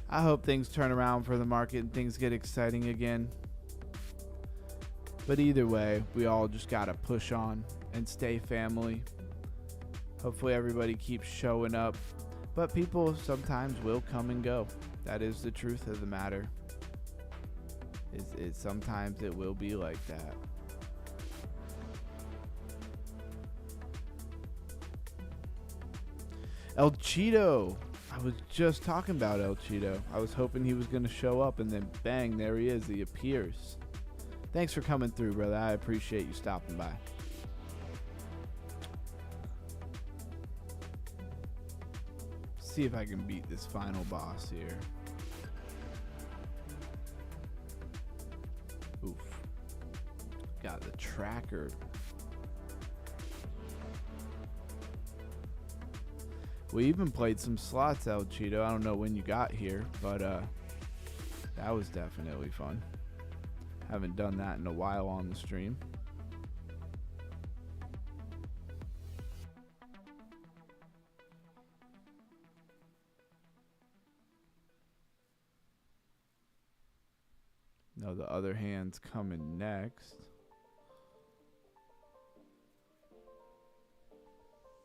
I hope things turn around for the market and things get exciting again. But either way, we all just gotta push on and stay family. Hopefully everybody keeps showing up, but people sometimes will come and go. That is the truth of the matter. Sometimes it will be like that. El Cheeto. I was just talking about El Cheeto. I was hoping he was going to show up, and then bang, there he is. He appears. Thanks for coming through, brother. I appreciate you stopping by. See if I can beat this final boss here. Oof. Got the tracker. We even played some slots, El Cheeto. I don't know when you got here, but that was definitely fun. Haven't done that in a while on the stream. No, the other hand's coming next.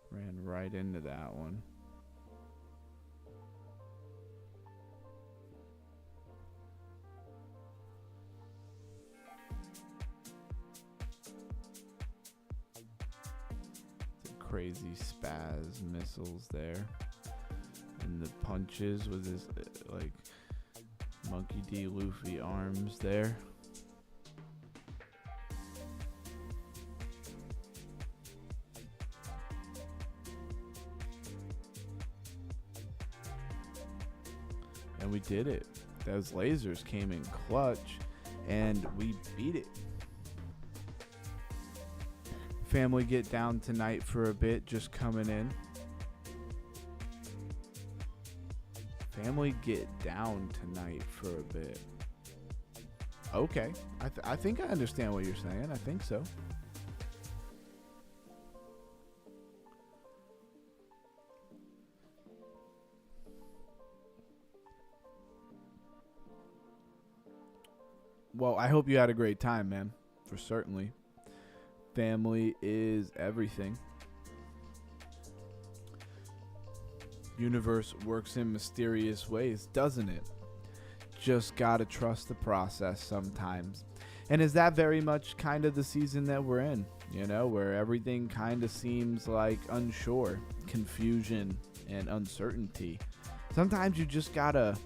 Ran right into that one. Crazy spaz missiles there, and the punches with his like Monkey D. Luffy arms there. And we did it. Those lasers came in clutch, and we beat it. Family get down tonight for a bit, just coming in. Family get down tonight for a bit. Okay. I think I understand what you're saying. I think so. Well, I hope you had a great time, man. For certainly. Family is everything. Universe works in mysterious ways, doesn't it? Just gotta trust the process sometimes. And is that very much kind of the season that we're in? You know, where everything kind of seems like unsure, confusion, and uncertainty. Sometimes you just gotta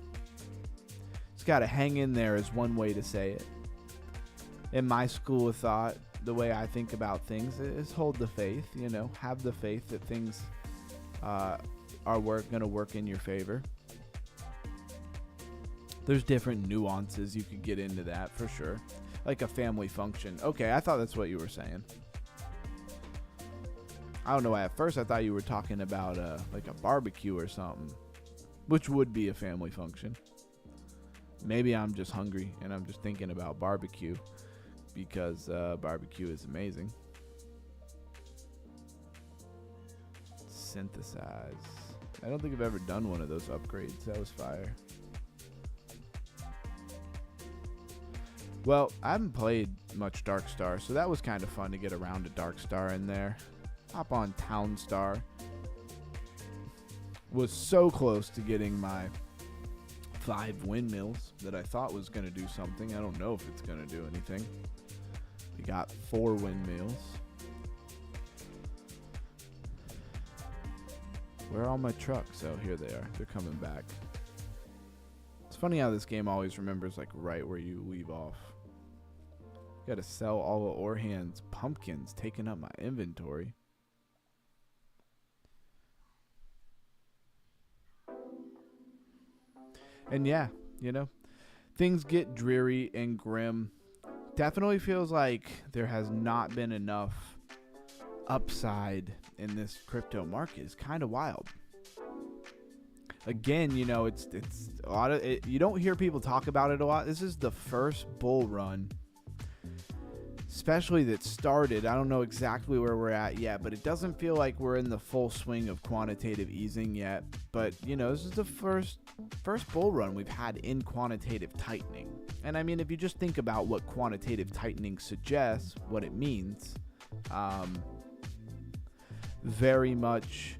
hang in there is one way to say it. In my school of thought, the way I think about things is hold the faith, you know, have the faith that things are going to work in your favor. There's different nuances you could get into that for sure. Like a family function. Okay, I thought that's what you were saying. I don't know why at first I thought you were talking about like a barbecue or something, which would be a family function. Maybe I'm just hungry and I'm just thinking about barbecue. Because barbecue is amazing. Synthesize. I don't think I've ever done one of those upgrades. That was fire. Well, I haven't played much Darkstar, so that was kind of fun to get around to Darkstar in there. Hop on Townstar. Was so close to getting my 5 windmills that I thought was going to do something. I don't know if it's going to do anything. We got 4 windmills. Where are all my trucks? Oh, here they are. They're coming back. It's funny how this game always remembers like right where you leave off. Got to sell all the ore hands. Pumpkins taking up my inventory. And yeah, you know, things get dreary and grim. Definitely feels like there has not been enough upside in this crypto market. It's kind of wild. Again, you know, it's a lot of it, you don't hear people talk about it a lot. This is the first bull run, especially that started. I don't know exactly where we're at yet, but it doesn't feel like we're in the full swing of quantitative easing yet. But, you know, this is the first bull run we've had in quantitative tightening. And I mean, if you just think about what quantitative tightening suggests, what it means, very much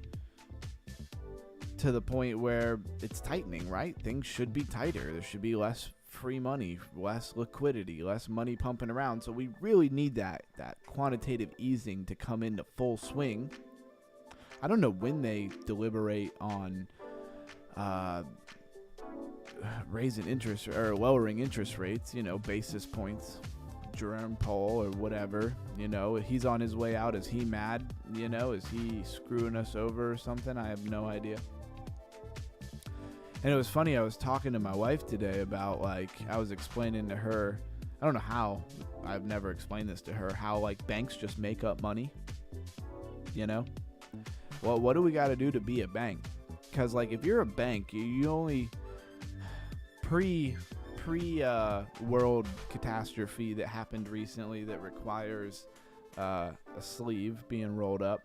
to the point where it's tightening, right? Things should be tighter. There should be less free money, less liquidity, less money pumping around. So we really need that quantitative easing to come into full swing. I don't know when they deliberate on raising interest or lowering interest rates, you know, basis points. Jerome Powell or whatever, you know, he's on his way out. Is he mad? You know, is he screwing us over or something? I have no idea. And it was funny, I was talking to my wife today about, like, I was explaining to her, I don't know how, I've never explained this to her, how, like, banks just make up money, you know? Well, what do we got to do to be a bank? Because, like, if you're a bank, you only, world catastrophe that happened recently that requires a sleeve being rolled up,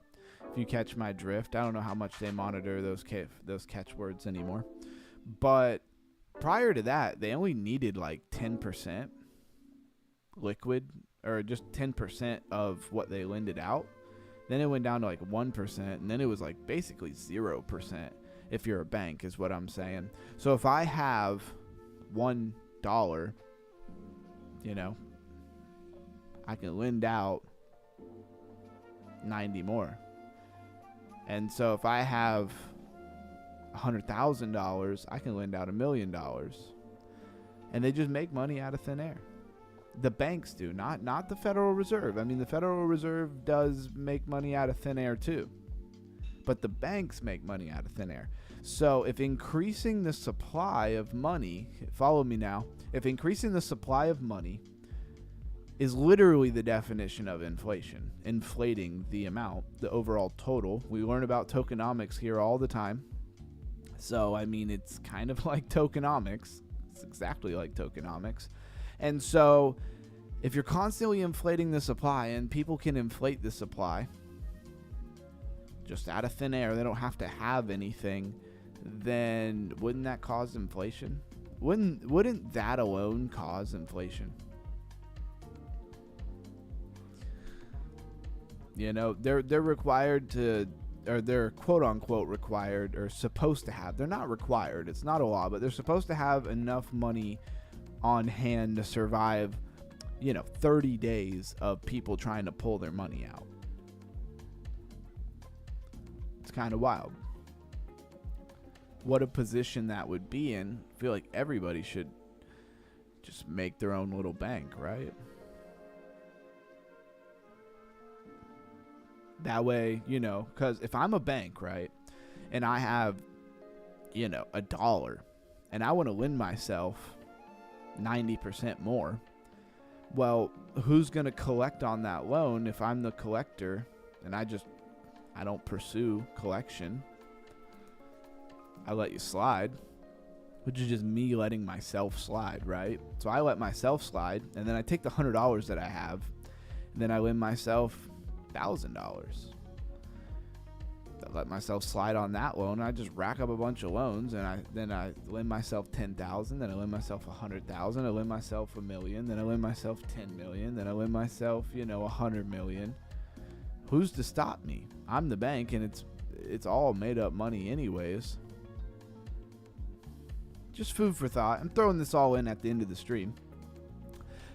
if you catch my drift. I don't know how much they monitor those catchwords anymore. But prior to that, they only needed like 10%. liquid, or just 10% of what they lended out. Then it went down to like 1%, and then it was like basically 0% if you're a bank, is what I'm saying. So if I have $1, you know, I can lend out 90 more. And so if I have $100,000, I can lend out $1 million. And they just make money out of thin air. The banks do, not the Federal Reserve. I mean, the Federal Reserve does make money out of thin air too. But the banks make money out of thin air. So if increasing the supply of money, follow me now, if increasing the supply of money is literally the definition of inflation, inflating the amount, the overall total. We learn about tokenomics here all the time. So, I mean, it's kind of like tokenomics. It's exactly like tokenomics. And so, if you're constantly inflating the supply, and people can inflate the supply just out of thin air, they don't have to have anything, then wouldn't that cause inflation? Wouldn't that alone cause inflation? You know, they're required to, or they're quote unquote required, or supposed to have. They're not required. It's not a law, but they're supposed to have enough money on hand to survive, 30 days of people trying to pull their money out. It's kind of wild. What a position that would be in. I feel like everybody should just make their own little bank, right? That way, because if I'm a bank, right, and I have, $1, and I want to lend myself 90% more, well, who's going to collect on that loan if I'm the collector and I don't pursue collection? I let you slide, which is just me letting myself slide, right? So I let myself slide, and then I take the $100 that I have, and then I lend myself $1,000. I let myself slide on that loan. I just rack up a bunch of loans, and I lend myself $10,000. Then I lend myself $100,000. I lend myself $1 million. Then I lend myself $10 million. Then I lend myself, $100 million. Who's to stop me? I'm the bank, and it's all made up money, anyways. Just food for thought. I'm throwing this all in at the end of the stream.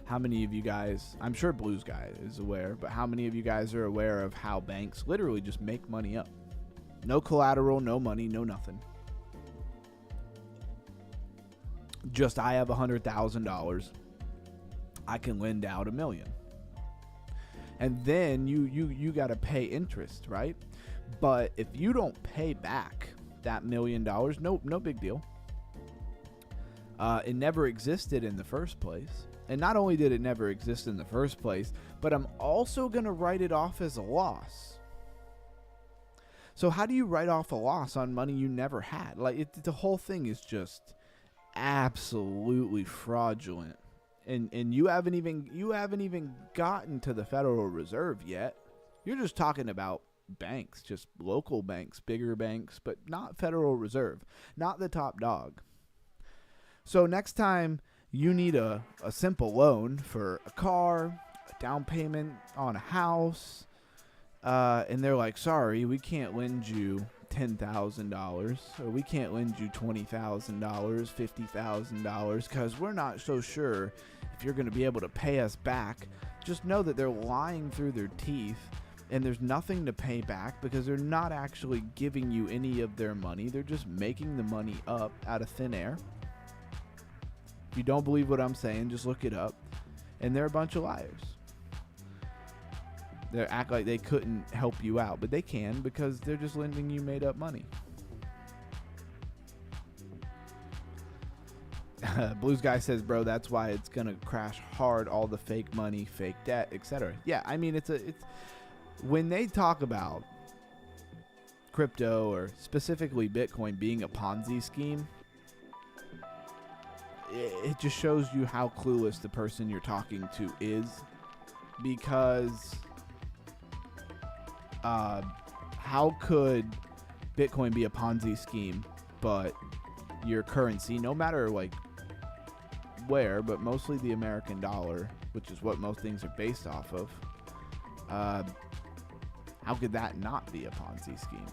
How many of you guys, I'm sure Blues Guy is aware, but how many of you guys are aware of how banks literally just make money up? No collateral, no money, no nothing. Just I have $100,000. I can lend out $1 million. And then you got to pay interest, right? But if you don't pay back that $1 million, no big deal. It never existed in the first place. And not only did it never exist in the first place, but I'm also going to write it off as a loss. So how do you write off a loss on money you never had? Like, the whole thing is just absolutely fraudulent. And you haven't even gotten to the Federal Reserve yet. You're just talking about banks, just local banks, bigger banks, but not Federal Reserve, not the top dog. So next time you need a simple loan for a car, a down payment on a house, and they're like, sorry, we can't lend you $10,000, or we can't lend you $20,000, $50,000, because we're not so sure if you're going to be able to pay us back. Just know that they're lying through their teeth, and there's nothing to pay back because they're not actually giving you any of their money. They're just making the money up out of thin air. If you don't believe what I'm saying, just look it up. And they're a bunch of liars. They act like they couldn't help you out, but they can, because they're just lending you made up money. Blues Guy says, bro, that's why it's gonna crash hard, all the fake money, fake debt, etc. Yeah, I mean, it's when they talk about crypto, or specifically Bitcoin, being a Ponzi scheme, it just shows you how clueless the person you're talking to is. Because how could Bitcoin be a Ponzi scheme, but your currency, no matter like where, but mostly the American dollar, which is what most things are based off of, how could that not be a Ponzi scheme?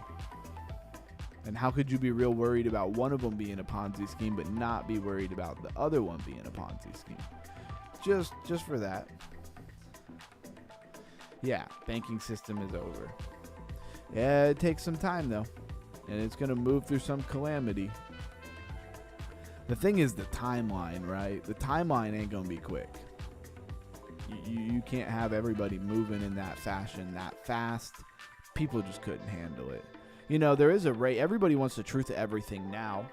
And how could you be real worried about one of them being a Ponzi scheme but not be worried about the other one being a Ponzi scheme? Just for that. Yeah, banking system is over. Yeah, it takes some time though, and it's going to move through some calamity. The thing is the timeline, right? The timeline ain't going to be quick. You can't have everybody moving in that fashion that fast. People just couldn't handle it. You know, there is a rate. Everybody wants the truth of everything now.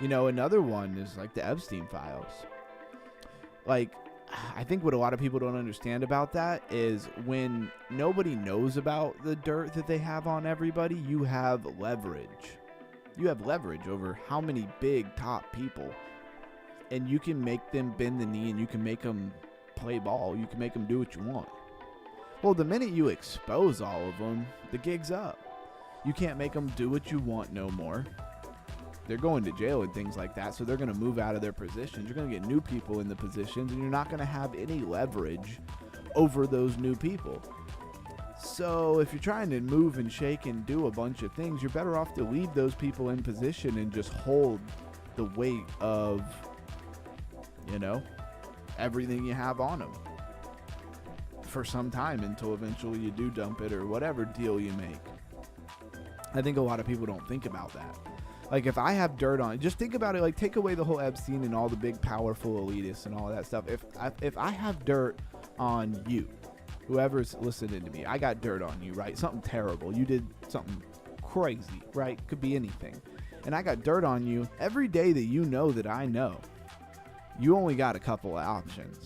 You know, another one is like the Epstein files. Like, I think what a lot of people don't understand about that is when nobody knows about the dirt that they have on everybody, you have leverage. You have leverage over how many big top people. And you can make them bend the knee and you can make them play ball. You can make them do what you want. Well, the minute you expose all of them, the gig's up. You can't make them do what you want no more. They're going to jail and things like that, so they're going to move out of their positions. You're going to get new people in the positions, and you're not going to have any leverage over those new people. So if you're trying to move and shake and do a bunch of things, you're better off to leave those people in position and just hold the weight of, you know, everything you have on them for some time until eventually you do dump it or whatever deal you make. I think a lot of people don't think about that. Like, if I have dirt on, just think about it, like, take away the whole Epstein and all the big, powerful elitists and all of that stuff. If I have dirt on you, whoever's listening to me, I got dirt on you, right? Something terrible. You did something crazy, right? Could be anything. And I got dirt on you. Every day that you know that I know, you only got a couple of options.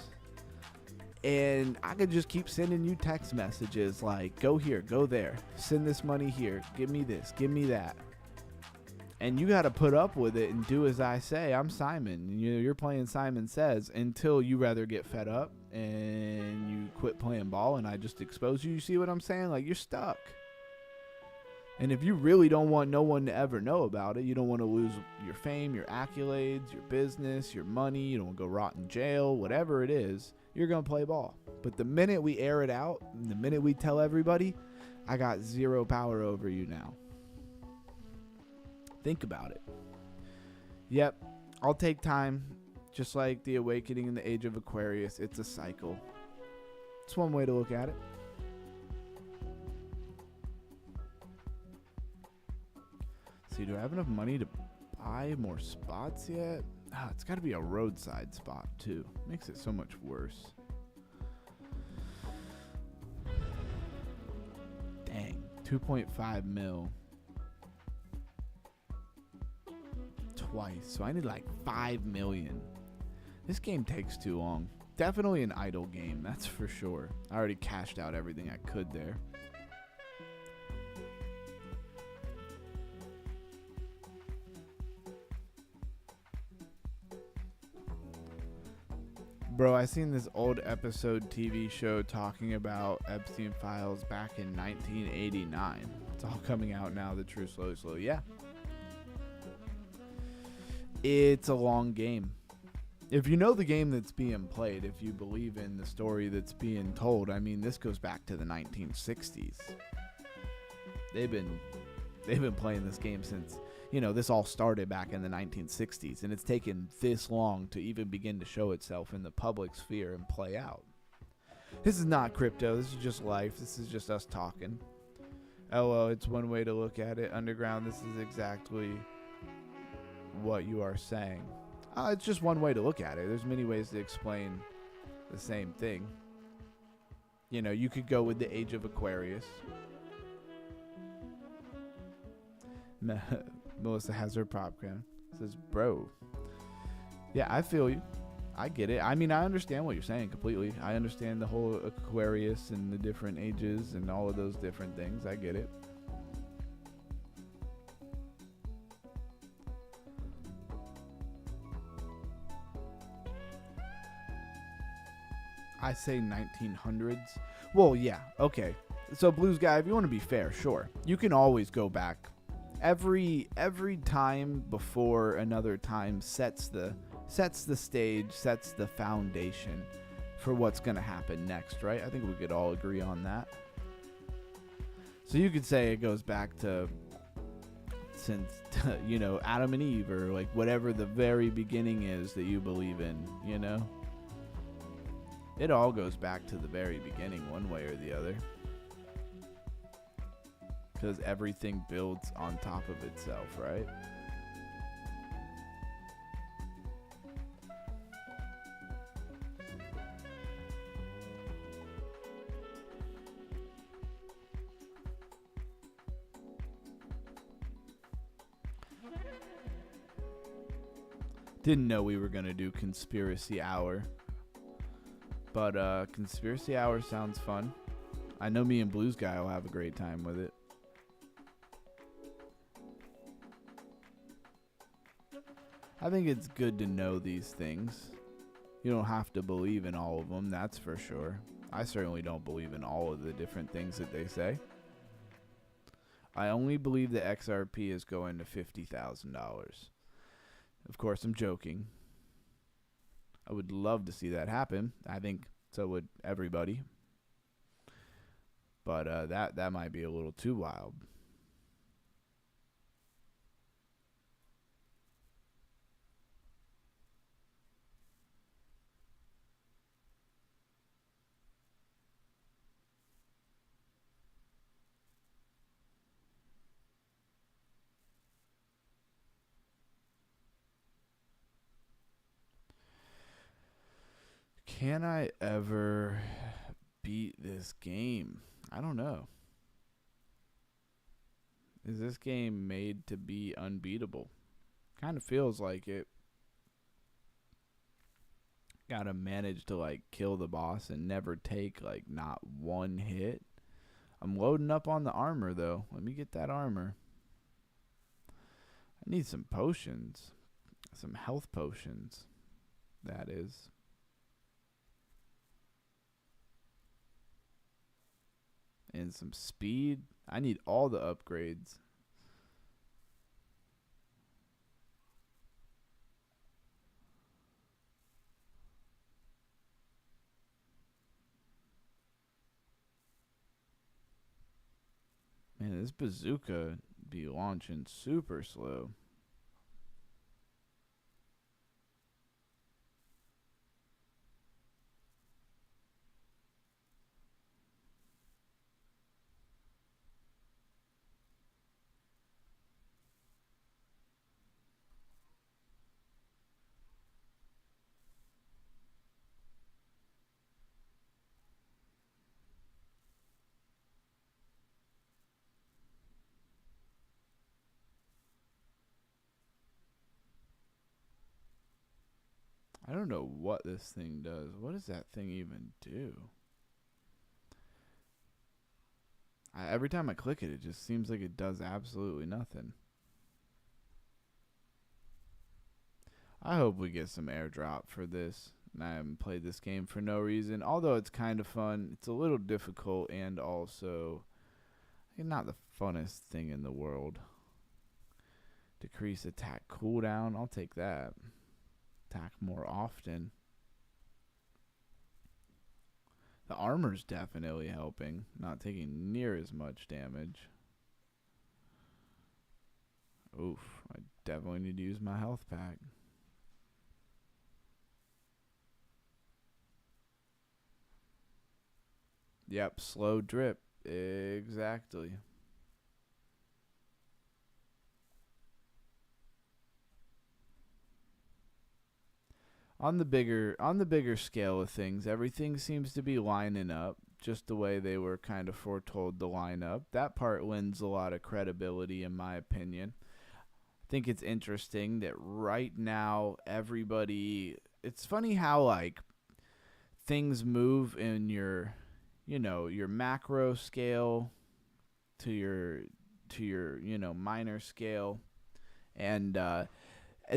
And I could just keep sending you text messages like, go here, go there, send this money here, give me this, give me that. And you got to put up with it and do as I say. I'm Simon. You're playing Simon Says until you rather get fed up and you quit playing ball and I just expose you. You see what I'm saying? Like, you're stuck. And if you really don't want no one to ever know about it, you don't want to lose your fame, your accolades, your business, your money, you don't want to go rot in jail, whatever it is, you're going to play ball. But the minute we air it out, the minute we tell everybody, I got zero power over you now. Think about it. Yep, I'll take time. Just like the awakening in the age of Aquarius, it's a cycle. It's one way to look at it. See, do I have enough money to buy more spots yet? It's got to be a roadside spot too. Makes it so much worse. Dang, 2.5 mil. Twice, so I need like 5 million. This game takes too long. Definitely an idle game, that's for sure. I already cashed out everything I could there. Bro, I seen this old episode TV show talking about Epstein files back in 1989. It's all coming out now, the true slow. Yeah. It's a long game. If you know the game that's being played, if you believe in the story that's being told, I mean, this goes back to the 1960s. They've been playing this game since, you know, this all started back in the 1960s, and it's taken this long to even begin to show itself in the public sphere and play out. This is not crypto. This is just life. This is just us talking. Oh, it's one way to look at it. Underground, this is exactly what you are saying. It's just one way to look at it. There's many ways to explain the same thing. You know, you could go with the age of Aquarius. Melissa has her popcorn. Says, bro. Yeah, I feel you. I get it. I mean, I understand what you're saying completely. I understand the whole Aquarius and the different ages and all of those different things. I get it. I say 1900s. Well, yeah, okay. So Blues Guy, if you want to be fair, sure. You can always go back. Every time before another time sets the stage, sets the foundation. for what's going to happen next, right? I think we could all agree on that. So you could say it goes back to since, you know, Adam and Eve, or like whatever the very beginning is that you believe in, you know? It all goes back to the very beginning one way or the other. Because everything builds on top of itself, right? Didn't know we were going to do Conspiracy Hour. But Conspiracy Hour sounds fun. I know me and Blues Guy will have a great time with it. I think it's good to know these things. You don't have to believe in all of them, that's for sure. I certainly don't believe in all of the different things that they say. I only believe that XRP is going to $50,000. Of course, I'm joking. I would love to see that happen. I think so would everybody. But that might be a little too wild. Can I ever beat this game? I don't know. Is this game made to be unbeatable? Kind of feels like it. Gotta manage to like kill the boss and never take like not one hit. I'm loading up on the armor though. Let me get that armor. I need some potions. Some health potions. That is. And some speed. I need all the upgrades. Man, this bazooka be launching super slow. I don't know what this thing does. What does that thing even do? Every time I click it, it just seems like it does absolutely nothing. I hope we get some airdrop for this. And I haven't played this game for no reason. Although it's kind of fun. It's a little difficult and also not the funnest thing in the world. Decrease attack cooldown. I'll take that. Attack more often. The armor's definitely helping. Not taking near as much damage. Oof. I definitely need to use my health pack. Yep, slow drip. Exactly. On the bigger scale of things, everything seems to be lining up just the way they were kind of foretold to line up. That part lends a lot of credibility, in my opinion. I think it's interesting that right now everybody. It's funny how like things move in your, your macro scale to your minor scale, and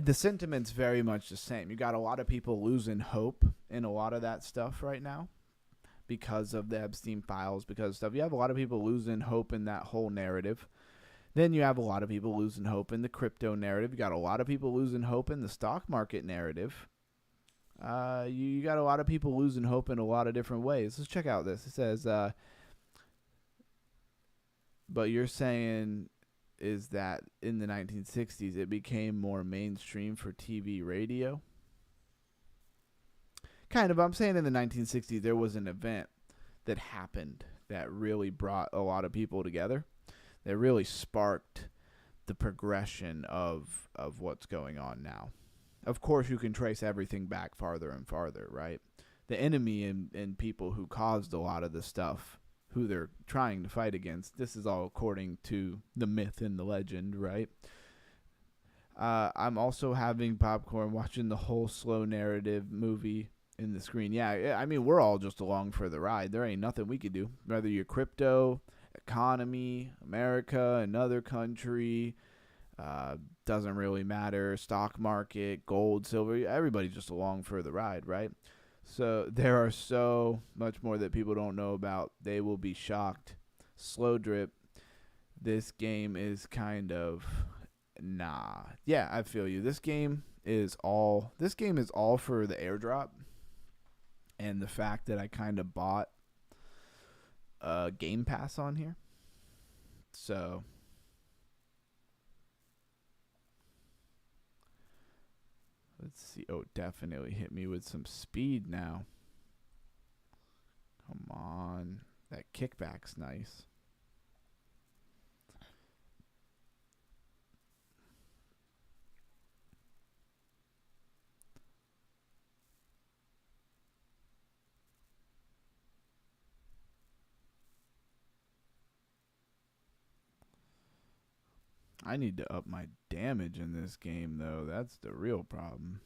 the sentiment's very much the same. You got a lot of people losing hope in a lot of that stuff right now because of the Epstein files, because of stuff. You have a lot of people losing hope in that whole narrative. Then you have a lot of people losing hope in the crypto narrative. You got a lot of people losing hope in the stock market narrative. You got a lot of people losing hope in a lot of different ways. Let's check out this. It says, but you're saying is that in the 1960s it became more mainstream for TV radio? Kind of. I'm saying in the 1960s there was an event that happened that really brought a lot of people together, that really sparked the progression of what's going on now. Of course, you can trace everything back farther and farther, right? The enemy and people who caused a lot of the stuff, who they're trying to fight against, this is all according to the myth and the legend, right? I'm also having popcorn, watching the whole slow narrative movie in the screen. Yeah, I mean, we're all just along for the ride. There ain't nothing we could do. Whether you're crypto, economy, America, another country, doesn't really matter. Stock market, gold, silver, everybody's just along for the ride, right? So there are so much more that people don't know about. They will be shocked. Slow drip. This game is kind of nah. Yeah, I feel you. This game is all for the airdrop and the fact that I kind of bought Game Pass on here. So let's see. Oh, definitely hit me with some speed now. Come on. That kickback's nice. I need to up my damage in this game, though. That's the real problem.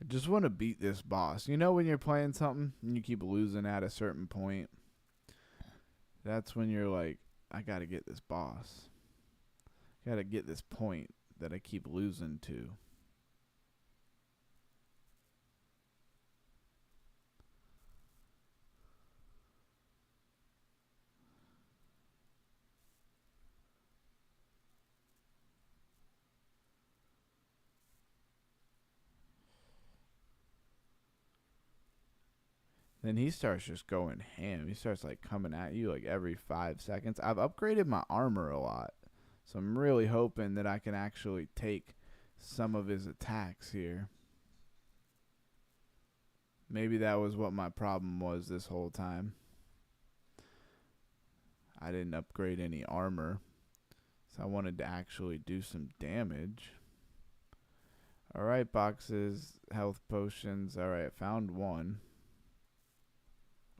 I just want to beat this boss. You know when you're playing something and you keep losing at a certain point? That's when you're like, I got to get this boss. Got to get this point that I keep losing to. Then he starts just going ham. He starts like coming at you like every 5 seconds. I've upgraded my armor a lot. So I'm really hoping that I can actually take some of his attacks here. Maybe that was what my problem was this whole time. I didn't upgrade any armor. So I wanted to actually do some damage. Alright, boxes, health potions. Alright, found one.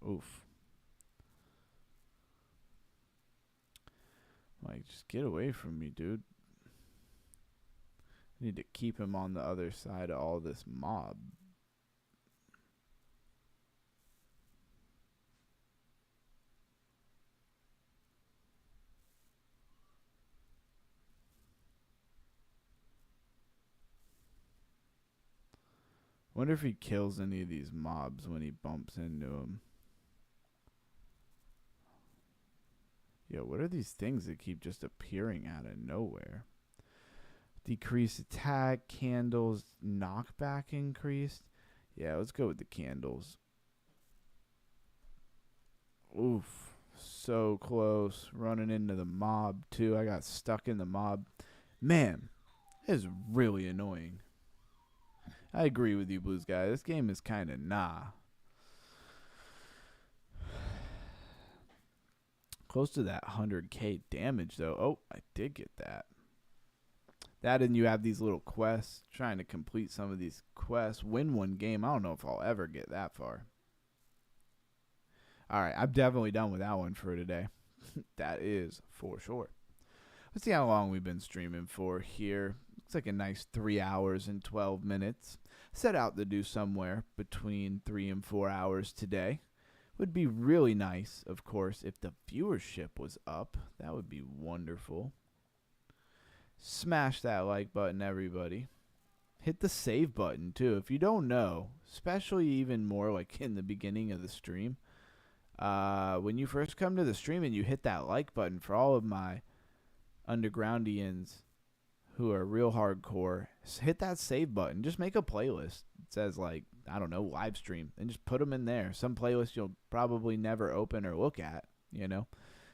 Oof. Like, just get away from me, dude. I need to keep him on the other side of all this mob. Wonder if he kills any of these mobs when he bumps into them. Yo, what are these things that keep just appearing out of nowhere? Decrease attack, candles, knockback increased. Yeah, let's go with the candles. Oof, so close. Running into the mob, too. I got stuck in the mob. Man, it is really annoying. I agree with you, Blues guy. This game is kind of nah. Close to that 100k damage, though. Oh, I did get that. That and you have these little quests. Trying to complete some of these quests. Win one game. I don't know if I'll ever get that far. Alright, I'm definitely done with that one for today. That is for sure. Let's see how long we've been streaming for here. Looks like a nice 3 hours and 12 minutes. Set out to do somewhere between 3 and 4 hours today. Would be really nice, of course, if the viewership was up. That would be wonderful. Smash that like button, everybody. hit the save button too. If you don't know, especially even more like in the beginning of the stream, when you first come to the stream and you hit that like button, for all of my undergroundians who are real hardcore, hit that save button. Just make a playlist. It says like, I don't know, live stream, and just put them in there. Some playlist you'll probably never open or look at, you know,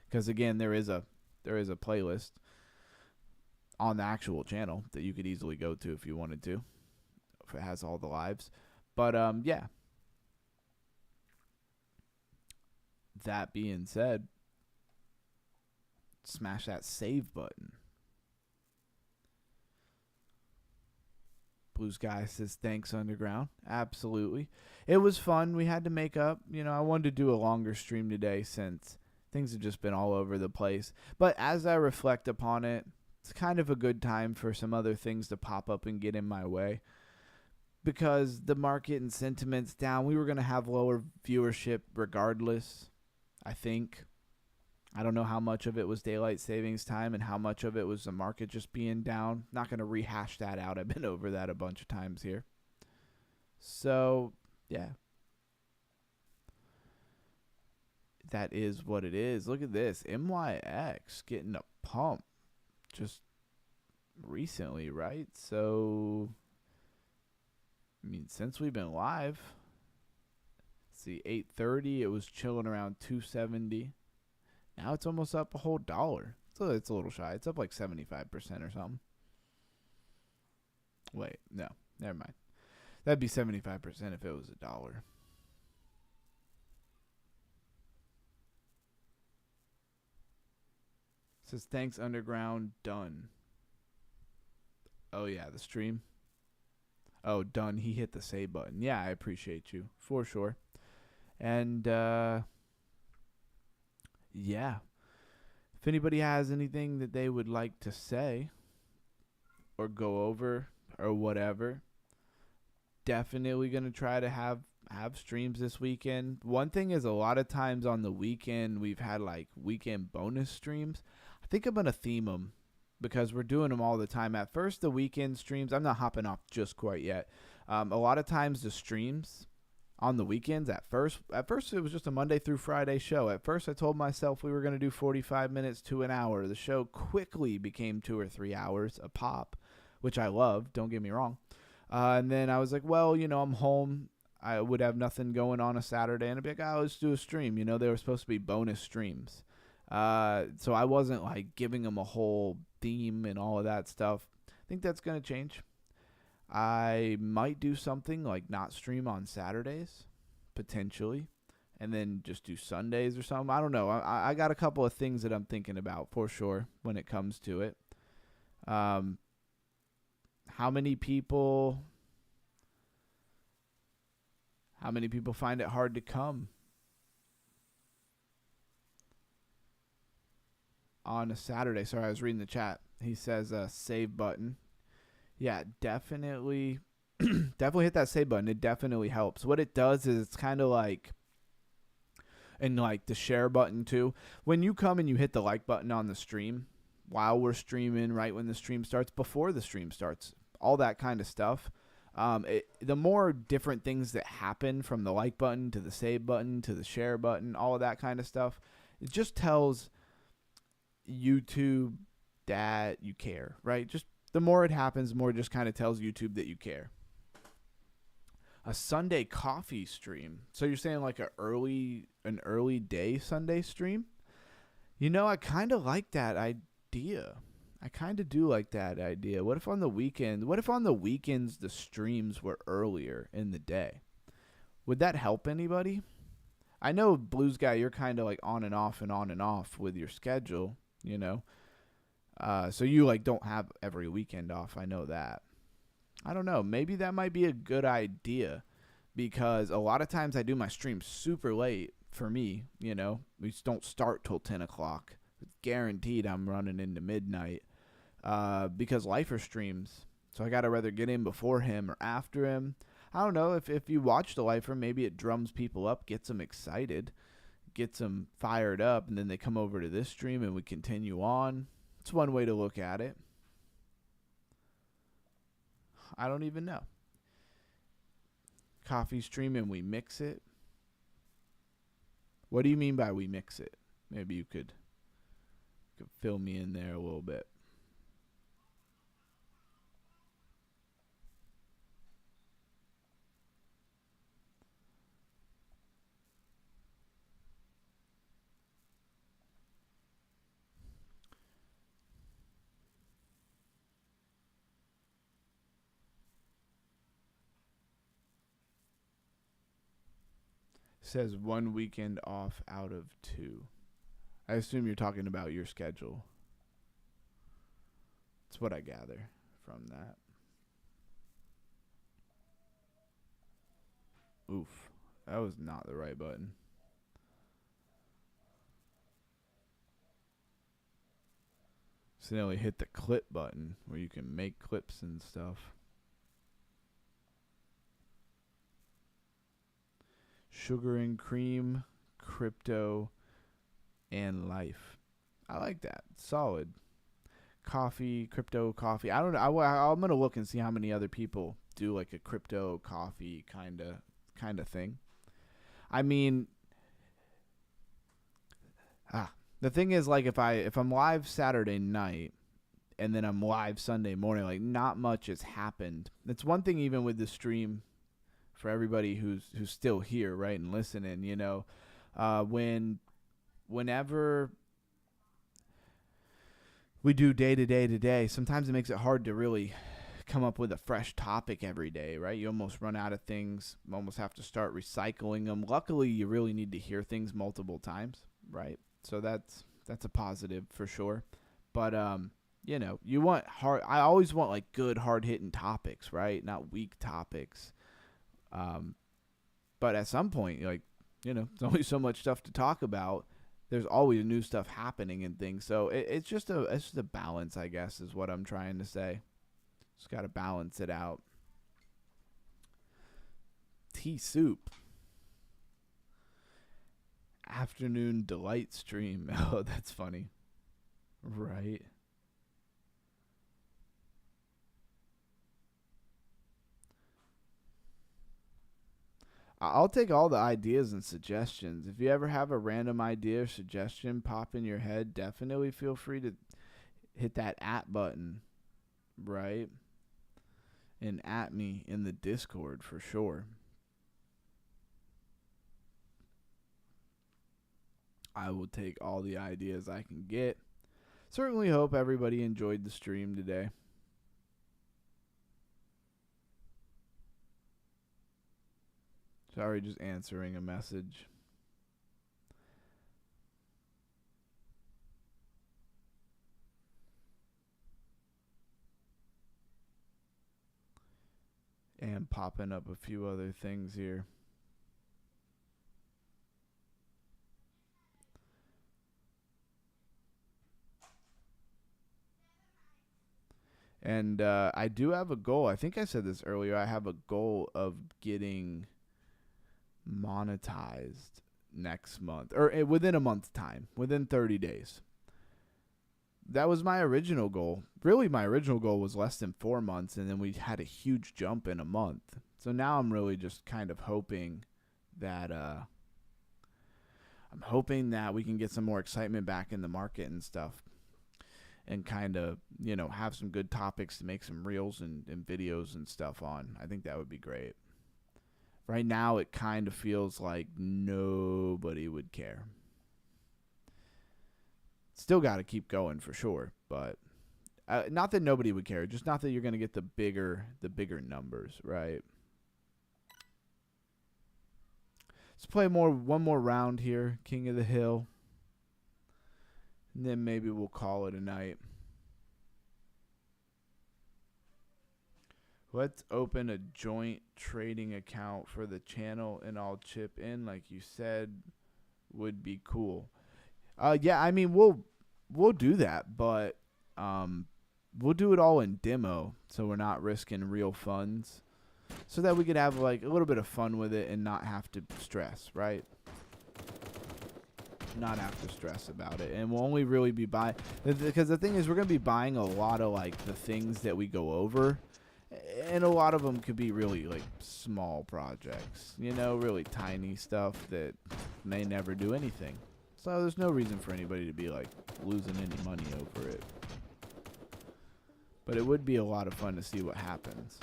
because again, there is a playlist on the actual channel that you could easily go to if you wanted to, if it has all the lives. But yeah. That being said, smash that save button. Blue Sky says thanks, Underground. Absolutely. It was fun. We had to make up. You know, I wanted to do a longer stream today since things have just been all over the place. But as I reflect upon it, it's kind of a good time for some other things to pop up and get in my way. Because the market and sentiment's down. We were going to have lower viewership regardless, I think. I don't know how much of it was daylight savings time and how much of it was the market just being down. Not going to rehash that out. I've been over that a bunch of times here. So, yeah. That is what it is. Look at this. MYX getting a pump just recently, right? So, I mean, since we've been live, see, 8:30, it was chilling around 270. Now it's almost up a whole $1. So it's a little shy. It's up like 75% or something. Wait, no, never mind. That'd be 75% if it was $1. Says thanks, Underground. Done. Oh yeah, the stream. Oh, done. He hit the save button. Yeah, I appreciate you for sure. And yeah. If anybody has anything that they would like to say or go over or whatever, definitely going to try to have streams this weekend. One thing is, a lot of times on the weekend, we've had like weekend bonus streams. I think I'm going to theme them because we're doing them all the time. At first, the weekend streams, I'm not hopping off just quite yet. A lot of times the streams on the weekends, at first it was just a Monday through Friday show. At first I told myself we were going to do 45 minutes to an hour. The show quickly became 2 or 3 hours a pop, which I love, don't get me wrong. And then I was like, well, you know, I'm home. I would have nothing going on a Saturday, and I'd be like, oh, let's do a stream. You know, they were supposed to be bonus streams. So I wasn't like giving them a whole theme and all of that stuff. I think that's going to change. I might do something like not stream on Saturdays, potentially, and then just do Sundays or something. I don't know. I got a couple of things that I'm thinking about for sure when it comes to it. How many people find it hard to come on a Saturday? Sorry, I was reading the chat. He says save button. Yeah, definitely definitely hit that save button. It definitely helps. What it does is it's kind of like, and like the share button too. When you come and you hit the like button on the stream while we're streaming, right when the stream starts, before the stream starts, all that kind of stuff. The more different things that happen from the like button to the save button to the share button, all of that kind of stuff, it just tells YouTube that you care, right? Just the more it happens, the more it just kind of tells YouTube that you care. A Sunday coffee stream. So you're saying like an early day Sunday stream? You know, I kind of like that idea. I kind of do like that idea. What if on the weekends the streams were earlier in the day? Would that help anybody? I know, Blues Guy, you're kind of like on and off with your schedule, you know. So you like don't have every weekend off. I know that. I don't know. Maybe that might be a good idea, because a lot of times I do my streams super late for me, you know. We just don't start till 10 o'clock. It's guaranteed I'm running into midnight because Lifer streams. So I got to rather get in before him or after him. I don't know. If you watch the Lifer, maybe it drums people up, gets them excited, gets them fired up, and then they come over to this stream and we continue on. It's one way to look at it. I don't even know. Coffee stream and we mix it. What do you mean by we mix it? Maybe you could fill me in there a little bit. Says 1 weekend off out of 2. I assume you're talking about your schedule. That's what I gather from that. Oof. That was not the right button. So now we hit the clip button where you can make clips and stuff. Sugar and cream, crypto, and life. I like that. Solid. Coffee, crypto, coffee. I don't know. I'm gonna look and see how many other people do like a crypto coffee kind of thing. I mean, the thing is, like, if I'm live Saturday night and then I'm live Sunday morning, like, not much has happened. It's one thing even with the stream. For everybody who's still here, right, and listening, you know, whenever we do day to day, sometimes it makes it hard to really come up with a fresh topic every day, right? You almost run out of things, almost have to start recycling them. Luckily, you really need to hear things multiple times, right? So that's a positive for sure. But you know, you want I always want like good hard hitting topics, right? Not weak topics. But at some point, like, you know, there's only so much stuff to talk about. There's always new stuff happening and things. So it's just a balance, I guess, is what I'm trying to say. Just got to balance it out. Tea soup. Afternoon delight stream. Oh, that's funny. Right. I'll take all the ideas and suggestions. If you ever have a random idea or suggestion pop in your head, definitely feel free to hit that @ button, right? And @ me in the Discord for sure. I will take all the ideas I can get. Certainly hope everybody enjoyed the stream today. Sorry, just answering a message. And popping up a few other things here. And I do have a goal. I think I said this earlier. I have a goal of getting monetized next month, or within a month's time, within 30 days. That was my original goal. Really, my original goal was less than 4 months, and then we had a huge jump in a month. So now I'm really just kind of hoping that we can get some more excitement back in the market and stuff, and kind of, you know, have some good topics to make some reels and videos and stuff on. I think that would be great. Right now, it kind of feels like nobody would care. Still got to keep going for sure, but not that nobody would care, just not that you're going to get the bigger numbers, right? Let's play one more round here, King of the Hill, and then maybe we'll call it a night. Let's open a joint trading account for the channel and I'll chip in, like you said, would be cool. Yeah, I mean, we'll do that, but we'll do it all in demo, so we're not risking real funds, so that we could have like a little bit of fun with it and not have to stress, right? Not have to stress about it, and we'll only really be buying, because the thing is, we're gonna be buying a lot of like the things that we go over. And a lot of them could be really like small projects, you know, really tiny stuff that may never do anything. So there's no reason for anybody to be like losing any money over it. But it would be a lot of fun to see what happens.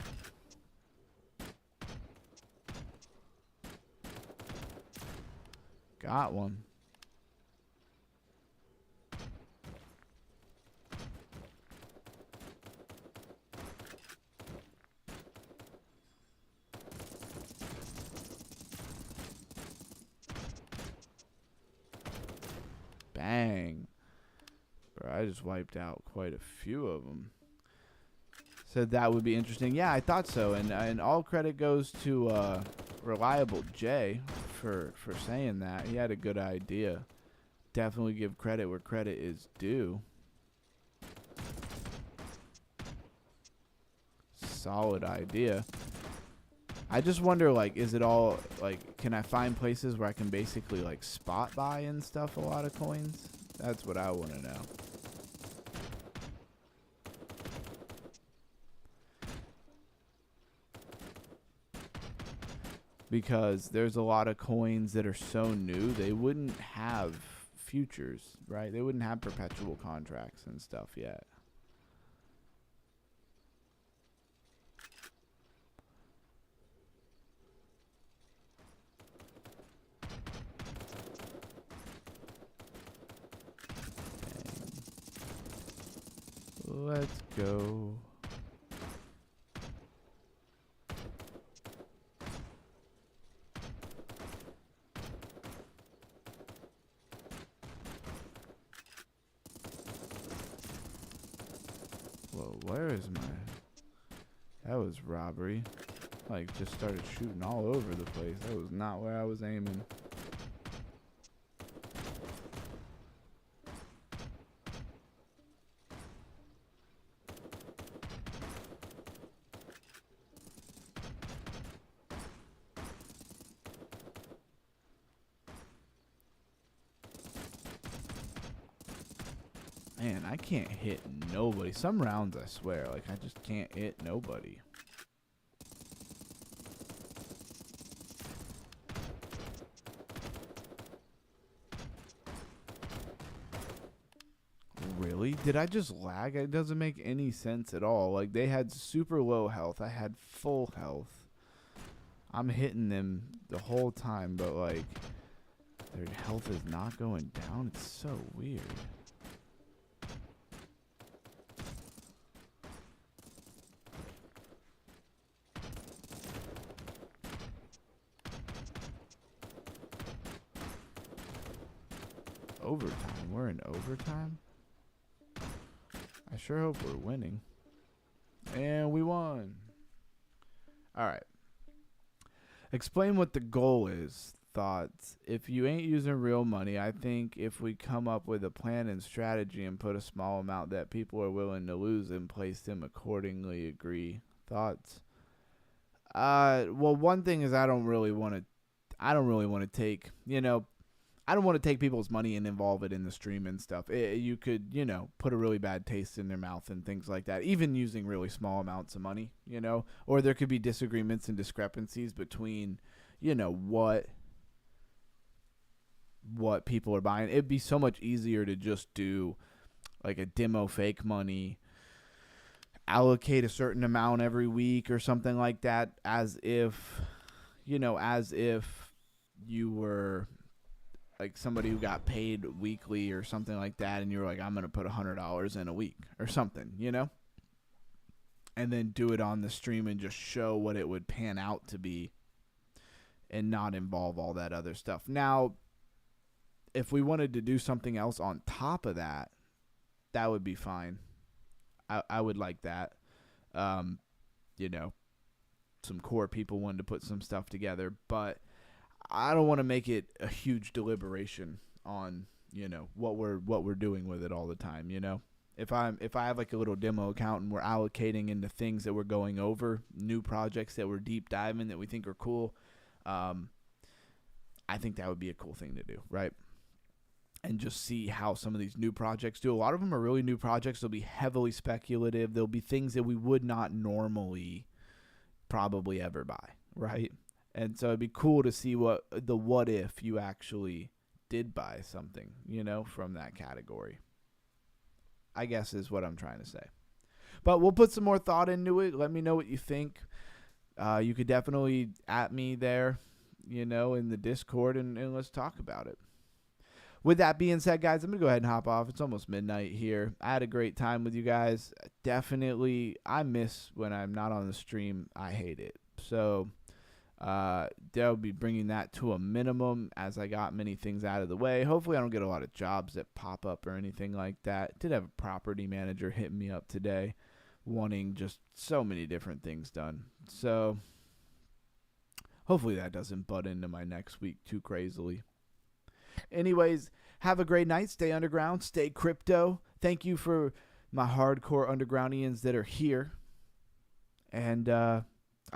Got one. Bang. Bro, I just wiped out quite a few of them. Said that would be interesting. Yeah, I thought so. And all credit goes to Reliable J for saying that. He had a good idea. Definitely give credit where credit is due. Solid idea. I just wonder, like, is it all, like, can I find places where I can basically, like, spot buy and stuff a lot of coins? That's what I want to know. Because there's a lot of coins that are so new, they wouldn't have futures, right? They wouldn't have perpetual contracts and stuff yet. Let's go. Whoa, where is my... That was robbery. Like, just started shooting all over the place. That was not where I was aiming. Man, I can't hit nobody. Some rounds, I swear, like, I just can't hit nobody. Really? Did I just lag? It doesn't make any sense at all. Like, they had super low health. I had full health. I'm hitting them the whole time, but, like, their health is not going down. It's so weird. Overtime. We're in overtime? I sure hope we're winning. And we won. Alright. Explain what the goal is. Thoughts. If you ain't using real money, I think if we come up with a plan and strategy and put a small amount that people are willing to lose and place them accordingly, agree. Thoughts. Well, one thing is I don't really want to take, you know, I don't want to take people's money and involve it in the stream and stuff. You could, you know, put a really bad taste in their mouth and things like that, even using really small amounts of money, you know, or there could be disagreements and discrepancies between, you know, what people are buying. It'd be so much easier to just do like a demo fake money, allocate a certain amount every week or something like that, as if you were like somebody who got paid weekly or something like that, and you were like, I'm going to put $100 in a week or something, you know? And then do it on the stream and just show what it would pan out to be and not involve all that other stuff. Now, if we wanted to do something else on top of that, that would be fine. I would like that. You know, some core people wanted to put some stuff together, but I don't want to make it a huge deliberation on, you know, what we're doing with it all the time, you know. If I have like a little demo account and we're allocating into things that we're going over, new projects that we're deep diving that we think are cool, I think that would be a cool thing to do, right? And just see how some of these new projects do. A lot of them are really new projects. They'll be heavily speculative. There'll be things that we would not normally probably ever buy, right? And so it'd be cool to see what if you actually did buy something, from that category, I guess is what I'm trying to say. But we'll put some more thought into it. Let me know what you think. You could definitely at me there, in the Discord, and let's talk about it. With that being said, guys, I'm going to go ahead and hop off. It's almost midnight here. I had a great time with you guys. Definitely, I miss when I'm not on the stream. I hate it. So they'll be bringing that to a minimum as I got many things out of the way. Hopefully I don't get a lot of jobs that pop up or anything like that. Did have a property manager hitting me up today wanting just so many different things done. So hopefully that doesn't butt into my next week too crazily. Anyways, have a great night. Stay underground. Stay crypto. Thank you for my hardcore undergroundians that are here. And I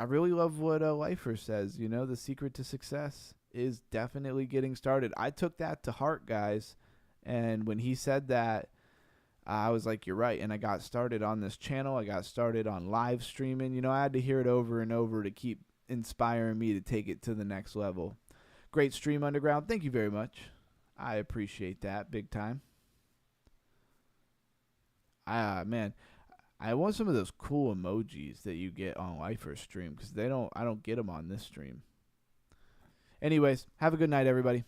really love what Lifer says. The secret to success is definitely getting started. I took that to heart, guys. And when he said that, I was like, you're right. And I got started on this channel. I got started on live streaming. I had to hear it over and over to keep inspiring me to take it to the next level. Great stream, Underground. Thank you very much. I appreciate that big time. Man, I want some of those cool emojis that you get on Lifer's stream because I don't get them on this stream. Anyways, have a good night, everybody.